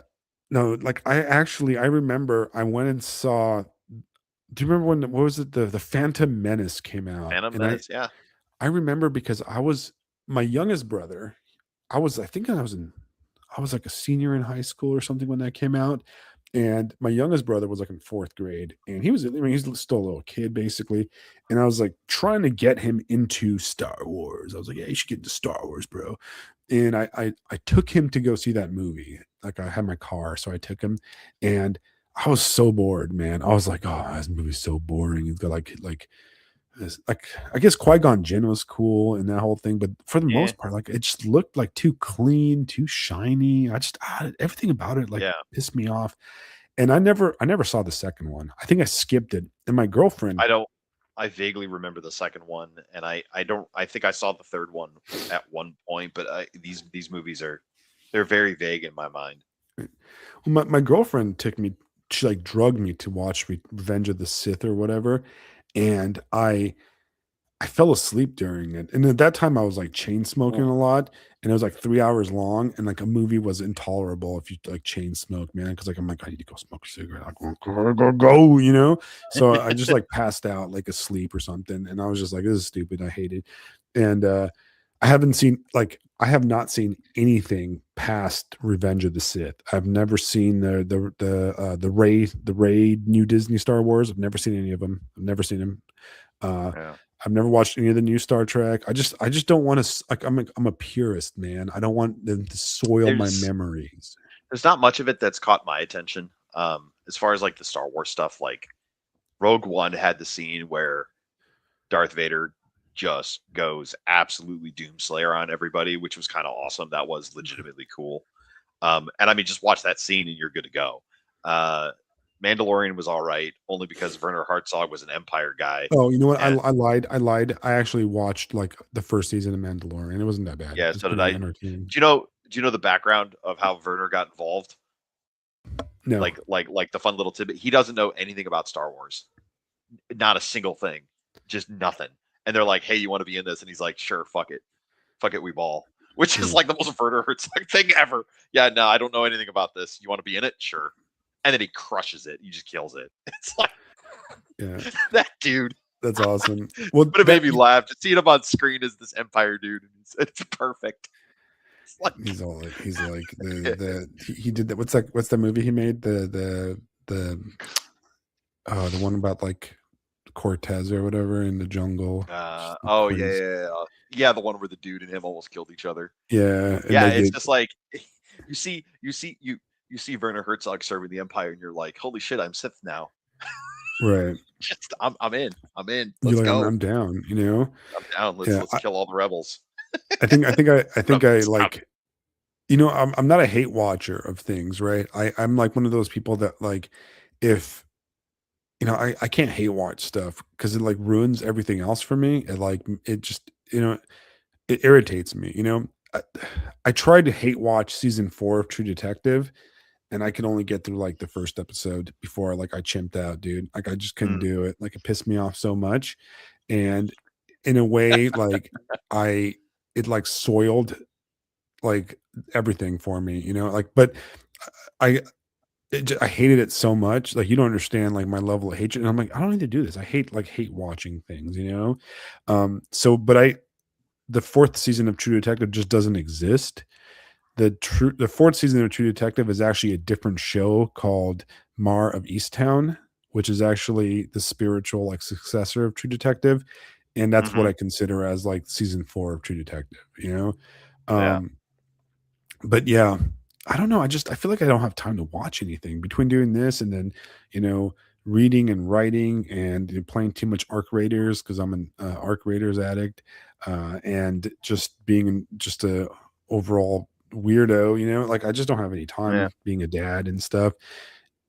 No, like I remember I went and saw. Do you remember when what was it, the Phantom Menace came out? Phantom And Menace, yeah. I remember because I was my youngest brother. I think I was like a senior in high school or something when that came out. And my youngest brother was like in fourth grade, and I mean, he's still a little kid basically. And I was like trying to get him into Star Wars. I was like, yeah, you should get into Star Wars, bro. And I took him to go see that movie. Like I had my car, so I took him, and I was so bored, man. I was like, oh, this movie's so boring. It's got like I guess Qui-Gon Jinn was cool and that whole thing, but for the Yeah, most part, like it just looked like too clean, too shiny. Everything about it like yeah. pissed me off. And I never saw the second one. I think I skipped it. And my girlfriend, I don't. I vaguely remember the second one, and I don't. I think I saw the third one at one point, but these movies are they're very vague in my mind. my girlfriend took me, she like drugged me to watch Revenge of the Sith or whatever. And I fell asleep during it. And at that time I was like chain smoking Mm. a lot, and it was like 3 hours long, and like a movie was intolerable if you like chain smoke, man. Cause like I'm like, I need to go smoke a cigarette. I go, you know? So I just like passed out like asleep or something. And I was just like, this is stupid. I hate it. And I have not seen anything past Revenge of the Sith. I've never seen the Ray new Disney Star Wars. I've never seen any of them. I've never seen them. Uh, Yeah. I've never watched any of the new Star Trek. I just don't want to like I'm a purist, man. I don't want them to soil my There's memories. there's not much of it that's caught my attention. As far as like the Star Wars stuff, like Rogue One had the scene where Darth Vader just goes absolutely doomslayer on everybody, which was kind of awesome. That was legitimately cool. And I mean, just watch that scene and you're good to go. Uh, Mandalorian was all right, only because Werner Herzog was an Empire guy, Oh, you know what? and I lied. I lied. I actually watched like the first season of Mandalorian. It wasn't that bad. yeah, It's so did pretty I. entertaining. Do you know the background of how Werner got involved? No. Like the fun little tidbit. He doesn't know anything about Star Wars, not a single thing, just nothing. And they're like, "Hey, you want to be in this?" And he's like, "Sure, fuck it, we ball." Which is Yeah. like the most Werner Herzog thing ever. Yeah, no, I don't know anything about this. You want to be in it? Sure. And then he crushes it. He just kills it. It's like Yeah. that dude. That's awesome. Well, But it made me laugh. Just seeing him on screen as this Empire dude. It's perfect. It's like, he's like he did that. What's the movie he made? The oh, the one about like Cortez or whatever in the jungle. oh yeah, Crazy. yeah, the one where the dude and him almost killed each other. Yeah, and Yeah, they it's get just like you see Werner Herzog serving the Empire, and you're like, holy shit, I'm Sith now. right. Just I'm in. I'm in. You're Let's like, go. I'm down, you know? I'm down. Yeah. Let's kill all the rebels. I think I Rebels out. like, you know, I'm not a hate watcher of things, right? I'm like one of those people that like if you know, I can't hate watch stuff because it like ruins everything else for me. It just, you know, it irritates me, you know. I tried to hate watch season 4 of True Detective, and I could only get through like the first episode before like I chimped out, dude. Like I just couldn't Mm, do it. Like it pissed me off so much. And in a way, like I it like soiled like everything for me, you know, like but I I hated it so much. Like you don't understand like my level of hatred. And I'm like, I don't need to do this. I hate watching things, you know? So but the fourth season of True Detective just doesn't exist. The fourth season of True Detective is actually a different show called Mar of Easttown, which is actually the spiritual like successor of True Detective, and that's what hmm I consider as like season 4 of True Detective. You know, Yeah. um, but yeah, I don't know. I feel like I don't have time to watch anything between doing this and then you know reading and writing and playing too much Arc Raiders because I'm an Arc Raiders addict, and just being just a overall weirdo. You know, like I just don't have any Yeah. time being a dad and stuff.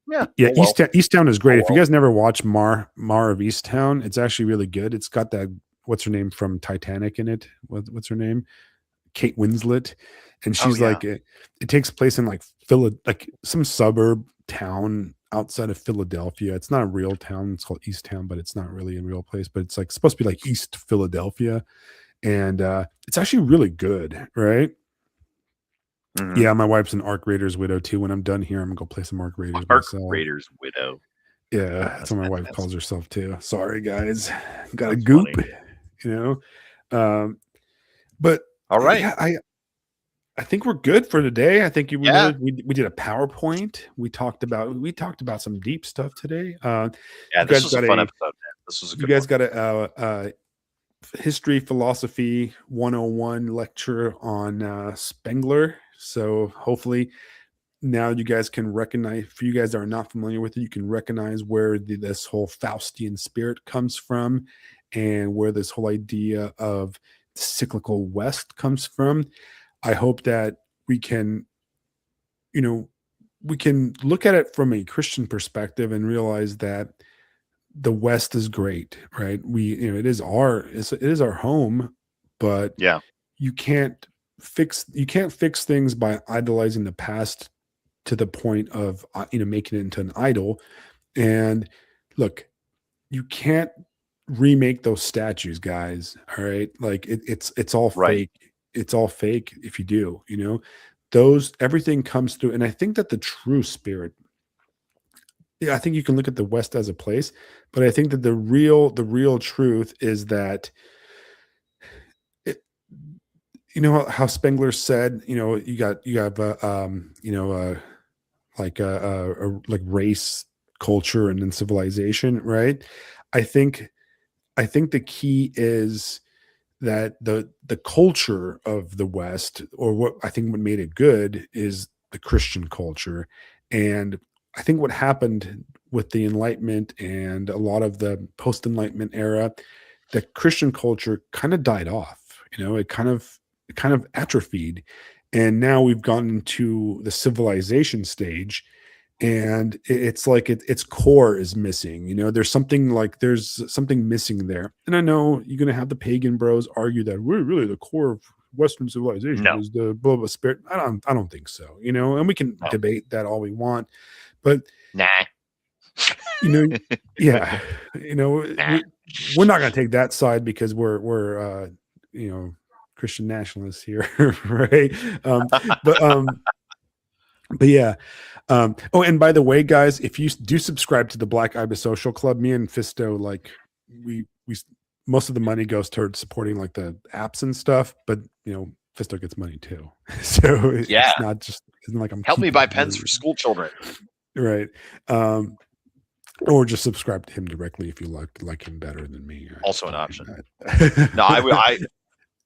Yeah. Yeah, Oh well. Easttown is great. Oh If you well. guys never watch Mar of Easttown, it's actually really good. It's got that what's her name from Titanic in it. What's her name? Kate Winslet, and Oh she's yeah. like it takes place in like like some suburb town outside of Philadelphia. It's not a real town. It's called East Town, but it's not really a real place. But it's like supposed to be like East Philadelphia, and it's actually really good, right? Mhm. Yeah, my wife's an Arc Raiders widow too. When I'm done here, I'm gonna go play some Arc Raiders Arc myself. Raiders widow. Yeah, that's That's what my wife fantastic. calls herself too. Sorry, guys, got a That's goop, funny. you know. But All right. yeah, I think we're good for today. I think we Yeah. we did a PowerPoint. We talked about some deep stuff today. Yeah. You This guys was a got fun a episode, man. This was a you good one. guys got a history philosophy 101 lecture on Spengler. So hopefully now you guys can recognize, for you guys that are not familiar with it, you can recognize where this whole Faustian spirit comes from and where this whole idea of the cyclical West comes from. I hope that we can, we can look at it from a Christian perspective and realize that the West is great, right? It is our home, but Yeah. you can't fix things by idolizing the past to the point of making it into an idol. And look, you can't remake those statues, guys. All right, like it's all Right. fake. It's all fake if you do. Those, everything comes through, and I think that the true spirit. Yeah, I think you can look at the West as a place, but I think that the real truth is that it, how Spengler said, you have like race, culture, and then civilization, right? I think the key is that the culture of the West, or what I think what made it good, is the Christian culture. And I think what happened with the Enlightenment and a lot of the post-Enlightenment era, the Christian culture kind of died off. It kind of atrophied. And now we've gone into the civilization stage, and it's like its core is missing. There's something missing there. And I know you're going to have the pagan bros argue that we're really the core of Western civilization No. is the blah blah spirit. I don't think so. And we can No. debate that all we want, but Nah. Yeah, Nah. we're not going to take that side because we're Christian nationalists here, right? But yeah. Oh, and by the way, guys, if you do subscribe to the Black Ibis Social Club, me and Fisto, like we most of the money goes towards supporting like the apps and stuff, but Fisto gets money too. So Yeah. it's not like I'm Help me keeping buy it pens really. for school children. Right. Or just subscribe to him directly if you like him better than me. Also an option. That. No, I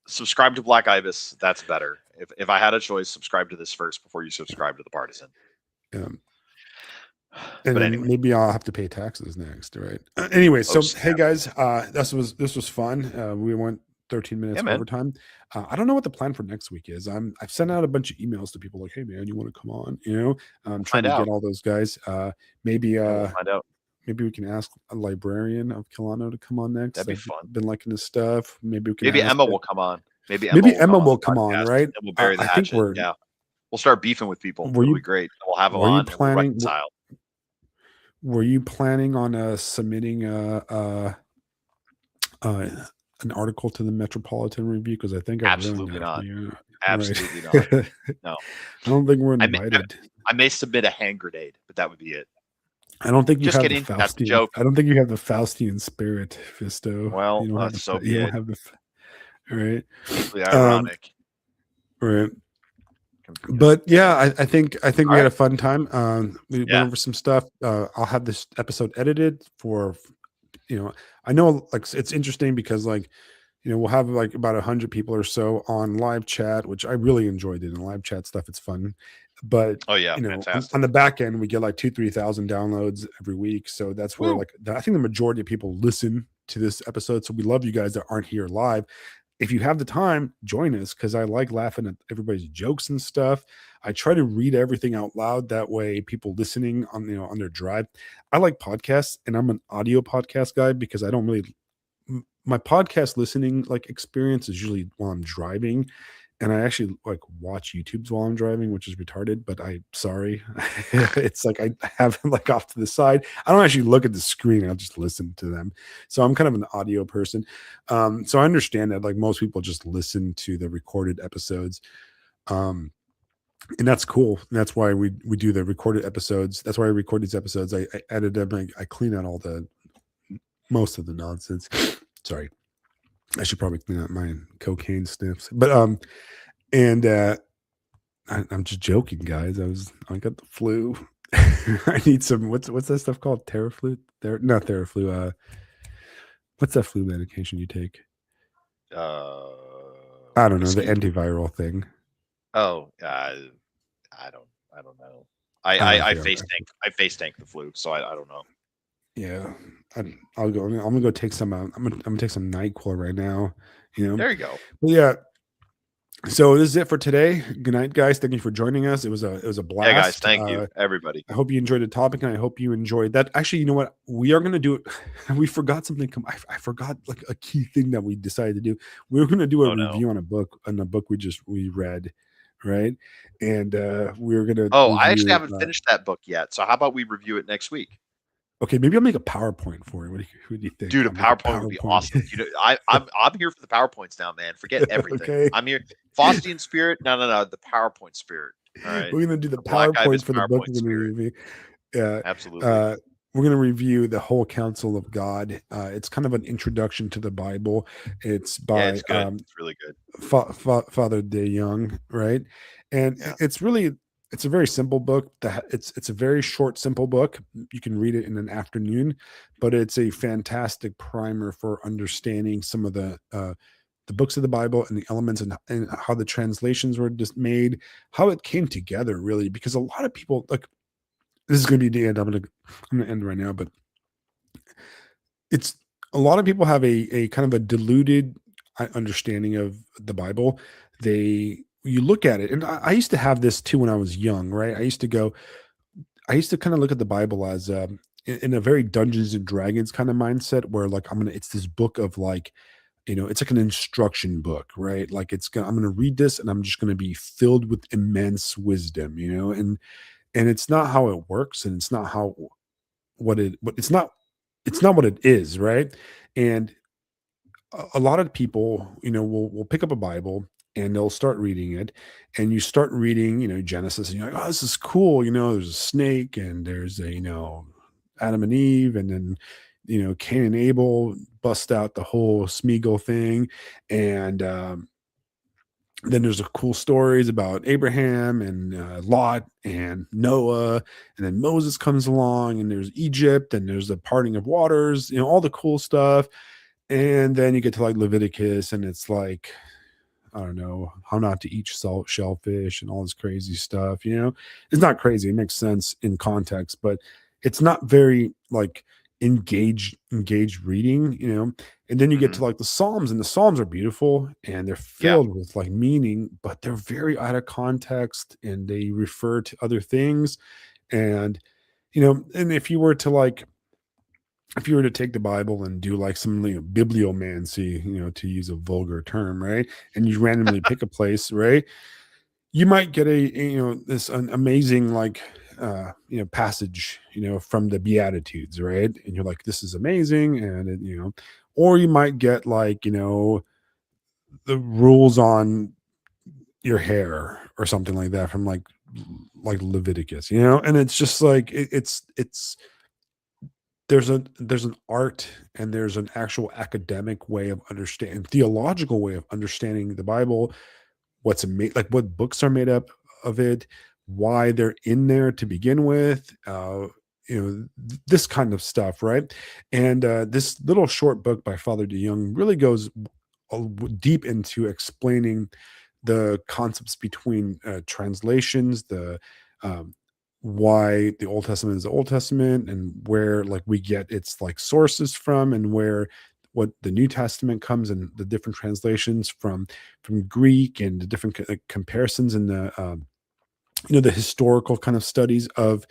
subscribe to Black Ibis. That's better. If I had a choice, subscribe to this first before you subscribe to the Partisan. And But then anyway. maybe I'll have to pay taxes next, right? Anyway, so hey snap. guys, this was fun. We went 13 minutes Yeah, man. overtime. I don't know what the plan for next week is. I've sent out a bunch of emails to people like, hey man, you want to come on? I'm trying to get all those guys. Maybe we'll find out. Maybe we can ask a librarian of Kilano to come on next. That'd be I've fun. been liking his stuff. Maybe we can. Maybe ask Emma it. will come on. Maybe Emma will come on, right? And we'll bury the I think hatchet. Yeah. We'll start beefing with people. It'll be great. We'll have them on and we'll reconcile. Were you planning on submitting an article to the Metropolitan Review? Because I think absolutely not. Absolutely right. not. No, I don't think we're invited. I may submit a hand grenade, but that would be it. I don't think you Just have kidding. the Faustian. That's a joke. I don't think you have the Faustian spirit, Fisto. Well, you don't have the right. Deeply ironic. Right. But yeah, I think we had a fun time. We went over some stuff. I'll have this episode edited for, I know like it's interesting because like, we'll have like about 100 people or so on live chat, which I really enjoyed it in live chat stuff. It's fun. But fantastic. On the back end, we get like 2,000-3,000 downloads every week. So that's where I think the majority of people listen to this episode. So we love you guys that aren't here live. If you have the time, join us because I like laughing at everybody's jokes and stuff. I try to read everything out loud. That way people listening on their drive. I like podcasts, and I'm an audio podcast guy because I don't really, my podcast listening like experience is usually while I'm driving. And I actually like watch YouTubes while I'm driving, which is retarded, but sorry. It's like I have them like off to the side. I don't actually look at the screen. I'll just listen to them. So I'm kind of an audio person. So I understand that like most people just listen to the recorded episodes. And that's cool. And that's why we do the recorded episodes. That's why I record these episodes. I edit them. I clean out all the most of the nonsense. Sorry, I should probably clean out my cocaine sniffs. But and I'm just joking, guys. I got the flu. I need some. What's that stuff called? Theraflu? Not Theraflu. What's that flu medication you take? I don't know, the antiviral thing. Oh, I don't know. I face tank the flu, so I don't know. Yeah, I'll go. I'm gonna go take some. I'm gonna take some NyQuil right now. You know. There you go. But yeah. So this is it for today. Good night, guys. Thank you for joining us. It was a blast. Yeah, guys. Thank you, everybody. I hope you enjoyed the topic, and I hope you enjoyed that. Actually, you know what? We are going to do it. We forgot something. I forgot like a key thing that we decided to do. We were going to do a review on a book we read, right? And we were going to. Oh, I actually haven't finished that book yet. So how about we review it next week? Okay, maybe I'll make a PowerPoint for it. Who do you think? Dude, a PowerPoint would be awesome. You know, I'm here for the PowerPoints now, man. Forget everything. Okay. I'm here. Faustian Spirit. No. The PowerPoint Spirit. All right. We're gonna do the PowerPoint for the book we're gonna review. Yeah, absolutely. We're gonna review the whole counsel of God. It's kind of an introduction to the Bible. It's by it's good. It's really good. Father De Young, right? And it's a very simple book. It's a very short, simple book. You can read it in an afternoon, but it's a fantastic primer for understanding some of the books of the Bible and the elements and how the translations were just made, how it came together, really. Because a lot of people, like, this is going to be the end. I'm gonna end right now, but it's a lot of people have a kind of a diluted understanding of the Bible. You look at it, and I used to have this too when I was young, right? I used to kind of look at the Bible as in a very Dungeons and Dragons kind of mindset, where like it's this book of like, you know, it's like an instruction book, right? Like I'm gonna read this and I'm just gonna be filled with immense wisdom, you know, and it's not how it works, and it's not it's not what it is, right? And a lot of people, you know, will pick up a Bible and they'll start reading it, and you start reading, you know, Genesis, and you're like, oh, this is cool. You know, there's a snake, and there's you know, Adam and Eve, and then, you know, Cain and Abel bust out the whole Smeagol thing. And then there's a cool stories about Abraham and Lot and Noah, and then Moses comes along, and there's Egypt, and there's the parting of waters, you know, all the cool stuff. And then you get to like Leviticus, and it's like, I don't know, how not to eat shellfish and all this crazy stuff. You know, it's not crazy. It makes sense in context, but it's not very like engaged reading, you know. And then you get to like the Psalms, and the Psalms are beautiful and they're filled with like meaning, but they're very out of context, and they refer to other things. And, you know, and if you were to take the Bible and do like some, you know, bibliomancy, you know, to use a vulgar term, right? And you randomly pick a place, right? You might get you know, this amazing like you know, passage, you know, from the Beatitudes, right? And you're like, this is amazing, and it, you know, or you might get like, you know, the rules on your hair or something like that from like Leviticus, you know, and it's just like it's there's an art, and there's an actual academic way of understanding, theological way of understanding the Bible, what's made, like what books are made up of it, why they're in there to begin with, you know, this kind of stuff, right? And this little short book by Father De Young really goes deep into explaining the concepts between translations, the why the Old Testament is the Old Testament, and where like we get its like sources from, and where what the New Testament comes, and the different translations from Greek, and the different comparisons, and the you know, the historical kind of studies of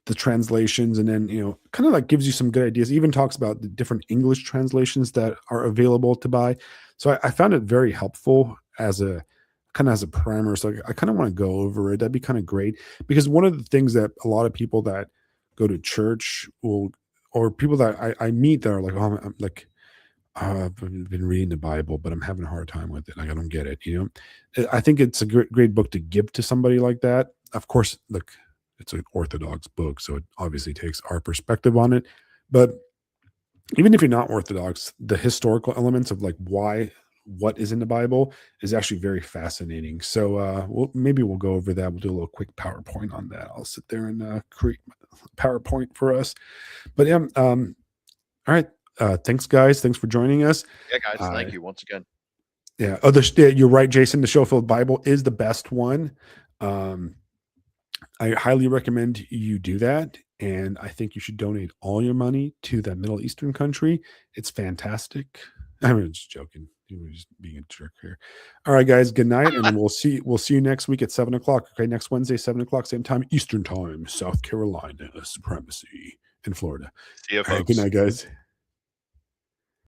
the translations. And then, you know, kind of like gives you some good ideas. Even talks about the different English translations that are available to buy. So I found it very helpful as a primer. So I kind of want to go over it. That'd be kind of great, because one of the things that a lot of people that go to church will, or people that I meet that are like, oh, I'm like, I've been reading the Bible, but I'm having a hard time with it. Like, I don't get it. You know, I think it's a great book to give to somebody like that. Of course, look, it's an Orthodox book, so it obviously takes our perspective on it. But even if you're not Orthodox, the historical elements of like what is in the Bible is actually very fascinating. So maybe we'll go over that. We'll do a little quick PowerPoint on that. I'll sit there and create PowerPoint for us. But yeah, all right. Thanks, guys. Thanks for joining us. Yeah, guys, thank you once again. Yeah. Oh, you're right, Jason. The Schofield Bible is the best one. I highly recommend you do that. And I think you should donate all your money to that Middle Eastern country. It's fantastic. I'm just joking. You were just being a jerk here. All right, guys. Good night, and we'll see you next week at 7:00. Okay, next Wednesday, 7:00, same time, Eastern time, South Carolina, supremacy in Florida. See you, All right, folks. good night, guys.